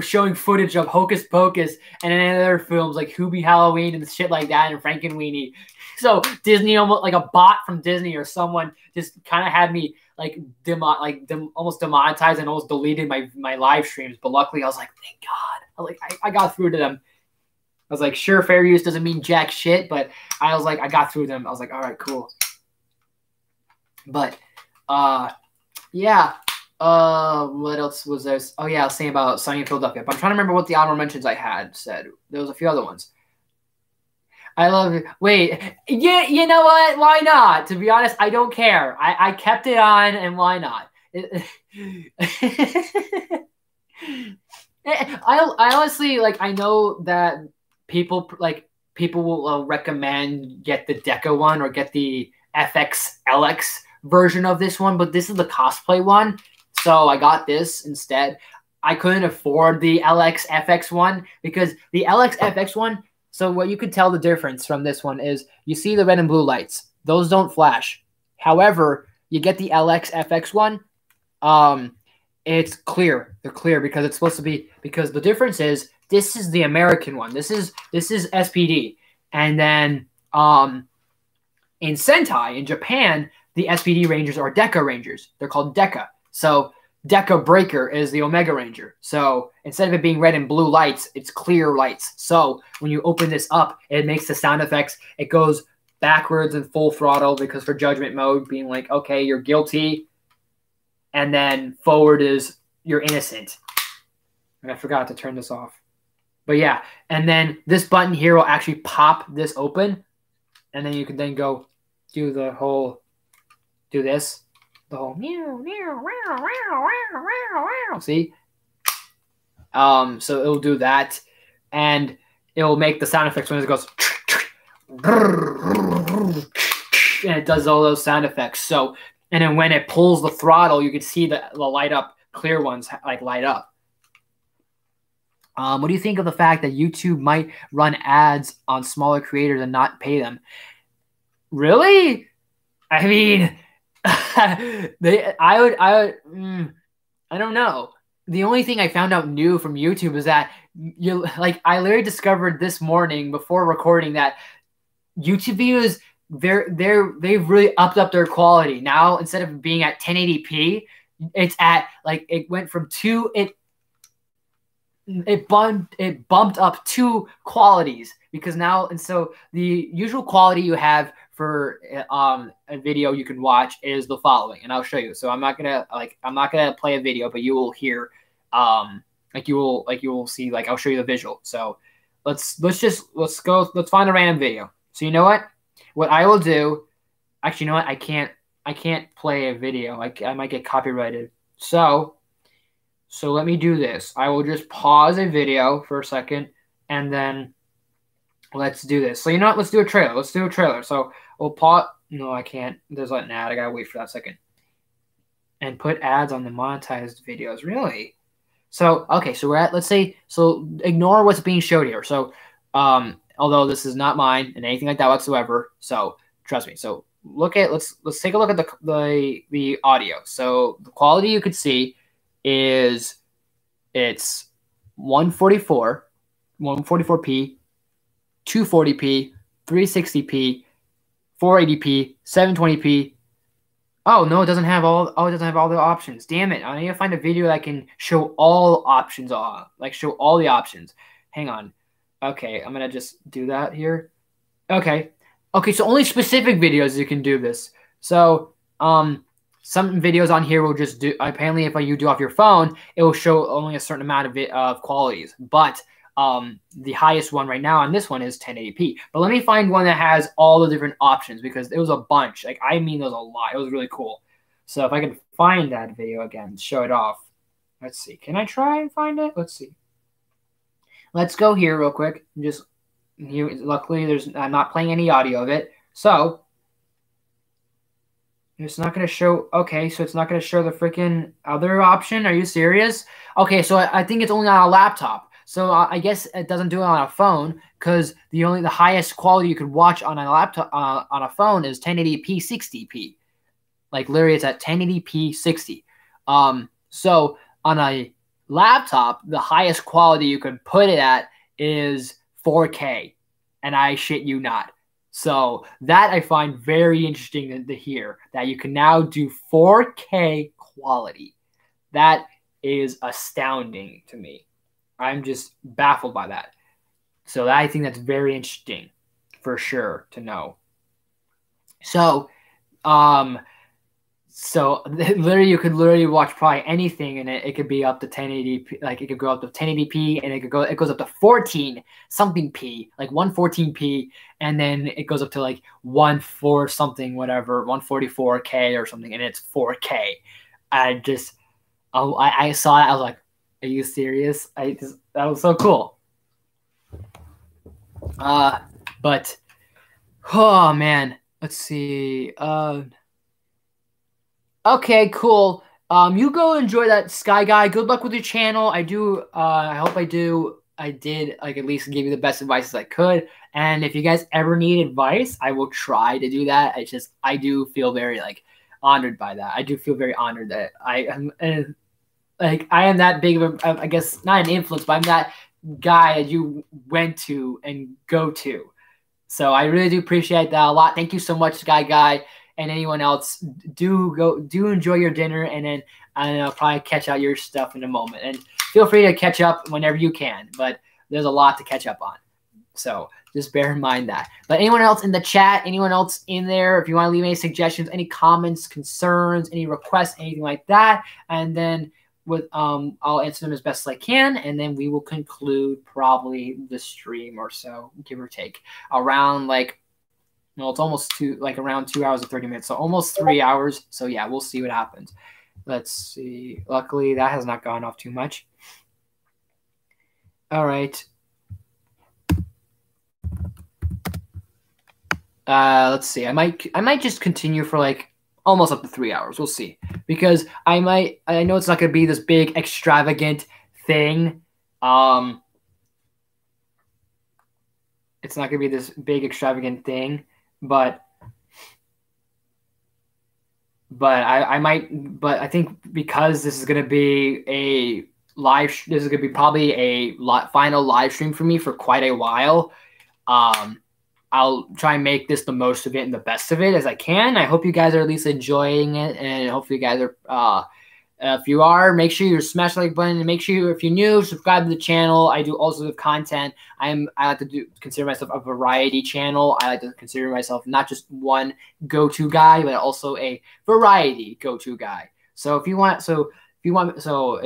Speaker 1: showing footage of Hocus Pocus and in other films like Hubie Halloween and shit like that and Frankenweenie. So Disney, almost like a bot from Disney or someone, just kind of had me almost demonetized and almost deleted my live streams. But luckily, I was like, thank God. I got through to them. I was like, sure, fair use doesn't mean jack shit, but I was like, I got through them. I was like, all right, cool. But, yeah. What else was there? Oh, yeah, I was saying about Sunny in Philadelphia. But I'm trying to remember what the honorable mentions I had said. There was a few other ones. I love it. Wait, yeah, you know what? Why not? To be honest, I don't care. I kept it on, and why not? I honestly, like, I know that people will recommend get the Deca one or get the FX LX version of this one, but this is the cosplay one. So I got this instead. I couldn't afford the LXFX one because the LXFX one, so what you could tell the difference from this one is you see the red and blue lights. Those don't flash. However, you get the LXFX one, it's clear. They're clear because it's supposed to be, because the difference is this is the American one. This is SPD. And then in Sentai, in Japan, the SPD Rangers are Deca Rangers. They're called Deca. So Deca Breaker is the Omega Ranger. So instead of it being red and blue lights, it's clear lights. So when you open this up, it makes the sound effects. It goes backwards and full throttle because for judgment mode, being like, okay, you're guilty. And then forward is you're innocent. And I forgot to turn this off. But yeah, and then this button here will actually pop this open. And then you can then go do the whole, do this. The whole meow, meow, meow, meow, meow, meow. See? So it'll do that. And it will make the sound effects when it goes. And it does all those sound effects. So, and then when it pulls the throttle, you can see the light up, clear ones like light up. What do you think of the fact that YouTube might run ads on smaller creators and not pay them? Really? I mean, I don't know. The only thing I found out new from YouTube is that I literally discovered this morning before recording that YouTube videos, they've really upped up their quality. Now instead of being at 1080p, it's at it went from it bumped up 2 qualities because now, and so the usual quality you have for a video you can watch is the following, and I'll show you. So I'm not gonna play a video, but you will hear you will see, I'll show you the visual. So let's find a random video. So you know what I will do, actually, you know what, I can't play a video. I might get copyrighted. So let me do this. I will just pause a video for a second, and then let's do this. So you know what? Let's do a trailer. So we'll pause. No, I can't. There's an ad. I gotta wait for that second. And put ads on the monetized videos. Really? So okay. So we're at, let's say, so ignore what's being showed here. So although this is not mine and anything like that whatsoever. So trust me. So let's take a look at the audio. So the quality you could see is it's 144p, 240p, 360p, 480p, 720p. Oh no, it doesn't have all. Oh, it doesn't have all the options. Damn it! I need to find a video that can show all options on, show all the options. Hang on. Okay, I'm gonna just do that here. Okay. So only specific videos you can do this. So some videos on here will just do, apparently if you do off your phone, it will show only a certain amount of qualities. But the highest one right now on this one is 1080p. But let me find one that has all the different options because it was a bunch. There was a lot. It was really cool. So if I can find that video again, show it off. Let's see. Can I try and find it? Let's see. Let's go here real quick. Just here. Luckily, I'm not playing any audio of it. So it's not going to show. Okay, so it's not going to show the freaking other option. Are you serious? Okay, so I think it's only on a laptop. So I guess it doesn't do it on a phone because the highest quality you could watch on a laptop on a phone is 1080p 60p. Literally, it's at 1080p 60. So on a laptop, the highest quality you could put it at is 4K, and I shit you not. So that I find very interesting to hear, that you can now do 4K quality. That is astounding to me. I'm just baffled by that. So I think that's very interesting for sure to know. So, literally you could watch probably anything and it could be up to 1080p, it could go up to 1080p and it goes up to 14 something p, 114p, and then it goes up to 144 something, whatever, 144K or something, and it's 4K. I saw it, I was like, are you serious? That was so cool. But oh man, let's see. Okay, cool. You go enjoy that, Sky Guy. Good luck with your channel. I do. I hope I do. I did like at least give you the best advice as I could. And if you guys ever need advice, I will try to do that. It's just I do feel very like honored by that. I do feel very honored that I am like I am that big of a, I guess not an influence, but I'm that guy that you went to and go to. So I really do appreciate that a lot. Thank you so much, Sky Guy, and anyone else. Do enjoy your dinner, and then I'll probably catch out your stuff in a moment. And feel free to catch up whenever you can. But there's a lot to catch up on, so just bear in mind that. But anyone else in the chat, anyone else in there, if you want to leave any suggestions, any comments, concerns, any requests, anything like that, and then with I'll answer them as best as I can, and then we will conclude probably the stream or so, give or take, around like, well, it's almost around 2 hours and 30 minutes, so almost 3 hours. So yeah, we'll see what happens. Let's see. Luckily, that has not gone off too much. All right. Let's see. I might just continue for like almost up to 3 hours. We'll see, because I know it's not going to be this big extravagant thing. It's not going to be this big extravagant thing, but I think because this is going to be this is going to be probably a final live stream for me for quite a while. I'll try and make this the most of it and the best of it as I can. I hope you guys are at least enjoying it, and hopefully you guys are. If you are, make sure you smash the like button, and make sure if you're new, subscribe to the channel. I do all sorts of content. I like to consider myself a variety channel. I like to consider myself not just one go-to guy, but also a variety go-to guy. So if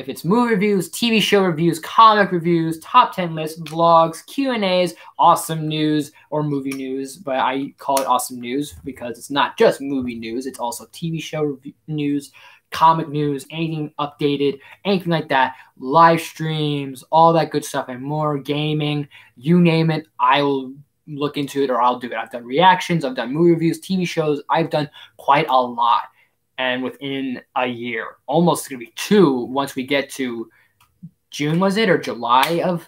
Speaker 1: it's movie reviews, TV show reviews, comic reviews, top 10 lists, vlogs, Q&As, awesome news, or movie news, but I call it awesome news because it's not just movie news, it's also TV show news, comic news, anything updated, anything like that, live streams, all that good stuff and more, gaming, you name it, I will look into it or I'll do it. I've done reactions, I've done movie reviews, TV shows, I've done quite a lot. And within a year, almost going to be 2 once we get to June, was it, or July of?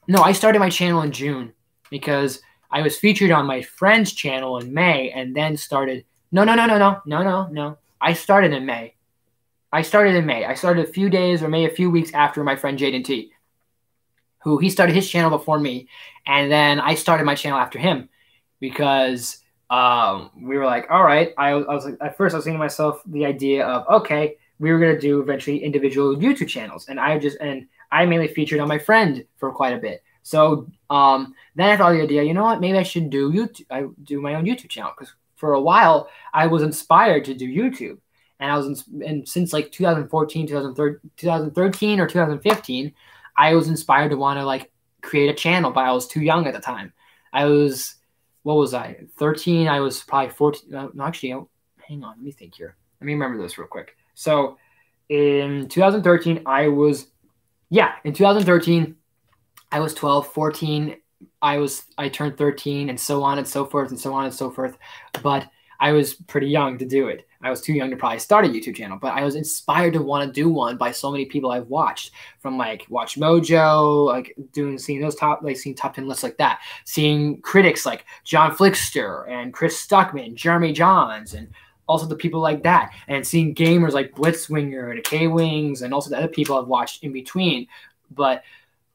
Speaker 1: No, I started my channel in June because I was featured on my friend's channel in May and then started. No. I started in May. I started a few days or maybe a few weeks after my friend Jaden T, who he started his channel before me. And then I started my channel after him because we were like, all right. I was like, at first I was thinking to myself the idea of, okay, we were going to do eventually individual YouTube channels. And I mainly featured on my friend for quite a bit. So then I thought the idea, you know what, maybe I should do my own YouTube channel. Because for a while I was inspired to do YouTube. And since like 2013 or 2015, I was inspired to want to like create a channel, but I was too young at the time. What was I? 13. I was probably 14. No, actually, hang on. Let me think here. Let me remember this real quick. So in 2013, in 2013, I was 12, 14. I turned 13 and so on and so forth and so on and so forth. But I was pretty young to do it. I was too young to probably start a YouTube channel, but I was inspired to want to do one by so many people I've watched, from like Watch Mojo, like seeing top 10 lists like that, seeing critics like John Flickster and Chris Stuckman, Jeremy Johns, and also the people like that, and seeing gamers like Blitzwinger and K-Wings, and also the other people I've watched in between. But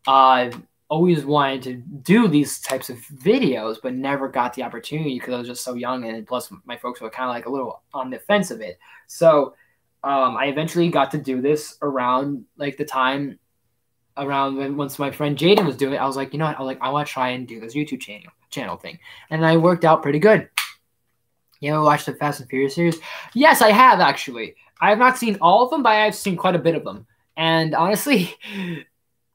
Speaker 1: I've always wanted to do these types of videos, but never got the opportunity because I was just so young, and plus my folks were kind of like a little on the fence of it. So I eventually got to do this around like the time once my friend Jaden was doing it. I was like, you know what, I want to try and do this YouTube channel thing, and I worked out pretty good. You ever watched the Fast and Furious series? Yes, I have actually. I have not seen all of them, but I've seen quite a bit of them, and honestly,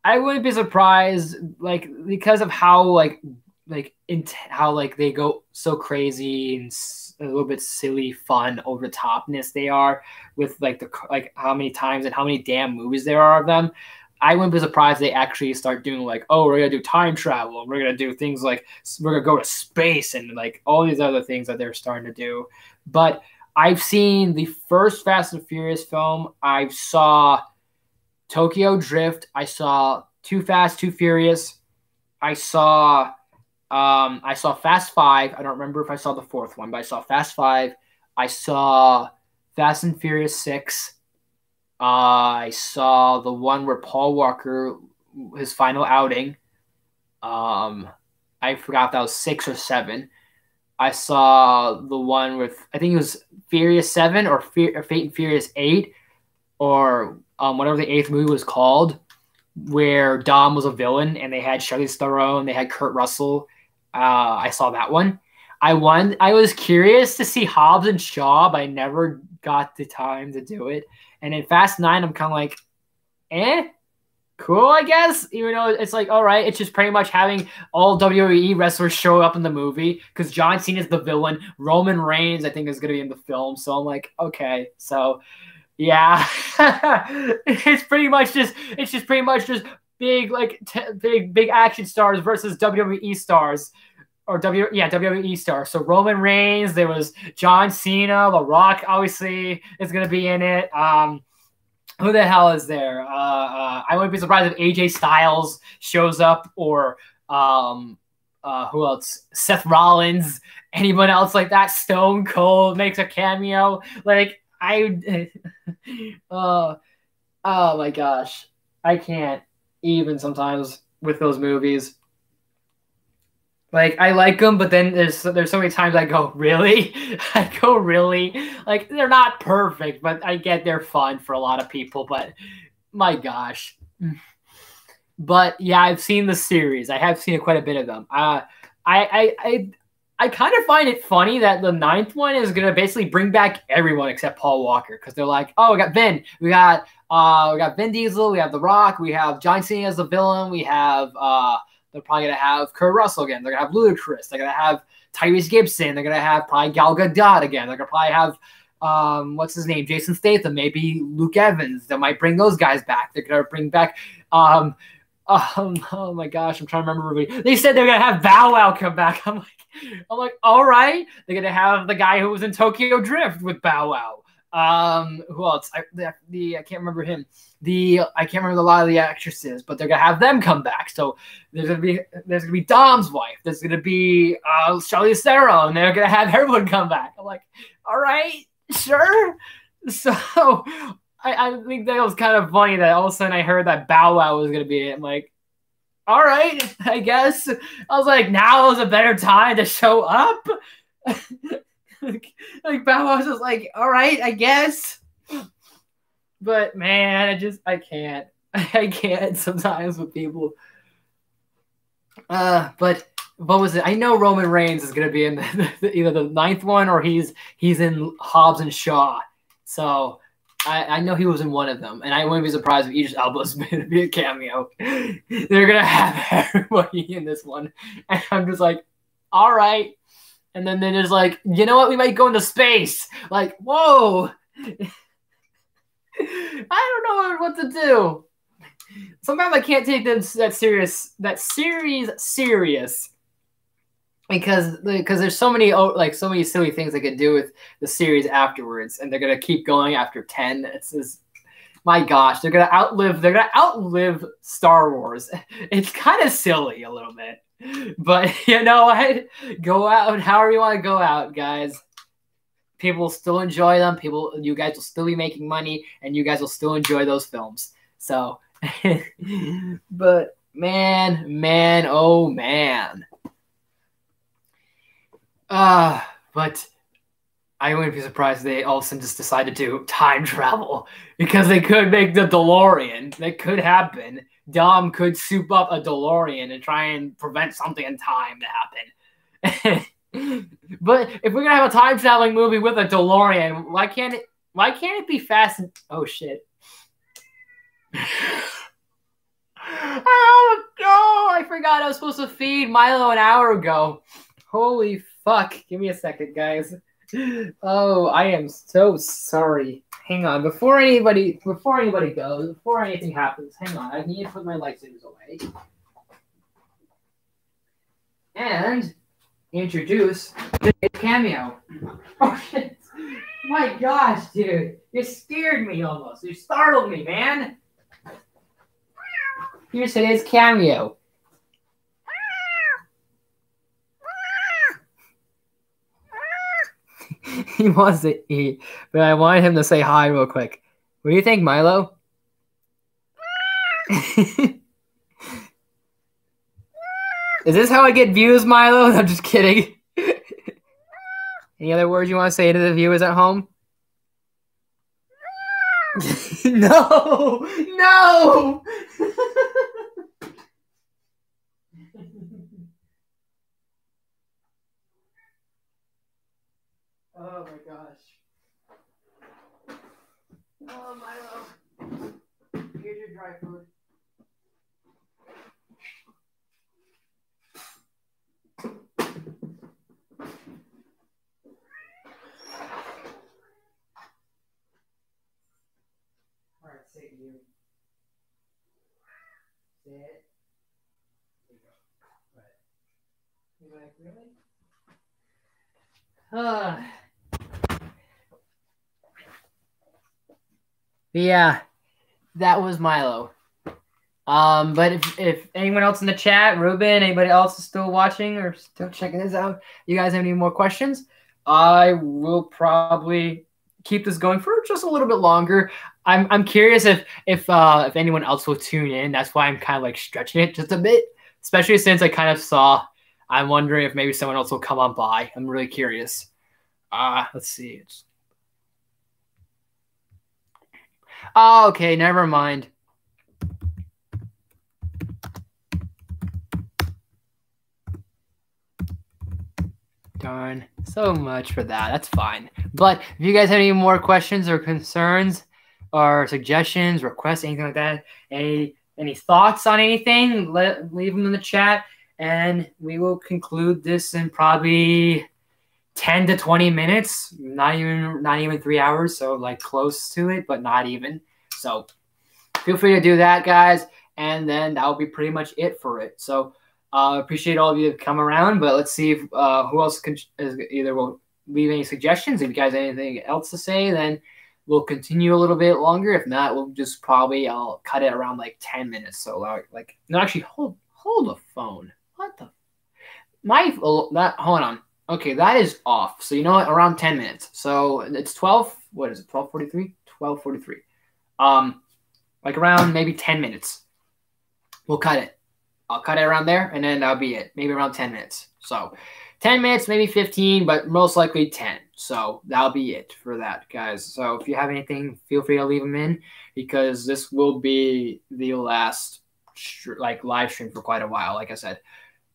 Speaker 1: I wouldn't be surprised, like, because of how how they go so crazy and a little bit silly, fun, over the topness they are with like how many times and how many damn movies there are of them. I wouldn't be surprised they actually start doing like, oh, we're gonna do time travel, and we're gonna do things like we're gonna go to space and like all these other things that they're starting to do. But I've seen the first Fast and Furious film. I saw Tokyo Drift. I saw Too Fast, Too Furious. I saw Fast Five. I don't remember if I saw the fourth one, but I saw Fast Five. I saw Fast and Furious 6. I saw the one where Paul Walker, his final outing. I forgot if that was 6 or 7. I saw the one with, I think it was Furious 7 or Fate and Furious 8, or whatever the 8th movie was called, where Dom was a villain and they had Charlize Theron, they had Kurt Russell. I saw that one. I was curious to see Hobbs and Shaw, but I never got the time to do it. And in Fast 9, I'm kind of like, cool, I guess. Even though it's like, all right, it's just pretty much having all WWE wrestlers show up in the movie because John Cena is the villain. Roman Reigns, I think, is going to be in the film. So I'm like, okay, so yeah, it's just pretty much just big big action stars versus WWE stars. Or WWE stars. So Roman Reigns, there was John Cena, The Rock, obviously, is going to be in it. Who the hell is there? I wouldn't be surprised if AJ Styles shows up, or who else? Seth Rollins, anyone else like that? Stone Cold makes a cameo. Like, oh my gosh. I can't even sometimes with those movies. Like, I like them, but then there's so many times I go, really? I go, really? Like, they're not perfect, but I get they're fun for a lot of people, but my gosh. But yeah, I've seen the series. I have seen quite a bit of them. I kind of find it funny that the 9th one is going to basically bring back everyone except Paul Walker, because they're like, oh, we got Vin. We got Vin Diesel. We have The Rock. We have John Cena as the villain. We have... they're probably going to have Kurt Russell again. They're going to have Ludacris. They're going to have Tyrese Gibson. They're going to have probably Gal Gadot again. They're going to probably have, what's his name? Jason Statham, maybe Luke Evans. They might bring those guys back. They're going to bring back, oh my gosh, I'm trying to remember everybody. They said they're going to have Bow Wow come back. I'm like, all right. They're going to have the guy who was in Tokyo Drift with Bow Wow. Who else? I can't remember him. I can't remember a lot of the actresses, but they're gonna have them come back. So there's gonna be Dom's wife. There's gonna be Charlize Theron, and they're gonna have everyone come back. I'm like, all right, sure. So I think that was kind of funny that all of a sudden I heard that Bow Wow was gonna be it. I'm like, all right, I guess. I was like, now is a better time to show up. like Bow Wow was just like, all right, I guess. But man, I can't sometimes with people. But what was it? I know Roman Reigns is gonna be in either the 9th one or he's in Hobbs and Shaw. So I know he was in one of them, and I wouldn't be surprised if Idris Elba's going to be a cameo. They're gonna have everybody in this one, and I'm just like, all right. And then they're just like, you know what? We might go into space. Like, whoa. I don't know what to do. Sometimes I can't take that series serious because there's so many silly things they could do with the series afterwards, and they're gonna keep going after 10. It's just, my gosh, they're gonna outlive Star Wars. It's kind of silly a little bit. But you know what? Go out however you want to go out, guys. People will still enjoy them. You guys will still be making money, and you guys will still enjoy those films. So, but man, oh man. But I wouldn't be surprised if they all of a sudden just decided to time travel, because they could make the DeLorean. That could happen. Dom could soup up a DeLorean and try and prevent something in time to happen. But if we're gonna have a time traveling movie with a DeLorean, why can't it be Fast and... Oh shit. Oh no, I forgot I was supposed to feed Milo an hour ago. Holy fuck. Give me a second, guys. Oh, I am so sorry. Hang on, before anybody goes, before anything happens, hang on. I need to put my lightsabers away. And introduce the cameo. Oh shit. My gosh, dude. You scared me almost. You startled me, man. Here's today's cameo. He wants to eat, but I wanted him to say hi real quick. What do you think, Milo? Is this how I get views, Milo? I'm just kidding. Any other words you want to say to the viewers at home? No! No! Oh my gosh. Oh, Milo. Here's your dry food. Alright, sit you. Sit. There you go. Right. You're like, really? Yeah, that was Milo. But if anyone else in the chat, Ruben, anybody else is still watching or still checking this out, you guys have any more questions? I will probably keep this going for just a little bit longer. I'm curious if anyone else will tune in. That's why I'm kind of like stretching it just a bit, especially since I kind of saw. I'm wondering if maybe someone else will come on by. I'm really curious. Let's see. Oh, okay, never mind. Darn, so much for that. That's fine. But if you guys have any more questions or concerns or suggestions, requests, anything like that, any thoughts on anything, leave them in the chat, and we will conclude this in probably 10 to 20 minutes. Not even 3 hours, so like close to it, but not even. So feel free to do that, guys, and then that will be pretty much it for it. So appreciate all of you that come around, but let's see if who else either will leave any suggestions. If you guys have anything else to say, then we'll continue a little bit longer. If not, we'll just probably I'll cut it around like 10 minutes. So like no, actually hold the phone. What the hold on. Okay, that is off. So you know what? Around 10 minutes. So it's 12. What is it? 12:43. 12:43. Like around maybe 10 minutes. We'll cut it. I'll cut it around there, and then that'll be it. Maybe around 10 minutes. So 10 minutes, maybe 15, but most likely 10. So that'll be it for that, guys. So if you have anything, feel free to leave them in, because this will be the last like live stream for quite a while, like I said.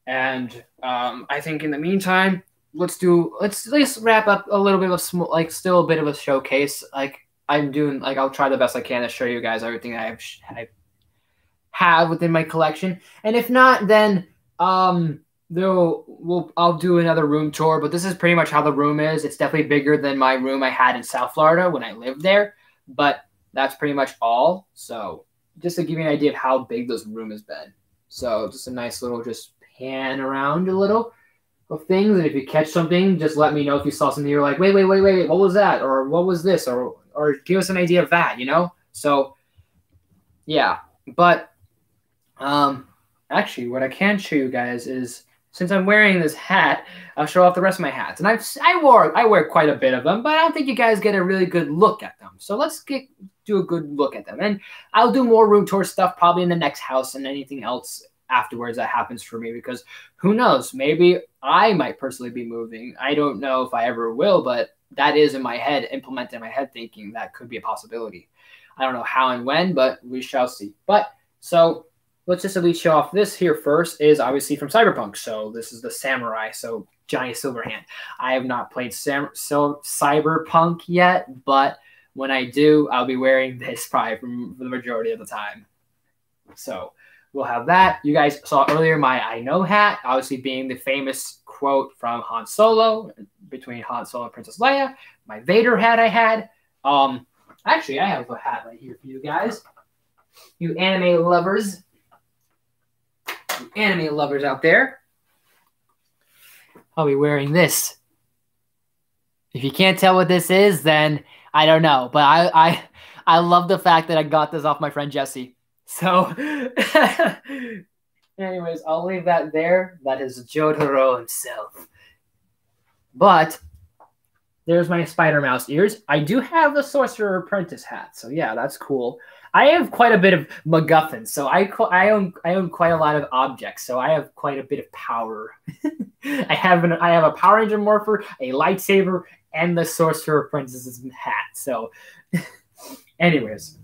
Speaker 1: And I think in the meantime, let's wrap up a little bit of still a bit of a showcase. Like I'm doing, like I'll try the best I can to show you guys everything I have within my collection, and if not, then I'll do another room tour. But this is pretty much how the room is. It's definitely bigger than my room I had in South Florida when I lived there, but that's pretty much all. So just to give you an idea of how big this room has been. So just a nice little just pan around a little of things, and if you catch something, just let me know. If you saw something you're like, wait, what was that, or what was this, or give us an idea of that, you know. So yeah, but actually, what I can show you guys is, since I'm wearing this hat, I'll show off the rest of my hats. And I wear quite a bit of them, but I don't think you guys get a really good look at them. So let's do a good look at them. And I'll do more room tour stuff probably in the next house and anything else afterwards that happens for me, because who knows, maybe I might personally be moving. I don't know if I ever will, but that is in my head, implemented in my head, thinking that could be a possibility. I don't know how and when, but we shall see. But so let's just at least show off. This here first is obviously from Cyberpunk. So this is the Samurai, so Johnny Silverhand. I have not played Cyberpunk yet, but when I do, I'll be wearing this probably for the majority of the time. So we'll have that. You guys saw earlier my I Know hat, obviously being the famous quote from Han Solo, between Han Solo and Princess Leia. My Vader hat I had. Actually, I have a hat right here for you guys. You anime lovers. Anime lovers out there, I'll be wearing this If you can't tell what this is, then I don't know. But I love the fact that I got this off my friend Jesse. So, anyways, I'll leave that there. That is Jotaro himself. But there's my Spider Mouse ears. I do have the Sorcerer Apprentice hat, so yeah, that's cool. I have quite a bit of MacGuffins, so I own quite a lot of objects, so I have quite a bit of power. I have a Power Ranger Morpher, a lightsaber, and the Sorcerer Apprentice's hat. So, anyways,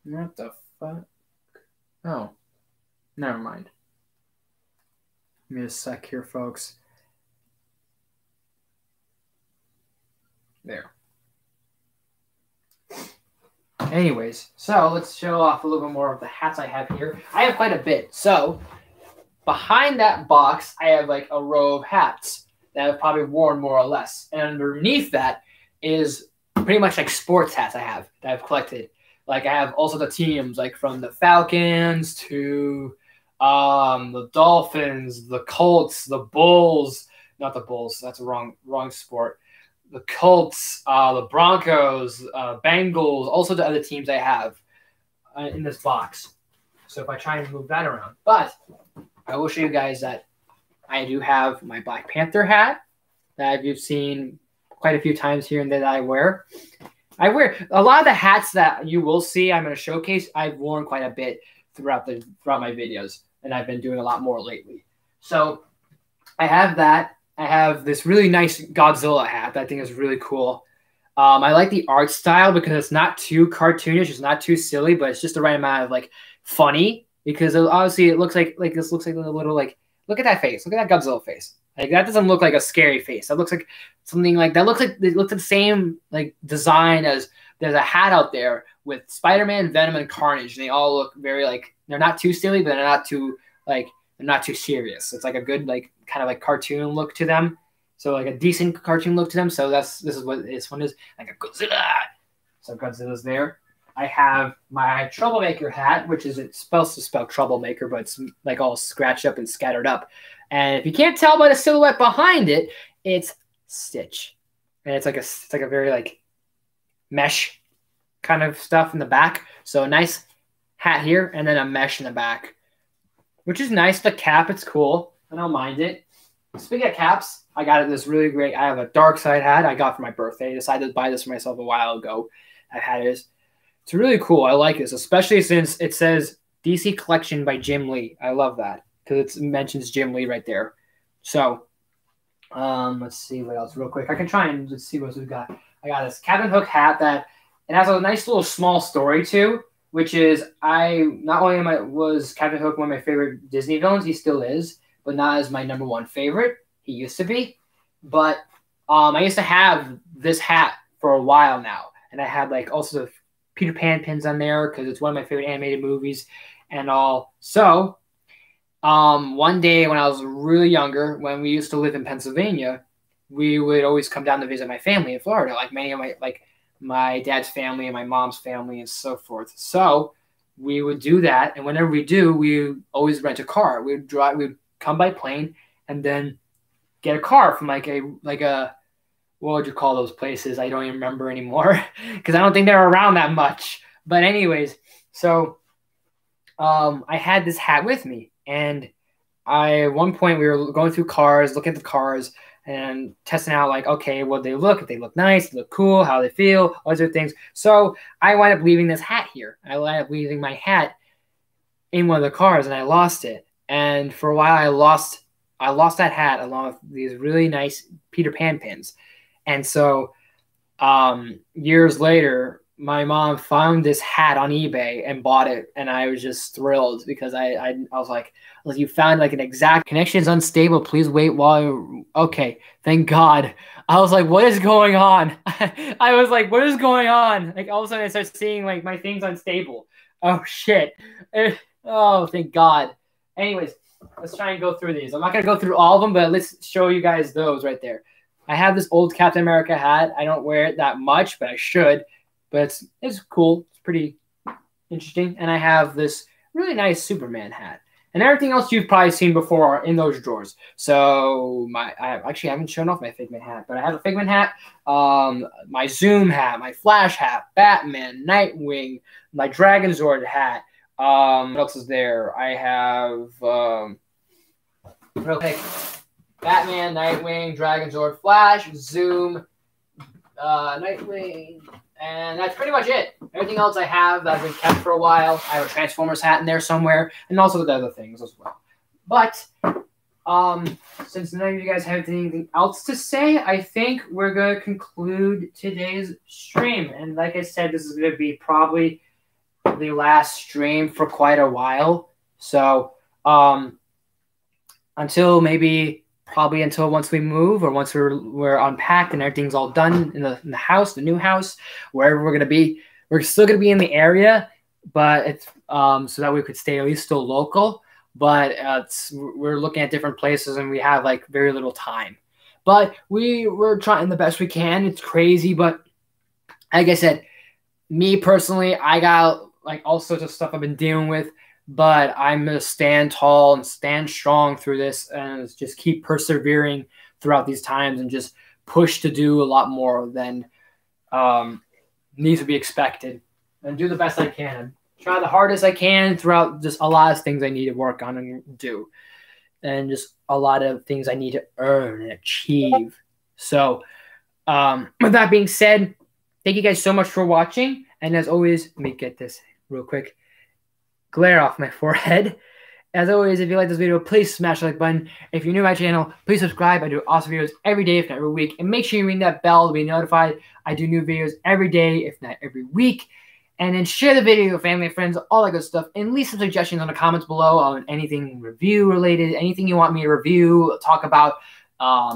Speaker 1: what the fuck? Oh, never mind. Give me a sec here, folks. There. Anyways, so let's show off a little bit more of the hats I have here. I have quite a bit. So behind that box, I have like a row of hats that I've probably worn more or less. And underneath that is pretty much like sports hats I have that I've collected. Like I have also the teams, like from the Falcons to the Dolphins, the Colts, the Bulls. Not the Bulls. That's a wrong sport. The Colts, the Broncos, Bengals, also the other teams I have in this box. So if I try and move that around. But I will show you guys that I do have my Black Panther hat that you've seen quite a few times here and there that I wear. I wear a lot of the hats that you will see I'm going to showcase. I've worn quite a bit throughout my videos, and I've been doing a lot more lately. So I have that. I have this really nice Godzilla hat that I think is really cool. I like the art style because it's not too cartoonish, it's not too silly, but it's just the right amount of like funny. Because obviously it looks like this looks like a little like look at that face, look at that Godzilla face. Like that doesn't look like a scary face. That looks like something like that. Looks like it looks the same like design as there's a hat out there with Spider-Man, Venom, and Carnage. And they all look very like they're not too silly, but they're not too like they're not too serious. It's like a good like kind of like cartoon look to them. So like a decent cartoon look to them. So this is what this one is, like a Godzilla. So Godzilla's there. I have my Troublemaker hat, which is it's supposed to spell troublemaker, but it's like all scratched up and scattered up. And if you can't tell by the silhouette behind it, it's Stitch. And it's like a very like mesh kind of stuff in the back. So a nice hat here and then a mesh in the back, which is nice. The cap, it's cool. I don't mind it. Speaking of caps, I got this really great. I have a dark side hat I got for my birthday. I decided to buy this for myself a while ago. I've had it. It's really cool. I like this, especially since it says DC Collection by Jim Lee. I love that because it mentions Jim Lee right there. So let's see what else real quick. I can try and just see what we've got. I got this Captain Hook hat that it has a nice little small story too, which is not only was Captain Hook one of my favorite Disney villains, he still is, but not as my number one favorite. He used to be. But I used to have this hat for a while now. And I had like also the Peter Pan pins on there because it's one of my favorite animated movies and all. So one day when I was really younger, when we used to live in Pennsylvania, we would always come down to visit my family in Florida, like many of my dad's family and my mom's family and so forth. So we would do that. And whenever we do, we always rent a car. We'd come by plane and then get a car from like a what would you call those places? I don't even remember anymore because I don't think they're around that much. But anyways, so I had this hat with me, and at one point we were going through cars, looking at the cars and testing out like, okay, what they look, if they look nice, they look cool, how they feel, all those other things. So I wound up leaving this hat here. I wound up leaving my hat in one of the cars, and I lost it. And for a while, I lost that hat along with these really nice Peter Pan pins. And so years later, my mom found this hat on eBay and bought it, and I was just thrilled because I was like, you found like an exact connection is unstable. Please wait okay, thank God. I was like, what is going on? I was like, what is going on? Like all of a sudden I start seeing like my thing's unstable. Oh shit. Oh, thank God. Anyways, let's try and go through these. I'm not going to go through all of them, but let's show you guys those right there. I have this old Captain America hat. I don't wear it that much, but I should. But it's cool. It's pretty interesting. And I have this really nice Superman hat. And everything else you've probably seen before are in those drawers. So I actually haven't shown off my Figment hat, but I have a Figment hat, my Zoom hat, my Flash hat, Batman, Nightwing, my Dragon Zord hat. What else is there? I have real quick, Batman, Nightwing, Dragon Zord, Flash, Zoom, Nightwing, and that's pretty much it. Everything else I have that's been kept for a while. I have a Transformers hat in there somewhere, and also the other things as well. But since none of you guys have anything else to say, I think we're gonna conclude today's stream. And like I said, this is gonna be probably the last stream for quite a while. So until once we move, or once we're unpacked and everything's all done in the house, the new house, wherever we're gonna be. We're still gonna be in the area, but it's so that we could stay at least still local. But we're looking at different places, and we have like very little time. But we're trying the best we can. It's crazy, but like I said, me personally, I got like all sorts of stuff I've been dealing with. But I'm going to stand tall and stand strong through this, and just keep persevering throughout these times, and just push to do a lot more than needs to be expected, and do the best I can. Try the hardest I can throughout just a lot of things I need to work on and do, and just a lot of things I need to earn and achieve. So with that being said, thank you guys so much for watching. And as always, let me get this real quick. Glare off my forehead. As always, if you like this video, please smash the like button. If you're new to my channel, please subscribe. I do awesome videos every day, if not every week. And make sure you ring that bell to be notified. I do new videos every day, if not every week. And then share the video with your family and friends, all that good stuff. And leave some suggestions in the comments below on anything review related, anything you want me to review, talk about,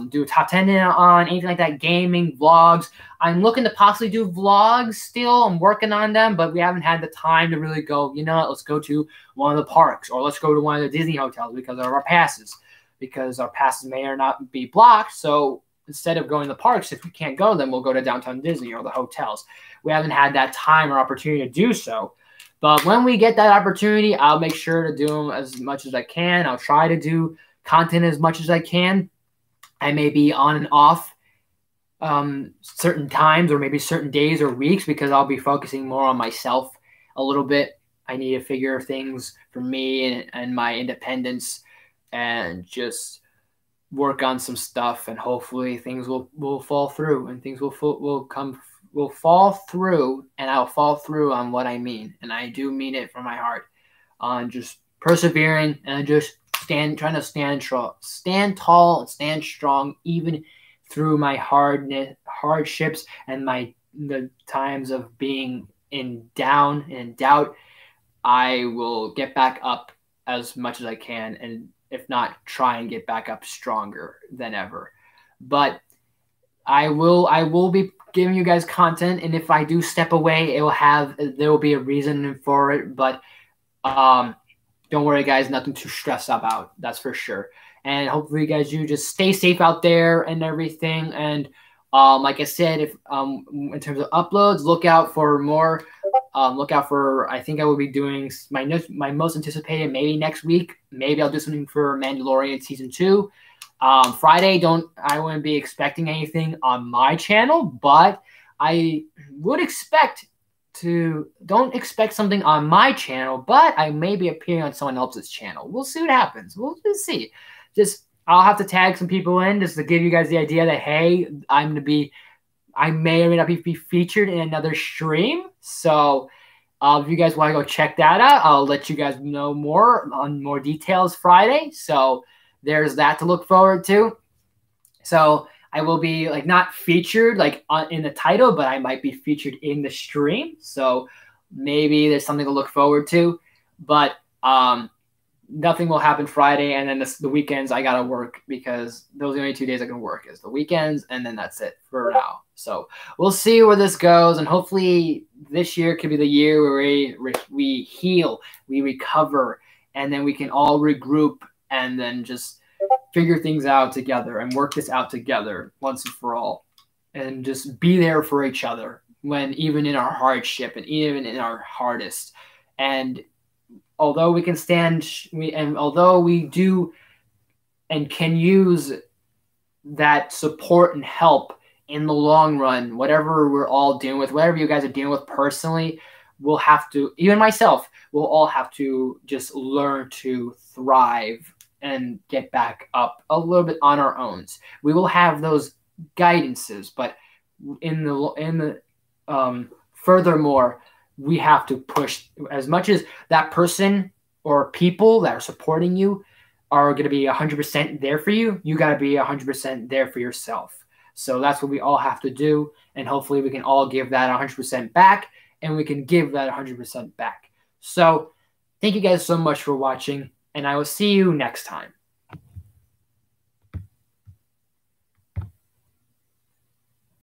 Speaker 1: do a top 10 on, anything like that, gaming, vlogs. I'm looking to possibly do vlogs still. I'm working on them, but we haven't had the time to really go, you know, let's go to one of the parks, or let's go to one of the Disney hotels because of our passes. Because our passes may or not be blocked. So instead of going to the parks, if we can't go, then we'll go to downtown Disney or the hotels. We haven't had that time or opportunity to do so. But when we get that opportunity, I'll make sure to do them as much as I can. I'll try to do content as much as I can. I may be on and off certain times, or maybe certain days or weeks, because I'll be focusing more on myself a little bit. I need to figure things for me and my independence, and just work on some stuff, and hopefully things will fall through, and things will fall through, and I'll fall through on what I mean. And I do mean it from my heart, on just persevering and just trying to stand tall and stand strong, even through my hardships and the times of being down and doubt. I will get back up as much as I can, and if not, try and get back up stronger than ever. But I will be giving you guys content, and if I do step away, there will be a reason for it. But don't worry, guys, nothing to stress about, that's for sure. And hopefully, guys, you just stay safe out there and everything. And like I said, if in terms of uploads, look out for more. Look out for, I think I will be doing my most anticipated maybe next week. Maybe I'll do something for Mandalorian Season 2. Friday, I wouldn't be expecting anything on my channel, but I would don't expect something on my channel, but I may be appearing on someone else's channel. We'll see what happens. We'll just see. I'll have to tag some people in just to give you guys the idea that, hey, I may or may not be featured in another stream. So if you guys want to go check that out, I'll let you guys know more details Friday. So there's that to look forward to. So I will be not featured in the title, but I might be featured in the stream. So maybe there's something to look forward to. But nothing will happen Friday, and then the weekends I gotta work, because those are the only 2 days I can work is the weekends, and then that's it for now. So we'll see where this goes, and hopefully this year could be the year where we heal, we recover, and then we can all regroup and then just figure things out together and work this out together once and for all, and just be there for each other even in our hardship and even in our hardest. And although we can although we do and can use that support and help in the long run, whatever we're all dealing with, whatever you guys are dealing with personally, we'll have to, even myself, we'll all have to just learn to thrive and get back up a little bit on our own. We will have those guidances, but furthermore, we have to push as much as that person or people that are supporting you are going to be 100% there for you. You got to be 100% there for yourself. So that's what we all have to do. And hopefully we can all give that 100% back, and we can give that 100% back. So thank you guys so much for watching, and I will see you next time.